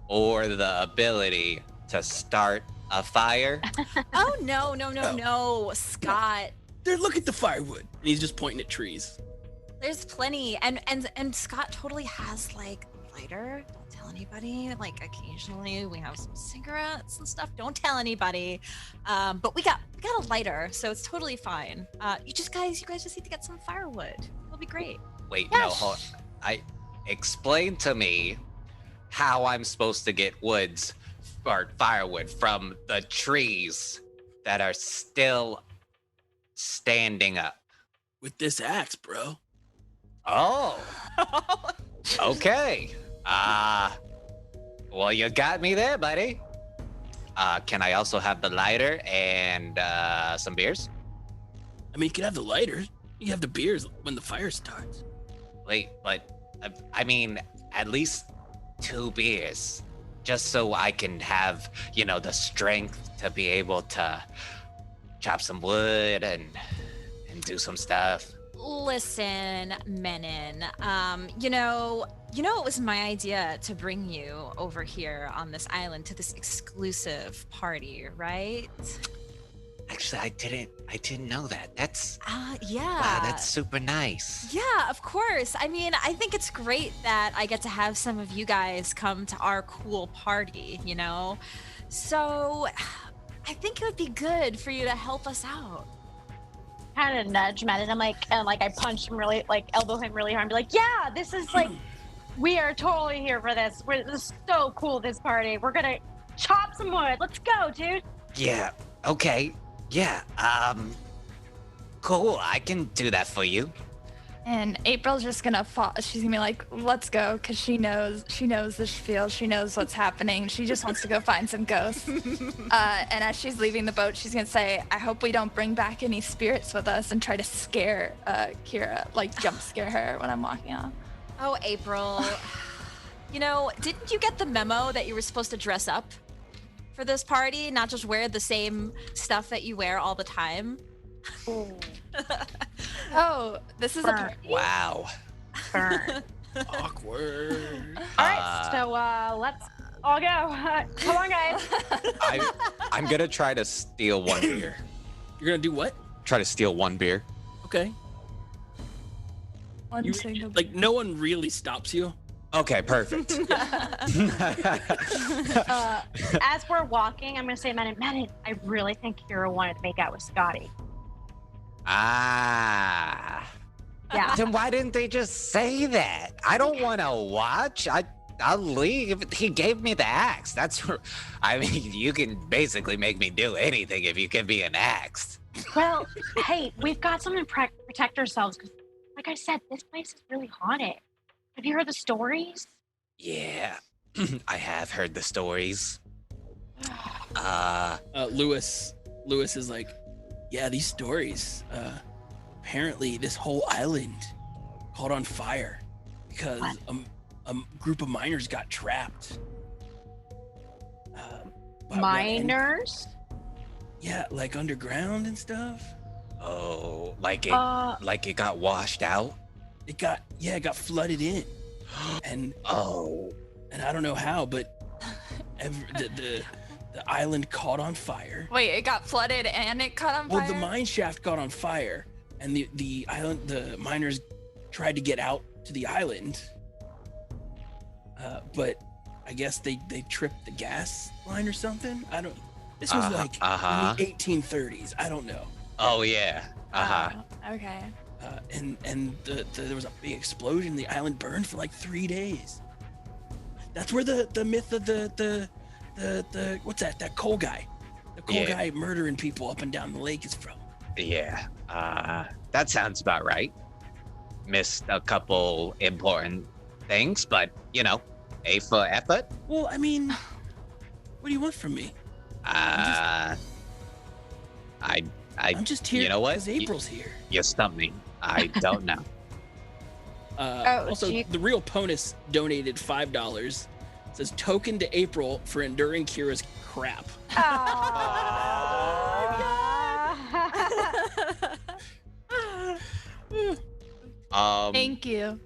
or the ability to start a fire? Oh, no, Scott. There, look at the firewood. And he's just pointing at trees. There's plenty. And Scott totally has like a lighter. Don't tell anybody. Like occasionally we have some cigarettes and stuff. Don't tell anybody. But we got a lighter, so it's totally fine. You guys just need to get some firewood. It'll be great. Wait, no, hold on. Explain to me how I'm supposed to get firewood from the trees that are still standing up. With this axe, bro. Oh. Okay. Well, you got me there, buddy. Can I also have the lighter and some beers? I mean, you can have the lighter. You can have the beers when the fire starts. Wait, but I mean, at least 2 beers. Just so I can have, the strength to be able to chop some wood and do some stuff. Listen, Menon, it was my idea to bring you over here on this island to this exclusive party, right? Actually, I didn't know that. That's yeah. Wow, that's super nice. Yeah, of course. I mean, I think it's great that I get to have some of you guys come to our cool party, So I think it would be good for you to help us out. Kind of nudge Matt, and I punch him really, elbow him really hard and be like, yeah, this is we are totally here for this. This is so cool, this party. We're gonna chop some wood. Let's go, dude. Yeah, okay. Yeah, cool. I can do that for you. And April's just gonna fall. She's gonna be like, let's go, because she knows this spiel. She knows what's happening. She just wants to go find some ghosts. And as she's leaving the boat, she's gonna say, I hope we don't bring back any spirits with us and try to scare Kira, jump scare her when I'm walking off. Oh, April. Didn't you get the memo that you were supposed to dress up for this party, not just wear the same stuff that you wear all the time? Oh, this is a party? Wow. Burn. Awkward. All right, so let's all go. Come on, guys. I'm gonna try to steal 1 beer. You're gonna do what? Try to steal 1 beer. Okay. No one really stops you. Okay, perfect. As we're walking, I'm gonna say, Manon, I really think Kira wanted to make out with Scotty. Ah. Yeah. Then why didn't they just say that? I don't want to watch. I'll leave. He gave me the axe. You can basically make me do anything if you give me an axe. Well, hey, we've got something to protect ourselves. Because, like I said, this place is really haunted. Have you heard the stories? Yeah, I have heard the stories. Lewis is like, yeah, these stories. Apparently, this whole island caught on fire because a group of miners got trapped. Miners? Yeah, like underground and stuff. Oh, like it got washed out. It got flooded in, and I don't know how, but the island caught on fire. Wait, it got flooded and it caught on fire? Well, the mine shaft got on fire, and the miners tried to get out to the island, but I guess they tripped the gas line or something. This was in the 1830s. I don't know. Oh yeah. Okay. And there was a big explosion. The island burned for like 3 days. That's where the myth of the what's that? That coal guy, guy murdering people up and down the lake is from. Yeah. That sounds about right. Missed a couple important things, but A for effort. Well, I mean, what do you want from me? I'm just here. You know what? Because April's here. You stumped me. I don't know. Also, the real Ponus donated $5. Says token to April for enduring Kira's crap. Thank you.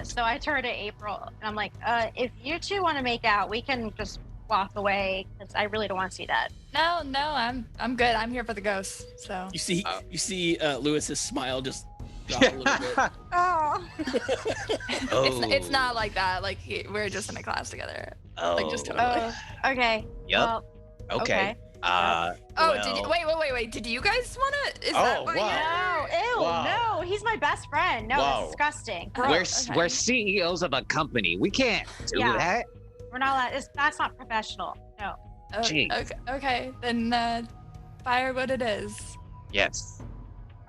So I turn to April and I'm like, if you two want to make out, we can just walk away because I really don't want to see that. No, I'm good. I'm here for the ghosts. So you see Lewis's smile just drop a little bit. It's not like that. Like we're just in a class together. Like just totally. Okay. Yep. Well, okay. Did you, wait. Did you guys wanna? Is that what No, ew, Wow. no. He's my best friend. No, Wow. that's disgusting. We're CEOs of a company. We can't do that. We're not allowed. That's not professional. No. Jeez. Okay. Then firewood it is. Yes.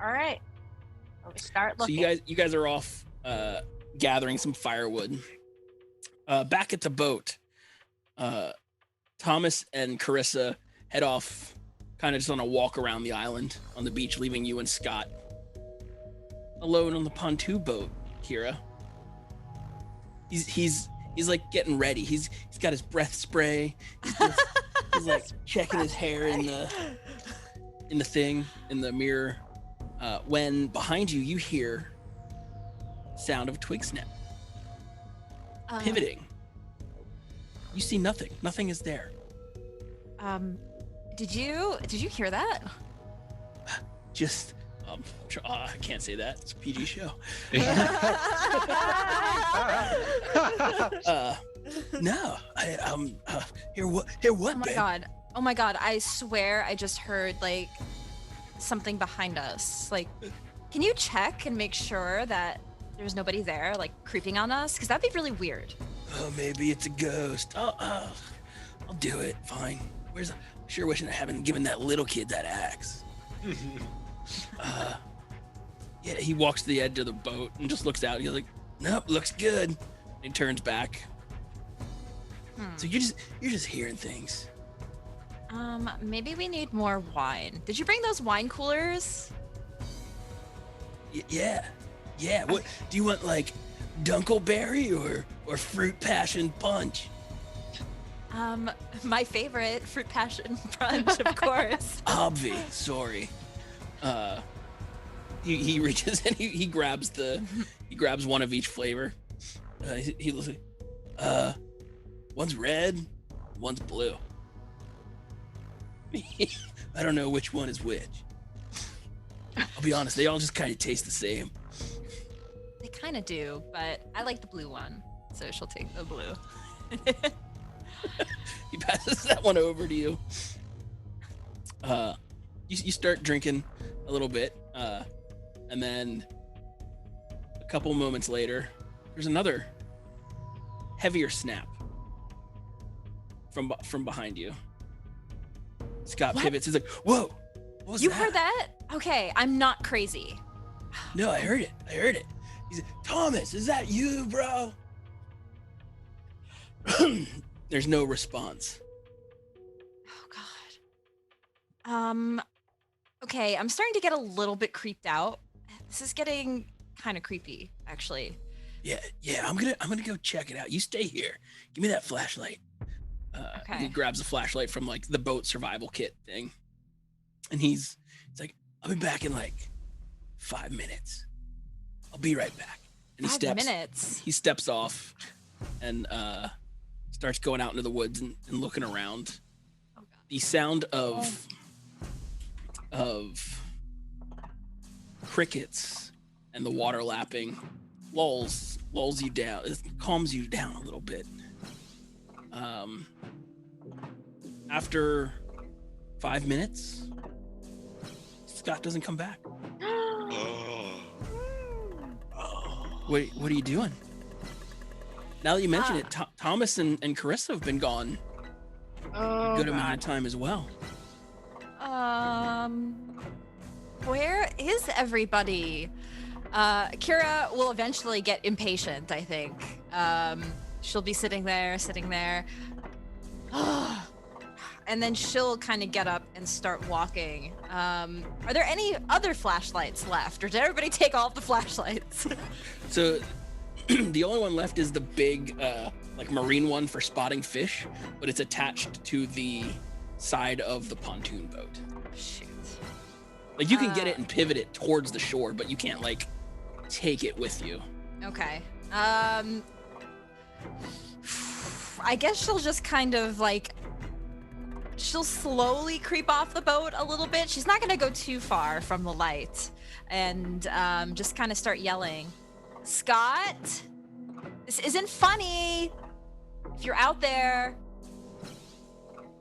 All right. So we start looking. So you guys are off gathering some firewood. Back at the boat, Thomas and Carissa head off kind of just on a walk around the island on the beach, leaving you and Scott alone on the pontoon boat. Kira, he's like getting ready. He's got his breath spray. He's like checking his hair in the mirror. When behind you hear sound of a twig snap. Pivoting. You see nothing. Nothing is there. Did you hear that? Just I can't say that. It's a PG show. No. Hear what? Oh my god, I swear I just heard like something behind us. Like, can you check and make sure that there's nobody there like creeping on us? Because that'd be really weird. Oh, maybe it's a ghost. I'll do it. Fine. Sure wishing I hadn't given that little kid that axe. Yeah, he walks to the edge of the boat and just looks out. He's like, nope, looks good. And he turns back. So you're just hearing things. Maybe we need more wine. Did you bring those wine coolers? Yeah. What do you want, like Dunkelberry or Fruit Passion Punch? My favorite, Fruit Passion Punch, of course. Obvi, sorry. He reaches and he grabs one of each flavor. He looks like, one's red, one's blue. I don't know which one is which. I'll be honest, they all just kind of taste the same. They kind of do, but I like the blue one, so she'll take the blue. He passes that one over to you. You start drinking a little bit, and then a couple moments later, there's another heavier snap from behind you. Scott pivots. He's like, "Whoa, what was you that?" heard that? Okay, I'm not crazy. No, I heard it. He's like, "Thomas, is that you, bro?" There's no response. Oh God. Okay, I'm starting to get a little bit creeped out. This is getting kind of creepy, actually. Yeah, I'm gonna go check it out. You stay here. Give me that flashlight. Okay. He grabs a flashlight from like the boat survival kit thing, and he's like, "I'll be back in like 5 minutes. I'll be right back." And 5 minutes. He steps off, and starts going out into the woods and looking around. Oh, God. The sound of crickets and the water lapping lulls you down. It calms you down a little bit. After 5 minutes, Scott doesn't come back. What are you doing? Now that you mention it, Thomas and Carissa have been gone a good amount of time as well. Where is everybody? Kira will eventually get impatient, I think. She'll be sitting there. And then she'll kind of get up and start walking. Are there any other flashlights left, or did everybody take all of the flashlights? So the only one left is the big like marine one for spotting fish, but it's attached to the side of the pontoon boat. Shoot. Like you can get it and pivot it towards the shore, but you can't like take it with you. Okay. I guess she'll just kind of like, she'll slowly creep off the boat a little bit. She's not gonna go too far from the light, and just kind of start yelling, "Scott, this isn't funny. If you're out there,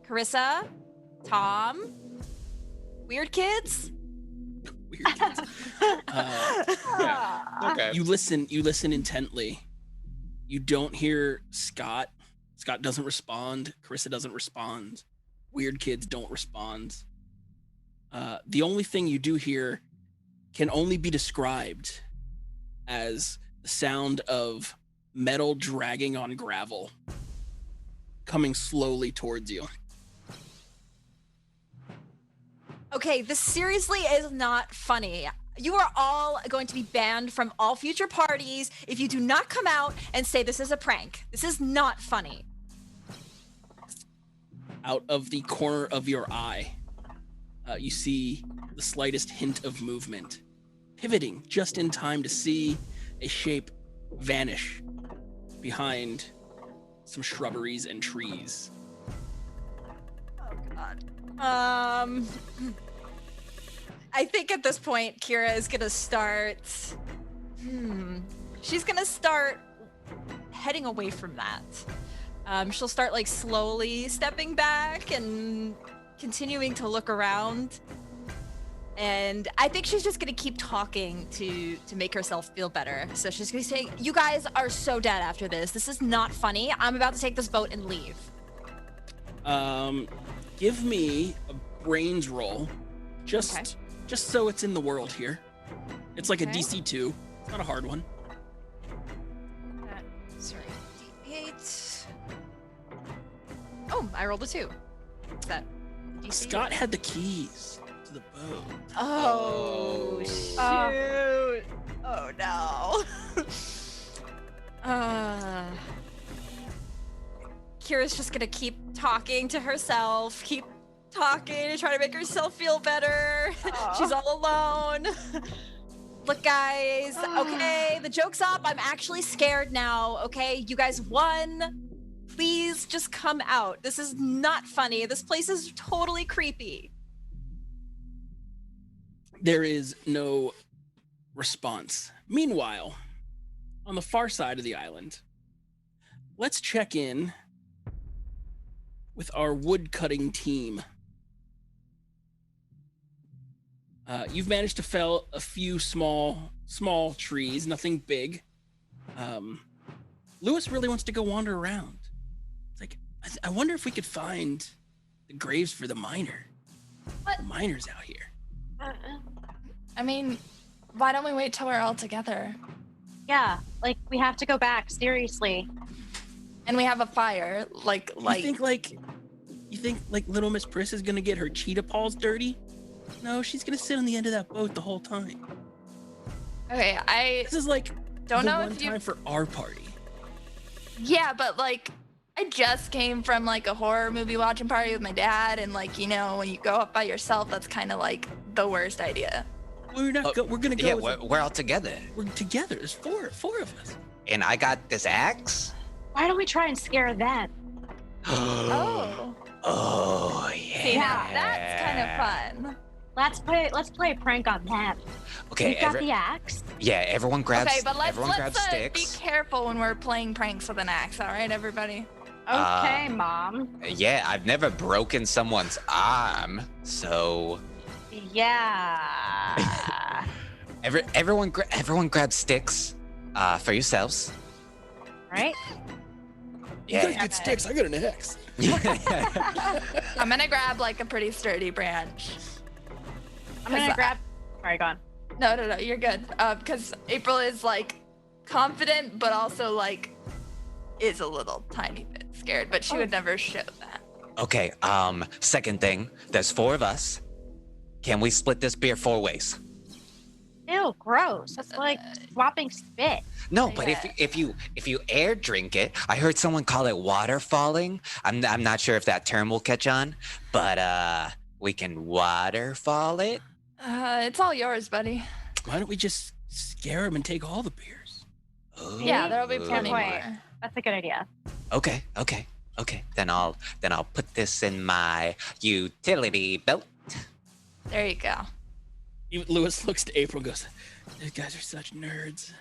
Carissa, Tom, weird kids." Weird kids. Yeah. Okay. You listen intently. You don't hear Scott. Scott doesn't respond. Carissa doesn't respond. Weird kids don't respond. The only thing you do hear can only be described as the sound of metal dragging on gravel coming slowly towards you. Okay, this seriously is not funny. You are all going to be banned from all future parties if you do not come out and say this is a prank. This is not funny. Out of the corner of your eye, you see the slightest hint of movement, pivoting just in time to see a shape vanish behind some shrubberies and trees. Oh, God. I think at this point, Kira is gonna start. She's gonna start heading away from that. She'll start like slowly stepping back and continuing to look around. And I think she's just gonna keep talking to make herself feel better. So she's gonna say, "You guys are so dead after this. This is not funny. I'm about to take this boat and leave." Give me a brains roll, just so it's in the world here. It's like a DC2. It's not a hard one. Sorry, D8. Oh, I rolled a 2. What's that? DC? Scott had the keys to the boat. Oh, shoot. Oh, no. Kira's just gonna keep talking to herself, keep talking and try to make herself feel better. She's all alone. Look, guys, okay, the joke's up. I'm actually scared now, okay? You guys won. Please just come out. This is not funny. This place is totally creepy. There is no response. Meanwhile, on the far side of the island, let's check in with our wood-cutting team. You've managed to fell a few small trees, nothing big. Lewis really wants to go wander around. It's like, I wonder if we could find the graves for the miner. What? The miners out here. I mean, why don't we wait till we're all together? Yeah, like we have to go back, seriously. And we have a fire, like You think Little Miss Priss is gonna get her cheetah paws dirty? No, she's gonna sit on the end of that boat the whole time. Okay, This is like don't the know one if you. time for our party. Yeah, but like I just came from like a horror movie watching party with my dad, and like when you go up by yourself, that's kind of like the worst idea. We're not. We're gonna go. Yeah, we're all together. We're together. There's four of us. And I got this axe. Why don't we try and scare them? Oh. Oh Yeah, that's kind of fun. Let's play a prank on them. Okay, We've got the axe. Yeah, everyone grabs. Okay, but let's sticks. be careful when we're playing pranks with an axe. All right, everybody. Okay, Mom. Yeah, I've never broken someone's arm, so. Yeah. Everyone grab sticks, for yourselves. Right? Yeah. You guys get sticks. I got an axe. I'm gonna grab like a pretty sturdy branch. I'm gonna grab. Sorry, go on. No, you're good. Because April is like confident, but also like is a little tiny bit scared, but she would never show that. Okay. Second thing, there's 4 of us. Can we split this beer 4 ways? Ew, gross. That's like swapping spit. No, but if you air drink it, I heard someone call it water falling. I'm not sure if that term will catch on, but we can waterfall it. It's all yours, buddy. Why don't we just scare them and take all the beers? Ooh. Yeah, there'll be plenty more. That's a good idea. Okay. Then I'll put this in my utility belt. There you go. Lewis looks to April and goes, "These guys are such nerds."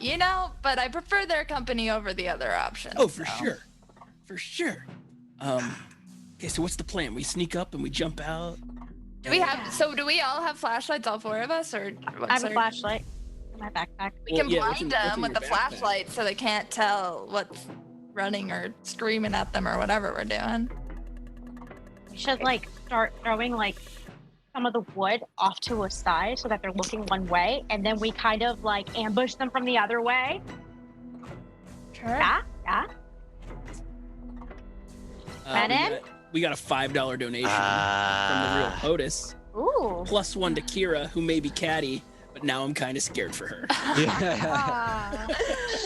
Yeah, but I prefer their company over the other options. Oh, for sure. Okay, so what's the plan? We sneak up and we jump out. Do we all have flashlights, all 4 of us, or I have a flashlight in my backpack. We can blind them with the flashlight so they can't tell what's running or screaming at them or whatever we're doing. We should start throwing some of the wood off to a side so that they're looking one way, and then we kind of ambush them from the other way. Sure. Yeah. We got a $5 donation from the real POTUS. Ooh. +1 to Kira, who may be catty, but now I'm kind of scared for her.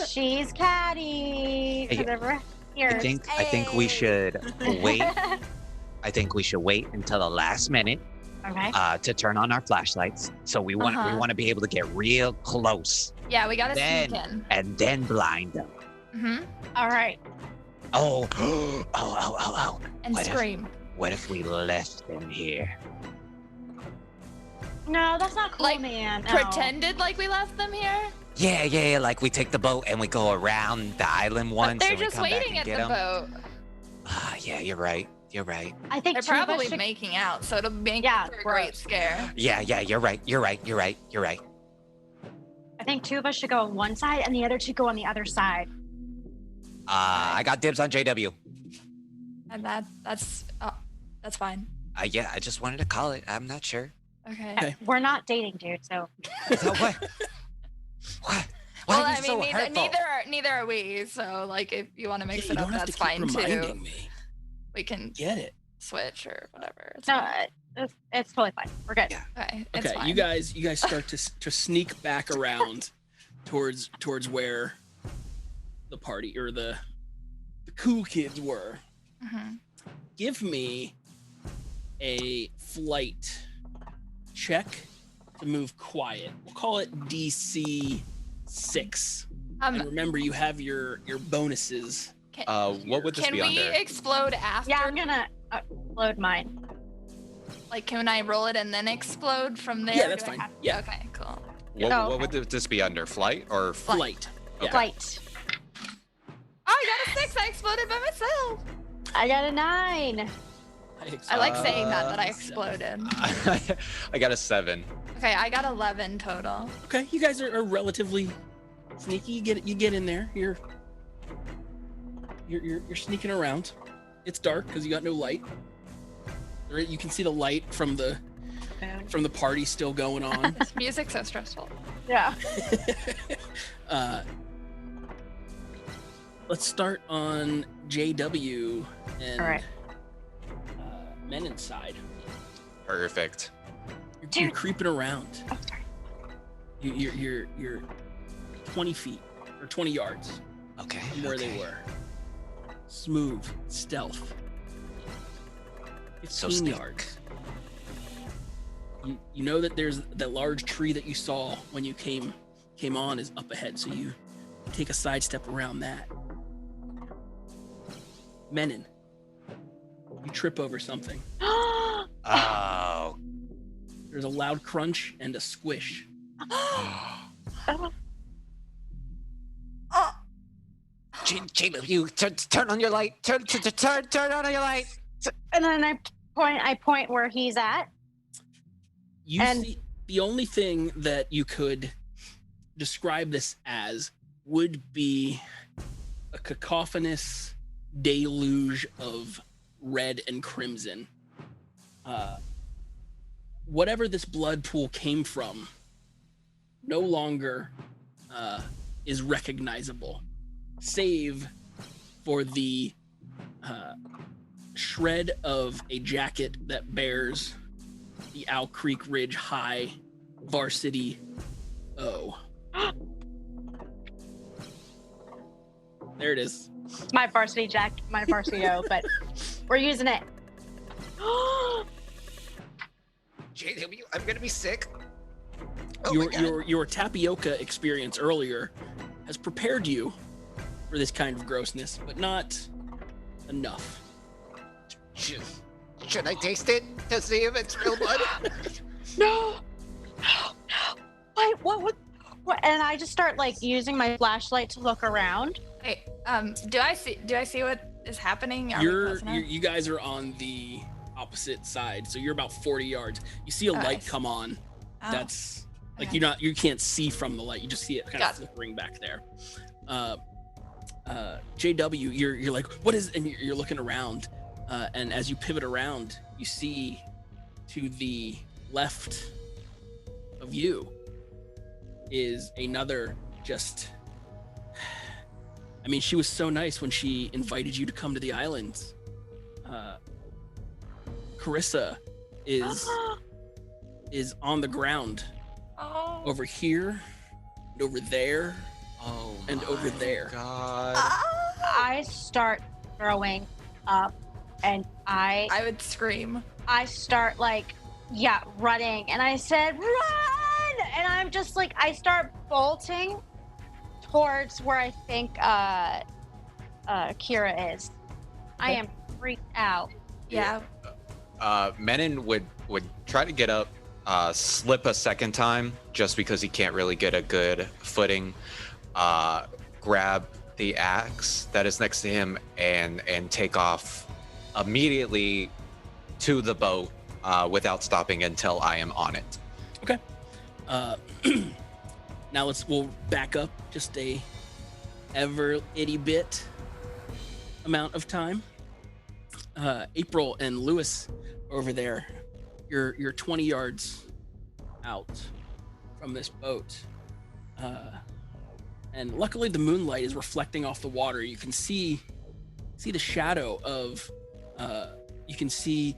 She's catty. I think we should wait. I think we should wait until the last minute to turn on our flashlights. So we want to be able to get real close. Yeah, we gotta sneak in. And then blind them. Mm-hmm. All right. Oh. And scream. What if we left them here? No, that's not cool, man. No. Pretended like we left them here? Yeah. Like we take the boat and we go around the island once. But they're and we just come back waiting and at get the them. boat. Yeah, you're right. I think they're probably making out, so it'll make for a great scare. Yeah, you're right. I think 2 of us should go on one side and the other 2 go on the other side. I got dibs on JW. And that's fine. Yeah, I just wanted to call it. I'm not sure. Okay. We're not dating, dude. So. What? Well, I mean, neither are we. So, if you want to mix it up, that's fine too. We can get it. Switch or whatever. It's totally fine. We're good. Yeah. Okay. Okay. Fine. You guys start to sneak back around towards where the party or the cool kids were. Mm-hmm. Give me a flight check to move quiet. We'll call it DC 6. And remember, you have your bonuses. What would this be under? Can we explode after? Yeah, I'm gonna explode mine. Can I roll it and then explode from there? Yeah, that's fine. Yeah. Okay, cool. What would this be under? Flight or flight? Okay. Flight. Oh, I got a 6. I exploded by myself. I got a 9. I like saying that I exploded. I got a 7. Okay, I got 11 total. Okay, you guys are relatively sneaky. You get in there. You're sneaking around. It's dark because you got no light. You can see the light from the party still going on. This music's so stressful. Yeah. let's start on JW and All right. Menin's side. Perfect. You're creeping around. You're 20 feet or 20 yards. Okay. From where they were. Smooth stealth. 15 yards. You know that there's that large tree that you saw when you came on is up ahead, so you take a sidestep around that. Menin, you trip over something. Oh. There's a loud crunch and a squish. Caleb, you turn on your light. Turn on your light. And then I point where he's at. You see, the only thing that you could describe this as would be a cacophonous deluge of red and crimson. Whatever this blood pool came from no longer is recognizable, save for the shred of a jacket that bears the Owl Creek Ridge High Varsity O. There it is. My varsity O, but we're using it. JW, I'm gonna be sick. Your tapioca experience earlier has prepared you for this kind of grossness, but not enough. Should I taste it to see if it's real blood? No. What? And I just start like using my flashlight to look around. Hey, do I see what is happening? You guys are on the opposite side, so you're about 40 yards. You see a light come on. Oh. That's like you can't see from the light. You just see it kind of flickering back there. JW, you're like, what is? And you're looking around, and as you pivot around, you see to the left of you is another just. I mean, she was so nice when she invited you to come to the islands. Carissa is on the ground over here and over there and over there. God. I start throwing up and I would scream. I start running and I said, run! And I'm just like, I start bolting towards where I think Kira is. I am freaked out. Yeah. Menin would try to get up, slip a second time just because he can't really get a good footing, grab the axe that is next to him and take off immediately to the boat without stopping until I am on it. Okay. Now we'll back up just a itty bit amount of time. April and Lewis over there, you're 20 yards out from this boat. And luckily the moonlight is reflecting off the water. You can see the shadow of, you can see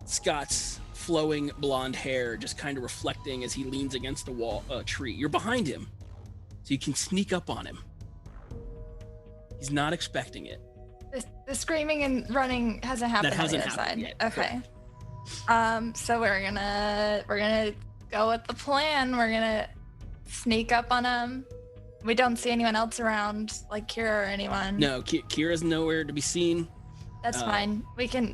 Scott's flowing blonde hair just kind of reflecting as he leans against the tree. You're behind him, so you can sneak up on him. He's not expecting it. The screaming and running hasn't happened on the other side. Yet. Okay. So we're gonna go with the plan. We're gonna sneak up on him. We don't see anyone else around, like Kira or anyone. No, Kira's nowhere to be seen. That's fine.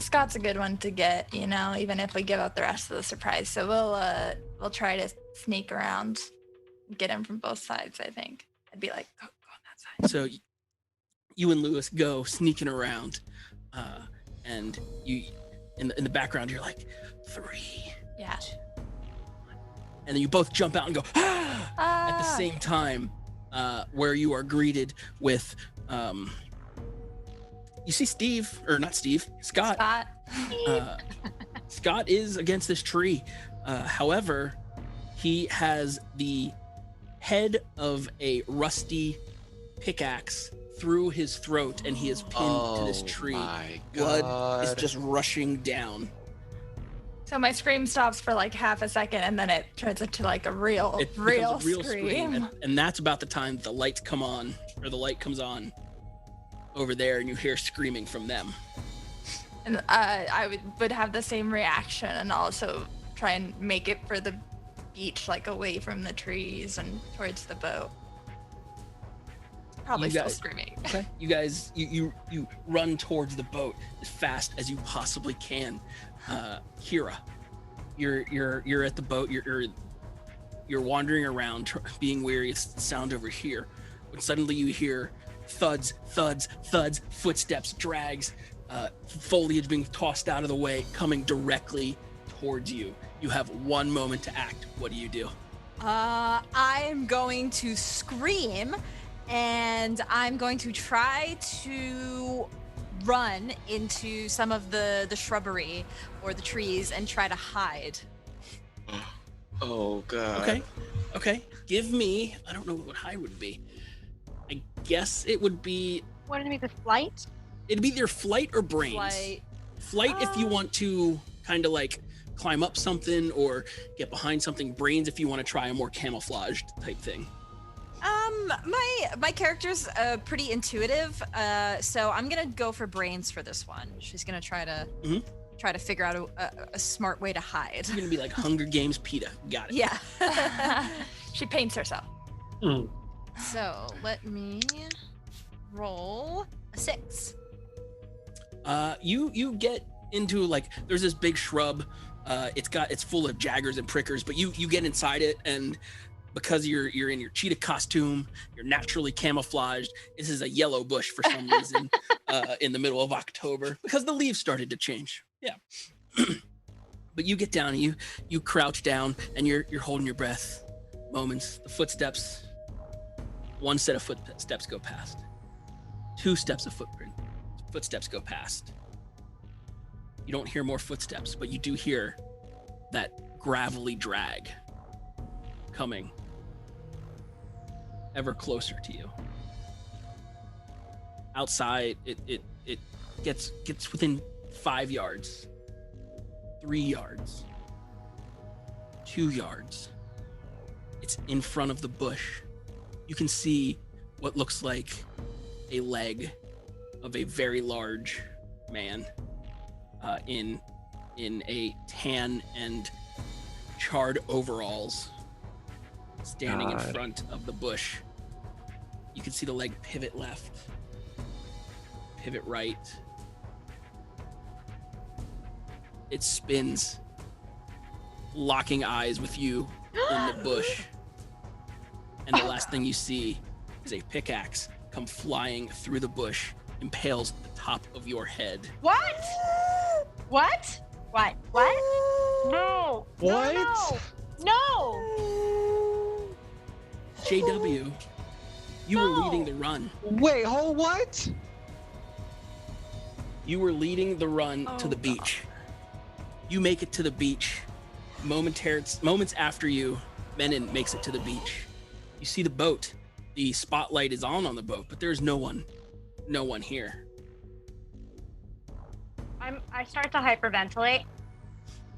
Scott's a good one to get, even if we give up the rest of the surprise. So we'll try to sneak around, get him from both sides. I think I'd be like, go on that side. So you and Lewis go sneaking around, and you in the background you're like 3. Yeah. And then you both jump out and go at the same time, where you are greeted with. You see Scott. Scott is against this tree. However, he has the head of a rusty pickaxe through his throat, and he is pinned to this tree. My Blood is God. just rushing down. So my scream stops for like half a second, and then it turns into like a real It becomes a real scream. and that's about the time the lights come on, or the light comes on over there, and you hear screaming from them. And I would have the same reaction, and also try and make it for the beach, like away from the trees and towards the boat. Probably still screaming. Okay. You guys, you run towards the boat as fast as you possibly can. Kira, you're at the boat. You're wandering around, being weary. It's the sound over here, when suddenly you hear thuds, thuds, thuds, footsteps, drags, foliage being tossed out of the way, coming directly towards you. You have 1 moment to act. What do you do? I'm going to scream, and I'm going to try to run into some of the shrubbery or the trees and try to hide. Oh God. Okay. Give me, I don't know what hide would be. I guess it would be... What would it be, the flight? It'd be either flight or brains. Flight if you want to kind of like climb up something or get behind something. Brains if you want to try a more camouflaged type thing. My character's pretty intuitive, so I'm gonna go for brains for this one. She's gonna try to figure out a smart way to hide. You're gonna be like Hunger Games PETA. Got it. Yeah. She paints herself. So let me roll a 6. You get into like, there's this big shrub. It's full of jaggers and prickers, but you get inside it, and because you're in your cheetah costume, you're naturally camouflaged. This is a yellow bush for some reason in the middle of October because the leaves started to change. Yeah. But you get down, and you crouch down, and you're holding your breath. Moments, the footsteps. 1 set of footsteps go past. 2 steps of footsteps go past. You don't hear more footsteps, but you do hear that gravelly drag coming ever closer to you. Outside, it gets within 5 yards, 3 yards, 2 yards. It's in front of the bush. You can see what looks like a leg of a very large man in a tan and charred overalls, standing in front of the bush. You can see the leg pivot left, pivot right. It spins, locking eyes with you in the bush. And the last thing you see is a pickaxe come flying through the bush, impales the top of your head. What? What? What? What? No. What? No. JW, you were leading the run. Wait, what? You were leading the run to the beach. You make it to the beach. Moments after you, Menon makes it to the beach. You see the boat. The spotlight is on the boat, but there's no one here. I start to hyperventilate,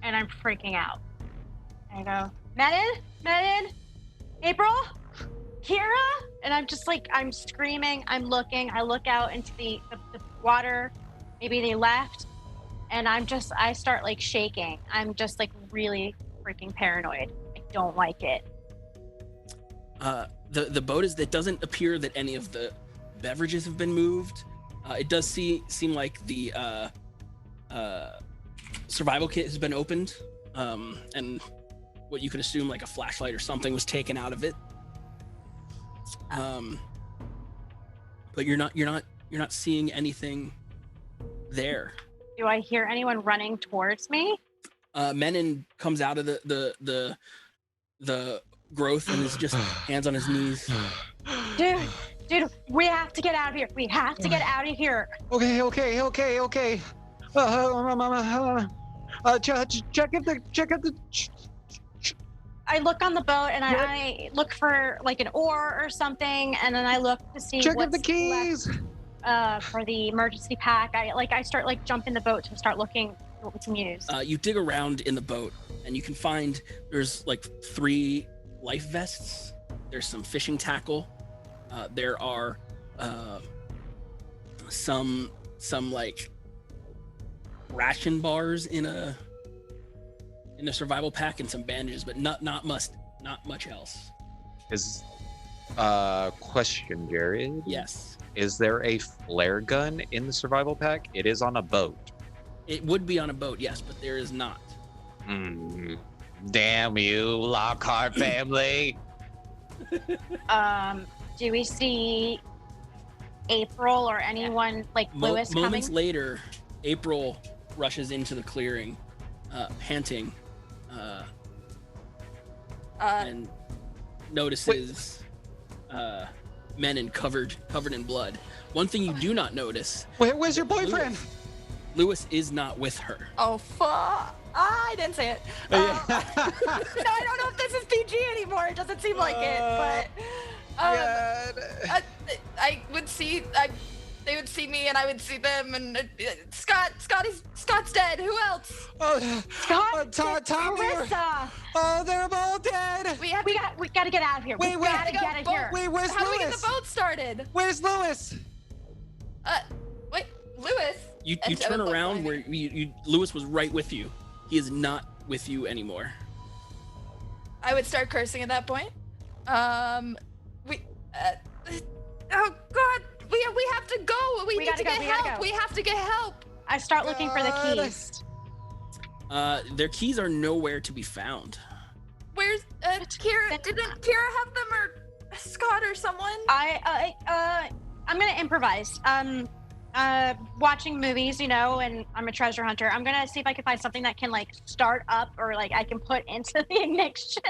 and I'm freaking out. I go, Menon, April, Kira, and I'm just like, I'm screaming, I'm looking, I look out into the water, maybe they left, and I start like shaking. I'm just like really freaking paranoid. I don't like it. The boat it doesn't appear that any of the beverages have been moved. It does seem like the survival kit has been opened, and what you could assume like a flashlight or something was taken out of it. But you're not seeing anything there. Do I hear anyone running towards me? Menon comes out of the growth and is just hands on his knees. Dude, we have to get out of here. We have to get out of here. Okay. Check out the. I look on the boat and I look for like an oar or something, and then I look to see Check what's the keys. left, for the emergency pack. I start like jumping the boat to start looking for what we can use. You dig around in the boat, and you can find there's like 3 life vests. There's some fishing tackle. There are some like ration bars in a survival pack and some bandages, but not much else. Is question, Jared? Yes. Is there a flare gun in the survival pack? It is on a boat. It would be on a boat, yes, but there is not. Damn you, Lockhart family. Do we see April or anyone like Lewis coming? Moments later, April rushes into the clearing, panting, and notices men covered in blood. One thing you do not notice. Where's your boyfriend? Lewis is not with her. Oh, fuck. I didn't say it. No, I don't know if this is PG anymore. It doesn't seem like it, but I would see, they would see me and I would see them, and Scott's dead. Who else? Oh, Scott, Tommy. Carissa. Oh, they're all dead. We gotta get out of here. Wait, we gotta get out of here. Wait, where's How Lewis? do we get the boat started? Where's Lewis? Wait, Lewis? You turn around where Lewis was right with you. He is not with you anymore. I would start cursing at that point. Oh God, we have to go. We need to get help. We have to get help. I start looking for the keys. Their keys are nowhere to be found. Where's Kira? Didn't Kira have them, or Scott or someone? I'm gonna improvise. Watching movies, and I'm a treasure hunter. I'm gonna see if I can find something that can like start up or like I can put into the ignition.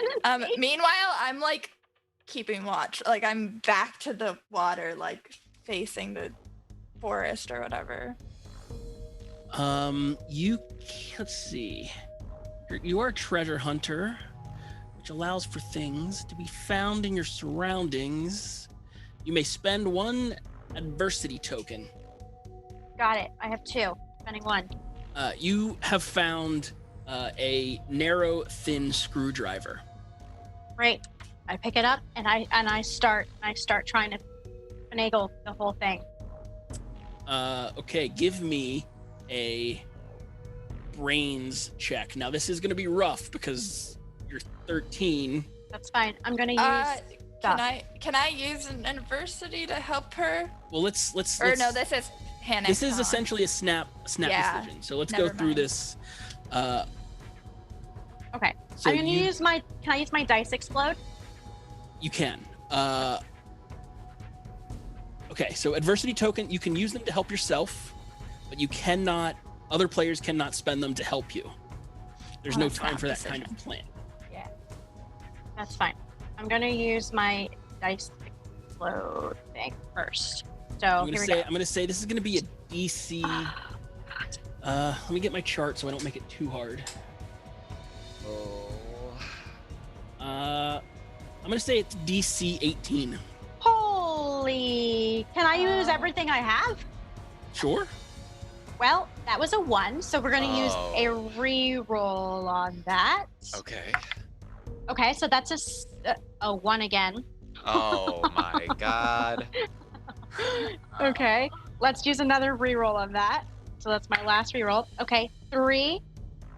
Meanwhile, I'm like keeping watch. Like I'm back to the water, like facing the forest or whatever. Let's see. You are a treasure hunter, which allows for things to be found in your surroundings. You may spend 1 adversity token. Got it. I have 2. Spending 1. You have found a narrow, thin screwdriver. Great. I pick it up and I start trying to finagle the whole thing. Okay, give me a brains check. Now this is going to be rough because you're 13. That's fine. I'm going to use. Can I use an adversity to help her? Well, let's. Or no, this is panic. This is essentially a snap decision. So let's go through this. Okay. So I'm gonna use my. Can I use my dice explode? You can. Okay, so adversity token, you can use them to help yourself, but you cannot. Other players cannot spend them to help you. There's no time for that kind of plan. Yeah. That's fine. I'm gonna use my dice explode thing first. So I'm gonna say this is gonna be a DC. Let me get my chart so I don't make it too hard. I'm gonna say it's DC 18. Holy! Can I use everything I have? Sure. Well, that was a 1, so we're gonna use a re-roll on that. Okay. Okay, so that's a 1 again. Oh my God. Okay, let's use another re-roll on that. So that's my last re-roll. Okay, 3.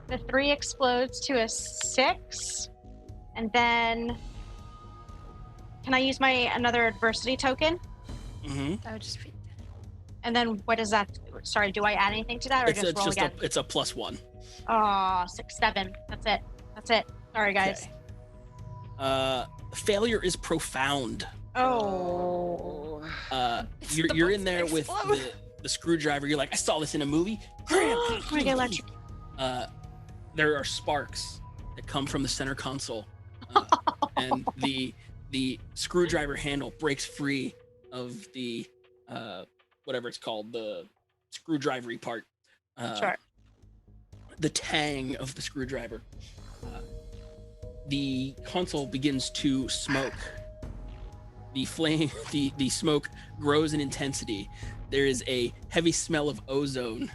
The 3 explodes to a 6. And then, can I use my another adversity token? Mm-hmm. That would just be. And then what does that? Sorry, do I add anything to that, or just roll again? It's a +1. Oh, 6, 7. That's it. Sorry, guys. Okay. Failure is profound. Oh. You're in there with the screwdriver. You're like, I saw this in a movie. There are sparks that come from the center console, and the screwdriver handle breaks free of the whatever it's called, the screwdrivery part. Sure. The tang of the screwdriver. the console begins to smoke. The flame, the smoke grows in intensity. There is a heavy smell of ozone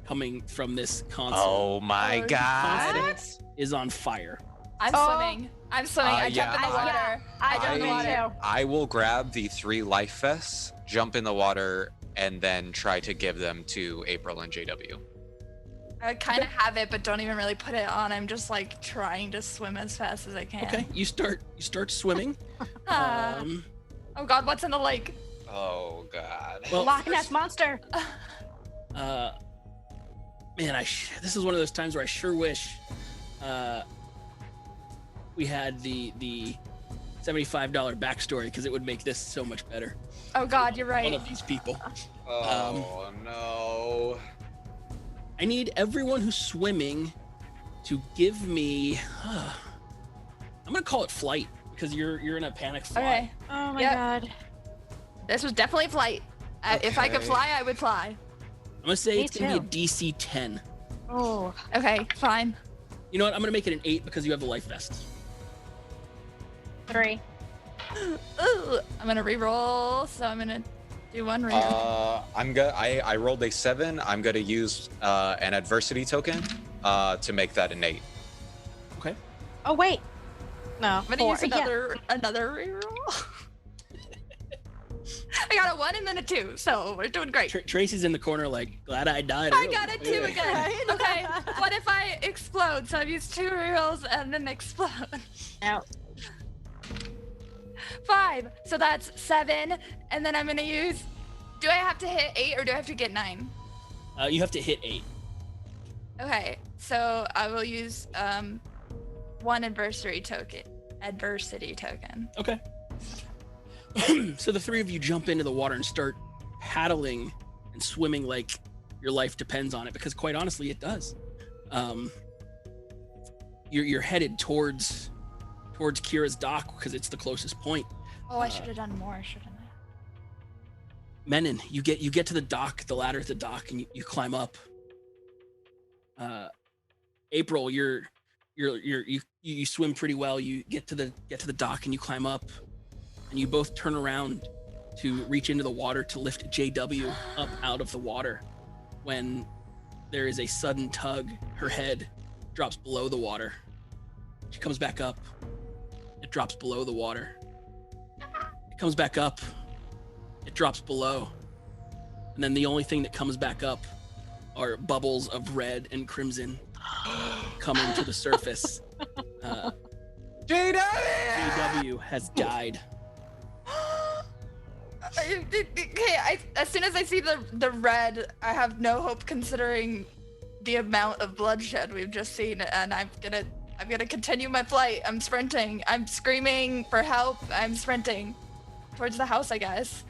coming from this console. Oh my god. Console is on fire. I'm swimming. I'm swimming. I jump in the water. I jump in the water. I will grab the 3 life vests, jump in the water, and then try to give them to April and JW. I kind of have it, but don't even really put it on. I'm just like trying to swim as fast as I can. Okay, you start swimming. Oh god, what's in the lake? Oh god. Well, Loch Ness monster. Man, this is one of those times where I sure wish we had the $75 backstory, because it would make this so much better. Oh god, you're right. One of these people. Oh no. I need everyone who's swimming to give me. I'm gonna call it flight, because you're in a panic fly. Okay. Oh my god. This was definitely flight. If I could fly, I would fly. I'm gonna say it's gonna be a DC 10. Oh. Okay, fine. You know what? I'm gonna make it an 8 because you have the life vest. 3. Ooh, I'm gonna re-roll, so I'm gonna do 1 re-roll. I rolled a 7. I'm gonna use an adversity token to make that an 8. Okay. Oh wait. No. I'm gonna 4. use another re-roll. I got a 1 and then a 2, so we're doing great. Tracy's in the corner like, glad I died. I got a 2 again. Okay, what if I explode? So I've used 2 rerolls and then explode. No. 5, so that's 7, and then I'm gonna use. Do I have to hit 8 or do I have to get 9? You have to hit 8. Okay, so I will use 1 adversity token. Okay. So the 3 of you jump into the water and start paddling and swimming like your life depends on it, because quite honestly, it does. You're headed towards Kira's dock because it's the closest point. Oh, I should have done more, shouldn't I? Menon, you get to the dock, the ladder at the dock, and you climb up. April, you swim pretty well. You get to the dock and you climb up, and you both turn around to reach into the water to lift JW up out of the water, when there is a sudden tug. Her head drops below the water. She comes back up. It drops below the water. It comes back up. It drops below. And then the only thing that comes back up are bubbles of red and crimson coming to the surface. JW has died. Okay, as soon as I see the red, I have no hope considering the amount of bloodshed we've just seen, and I'm gonna continue my flight. I'm sprinting. I'm screaming for help. I'm sprinting towards the house, I guess.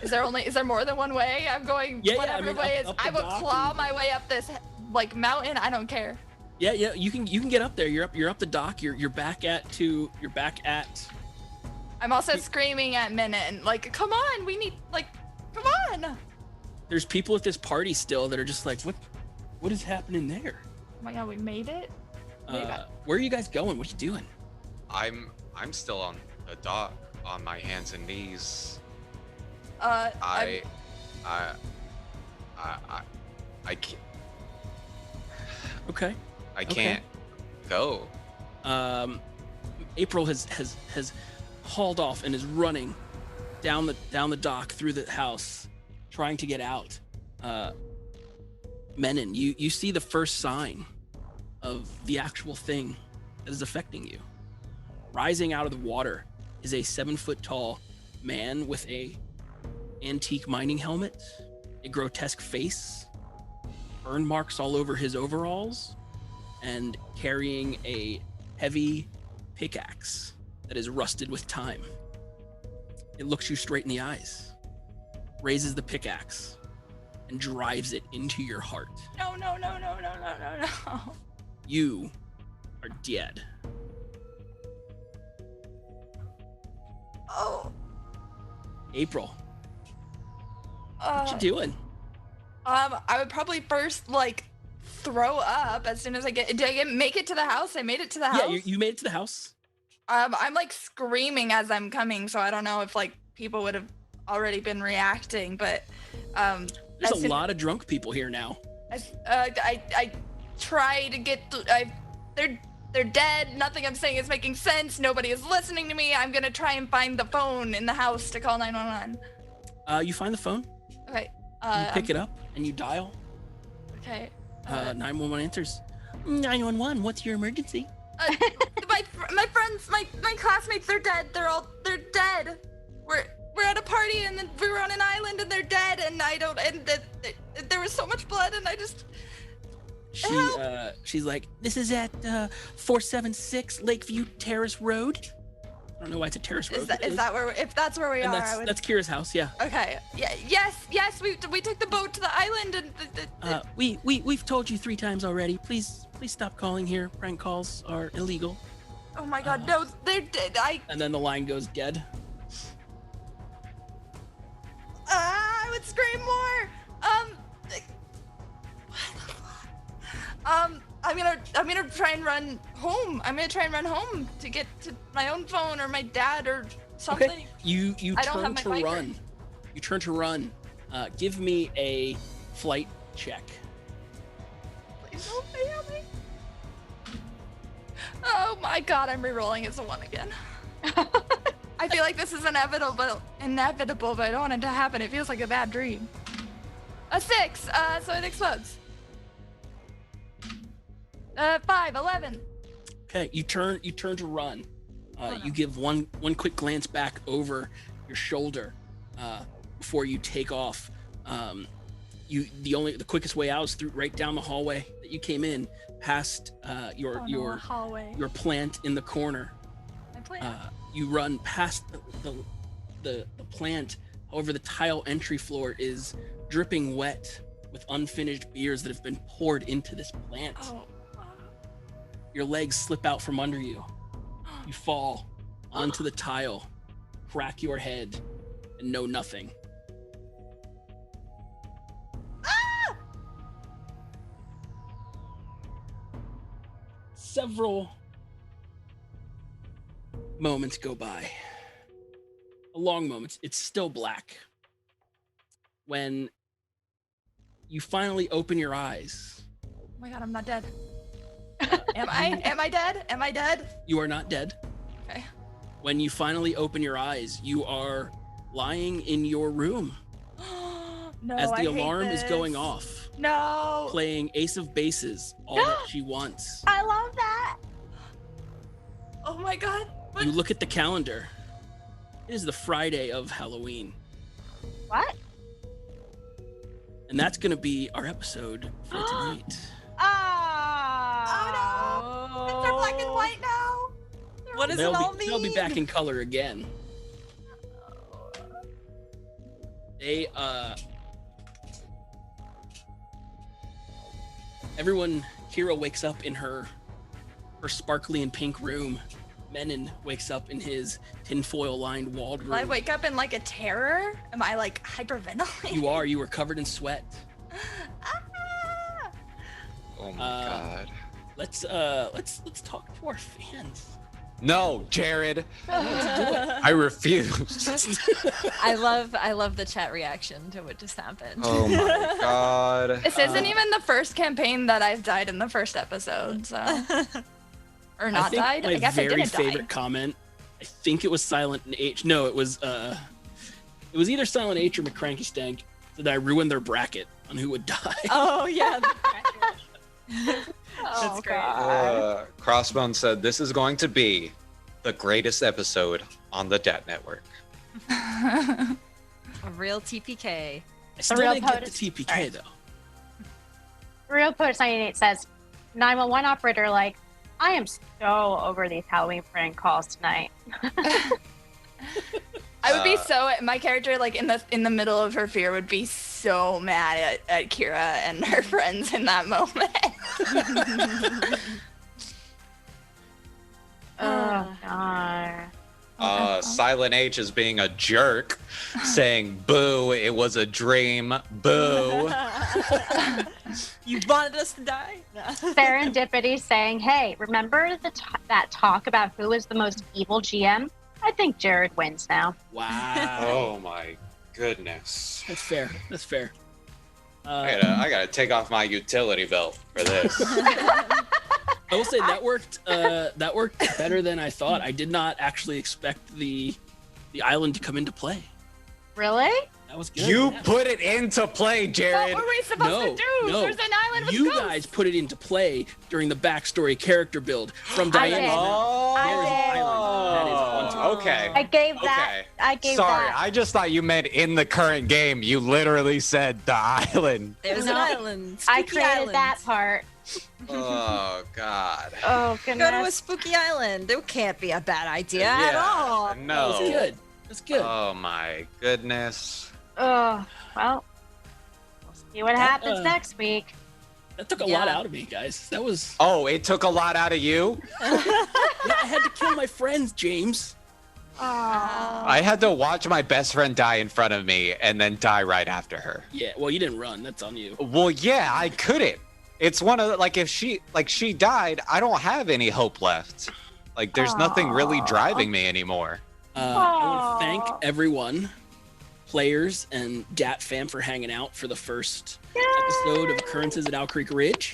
Is there more than one way? I'm going whatever way is. I will claw my way up this like mountain. I don't care. Yeah, you can get up there. You're up the dock. You're back at. I'm also screaming at Minute, like, come on, we need, like, come on. There's people at this party still that are just like, what is happening there? Oh my god, we made it. Where are you guys going? What are you doing? I'm still on the dock on my hands and knees. I can't. Okay. I can't go. April has hauled off and is running down the dock through the house, trying to get out. Menon, you see the first sign of the actual thing that is affecting you. Rising out of the water is a 7-foot-tall man with a antique mining helmet, a grotesque face, burn marks all over his overalls, and carrying a heavy pickaxe that is rusted with time. It looks you straight in the eyes, raises the pickaxe, and drives it into your heart. No. You are dead. Oh. April. What you doing? I would probably first, like, throw up as soon as I get. Make it to the house? I made it to the house. Yeah, you made it to the house. I'm like screaming as I'm coming, so I don't know if like people would have already been reacting, but there's a lot of drunk people here now. I try to get. They're dead. Nothing I'm saying is making sense. Nobody is listening to me. I'm gonna try and find the phone in the house to call 911. You find the phone. Okay. You pick it up and you dial. Okay. 911 answers. 911. What's your emergency? My friends, my classmates, they're dead. They're dead. We're at a party and then we were on an island and they're dead and there was so much blood and I just. She's like, this is at 476 Lakeview Terrace Road. I don't know why it's a terrace road. Is that where? If that's where we and are, that's Kira's house. Yeah. Okay. Yeah. Yes. We took the boat to the island and. We've told you 3 times already. Please stop calling here. Prank calls are illegal. Oh my God, no, they're dead. And then the line goes dead. I would scream more. I'm gonna try and run home. I'm gonna try and run home to get to my own phone or my dad or something. Okay. You turn to run. You turn to run. Give me a flight check. Please don't fail me. Oh my God, I'm re-rolling as a 1 again. I feel like this is inevitable, but I don't want it to happen. It feels like a bad dream. A 6, so it explodes. 5, 11. Okay, you turn to run. You give one quick glance back over your shoulder before you take off. The quickest way out is through right down the hallway that you came in, past your plant in the corner. My plant. You run past the plant. However, the tile entry floor is dripping wet with unfinished beers that have been poured into this plant. Oh. Your legs slip out from under you. You fall onto the tile, crack your head, and know nothing. Ah! Several moments go by. Long moments. It's still black. When you finally open your eyes. Oh my God, I'm not dead. Am I dead? Am I dead? You are not dead. Okay. When you finally open your eyes, you are lying in your room. No, as the I alarm hate is going off. No. Playing Ace of Bases, All That She Wants. I love that. Oh my God. What? You look at the calendar. It is the Friday of Halloween. What? And that's going to be our episode for tonight. Oh no! It's our black and white now. What does it all mean? They'll be back in color again. Kira wakes up in her sparkly and pink room. Menon wakes up in his tinfoil lined walled room. Will I wake up in like a terror? Am I like hyperventilating? You were covered in sweat. Oh my God. Let's talk to our fans. No, Jared. I refuse. I love the chat reaction to what just happened. Oh my God. This isn't even the first campaign that I've died in the first episode, so or not died. I guess I didn't die. My very favorite comment. I think it was Silent H. No, it was either Silent H or McCranky Stank. That I ruined their bracket on who would die. Oh yeah. That's great. Crossbone said this is going to be the greatest episode on the Det Network. A real TPK. I still didn't get the TPK though. Real Poet 98 says, 911 operator, like, I am so over these Halloween prank calls tonight. I would be my character like in the middle of her fear would be so mad at Kira and her friends in that moment. Oh God. Silent H is being a jerk, saying, boo, it was a dream, boo. You wanted us to die? Serendipity saying, hey, remember that talk about who is the most evil GM? I think Jared wins now. Wow. Oh my goodness. That's fair. That's fair. I gotta take off my utility belt for this. I will say that worked better than I thought. I did not actually expect the island to come into play. Really? That was good. You put it into play, Jared. What were we supposed to do? No. There's an island with You ghosts. guys put it into play during the backstory character build from I Diana. did. There's an island that is onto it. Okay. I gave that. I gave Sorry, that. I just thought you meant in the current game. You literally said the island. There's an island. I Spooky created island. that part. Oh God. Oh, goodness. Go to a spooky island. It can't be a bad idea at all. No. That's good. That's good. Oh my goodness. Oh, well, we'll see what happens next week. That took a lot out of me, guys. That was. Oh, it took a lot out of you? Yeah, I had to kill my friends, James. I had to watch my best friend die in front of me and then die right after her. Yeah, well, you didn't run. That's on you. Well, yeah, I couldn't. It's one of if she died, I don't have any hope left. Like there's nothing really driving me anymore. I want to thank everyone, players and DAT fam, for hanging out for the first episode of Occurrences at Owl Creek Ridge.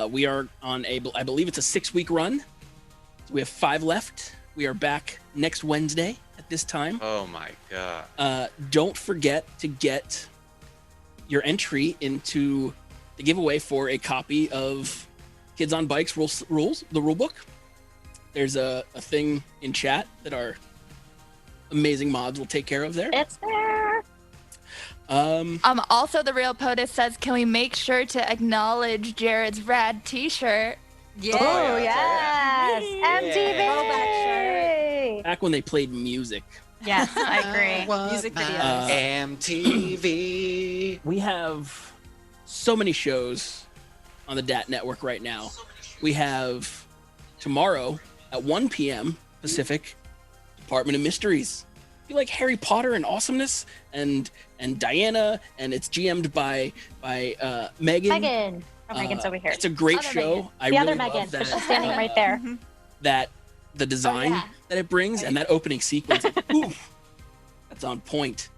We are on I believe it's a 6-week run. We have 5 left. We are back next Wednesday at this time. Oh my God. Don't forget to get your entry into the giveaway for a copy of Kids on Bikes rules, the rule book. There's a thing in chat that our amazing mods will take care of there. It's there. Also, the real POTUS says, can we make sure to acknowledge Jared's rad T-shirt? Yeah. Oh, yes. MTV. Back when they played music. Yes, I agree. Music videos. MTV. We have so many shows on the DAT network right now. We have tomorrow at 1 p.m. Pacific, Department of Mysteries. If you like Harry Potter and awesomeness and Diana, and it's GM'd by Megan. Megan's over here. It's a great Other show. Megan. I The really other love Megan, that. she's standing right there. That the design that it brings and that opening sequence, ooh, that's on point.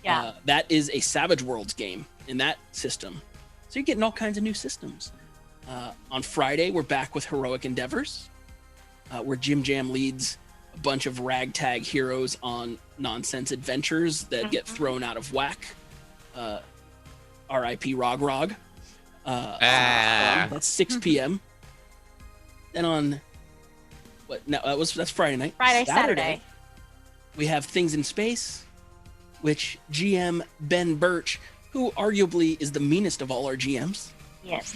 Yeah. That is a Savage Worlds game in that system. So you're getting all kinds of new systems. On Friday, we're back with Heroic Endeavors, where Jim Jam leads a bunch of ragtag heroes on nonsense adventures that get thrown out of whack. R.I.P. Rog Rog. That's 6 p.m. Then on that's Friday night. Saturday. We have Things in Space, which GM Ben Birch, who arguably is the meanest of all our GMs, yes,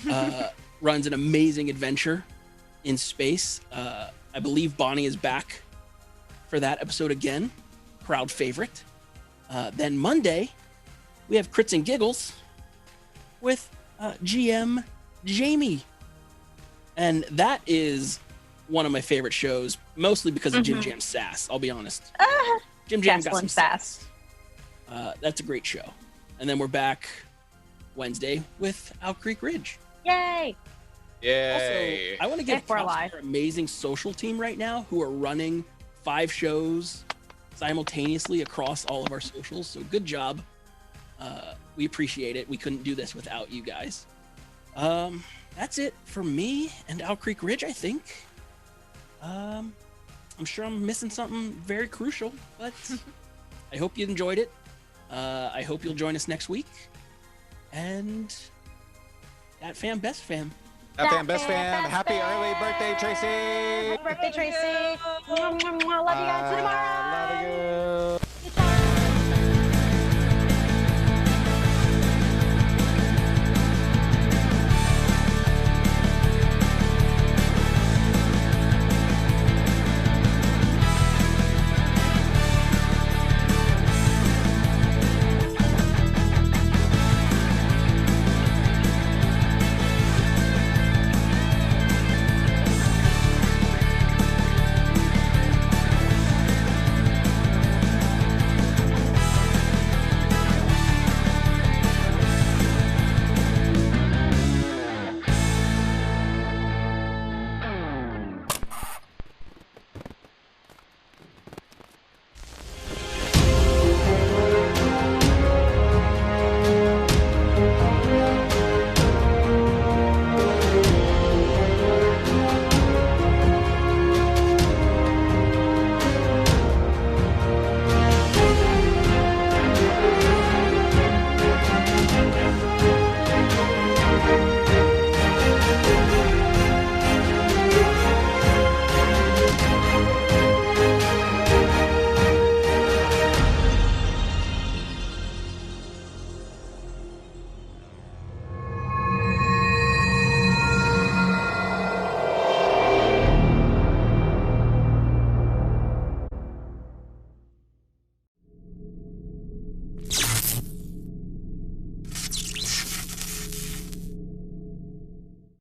runs an amazing adventure in space. I believe Bonnie is back for that episode again, crowd favorite. Then Monday, we have Crits and Giggles with GM Jamie. And that is one of my favorite shows, mostly because of Jim Jam's sass, I'll be honest. Jim Jam got some sass. That's a great show. And then we're back Wednesday with Owl Creek Ridge. Yay! Yay! Also, I want to give props to our amazing social team right now who are running 5 shows simultaneously across all of our socials. So good job. We appreciate it. We couldn't do this without you guys. That's it for me and Owl Creek Ridge, I think. I'm sure I'm missing something very crucial, but I hope you enjoyed it. I hope you'll join us next week. And that fam, best fam. That fam, best fam. Happy early birthday, Tracy. Happy birthday, Tracy. Love you guys. See you tomorrow. Love you.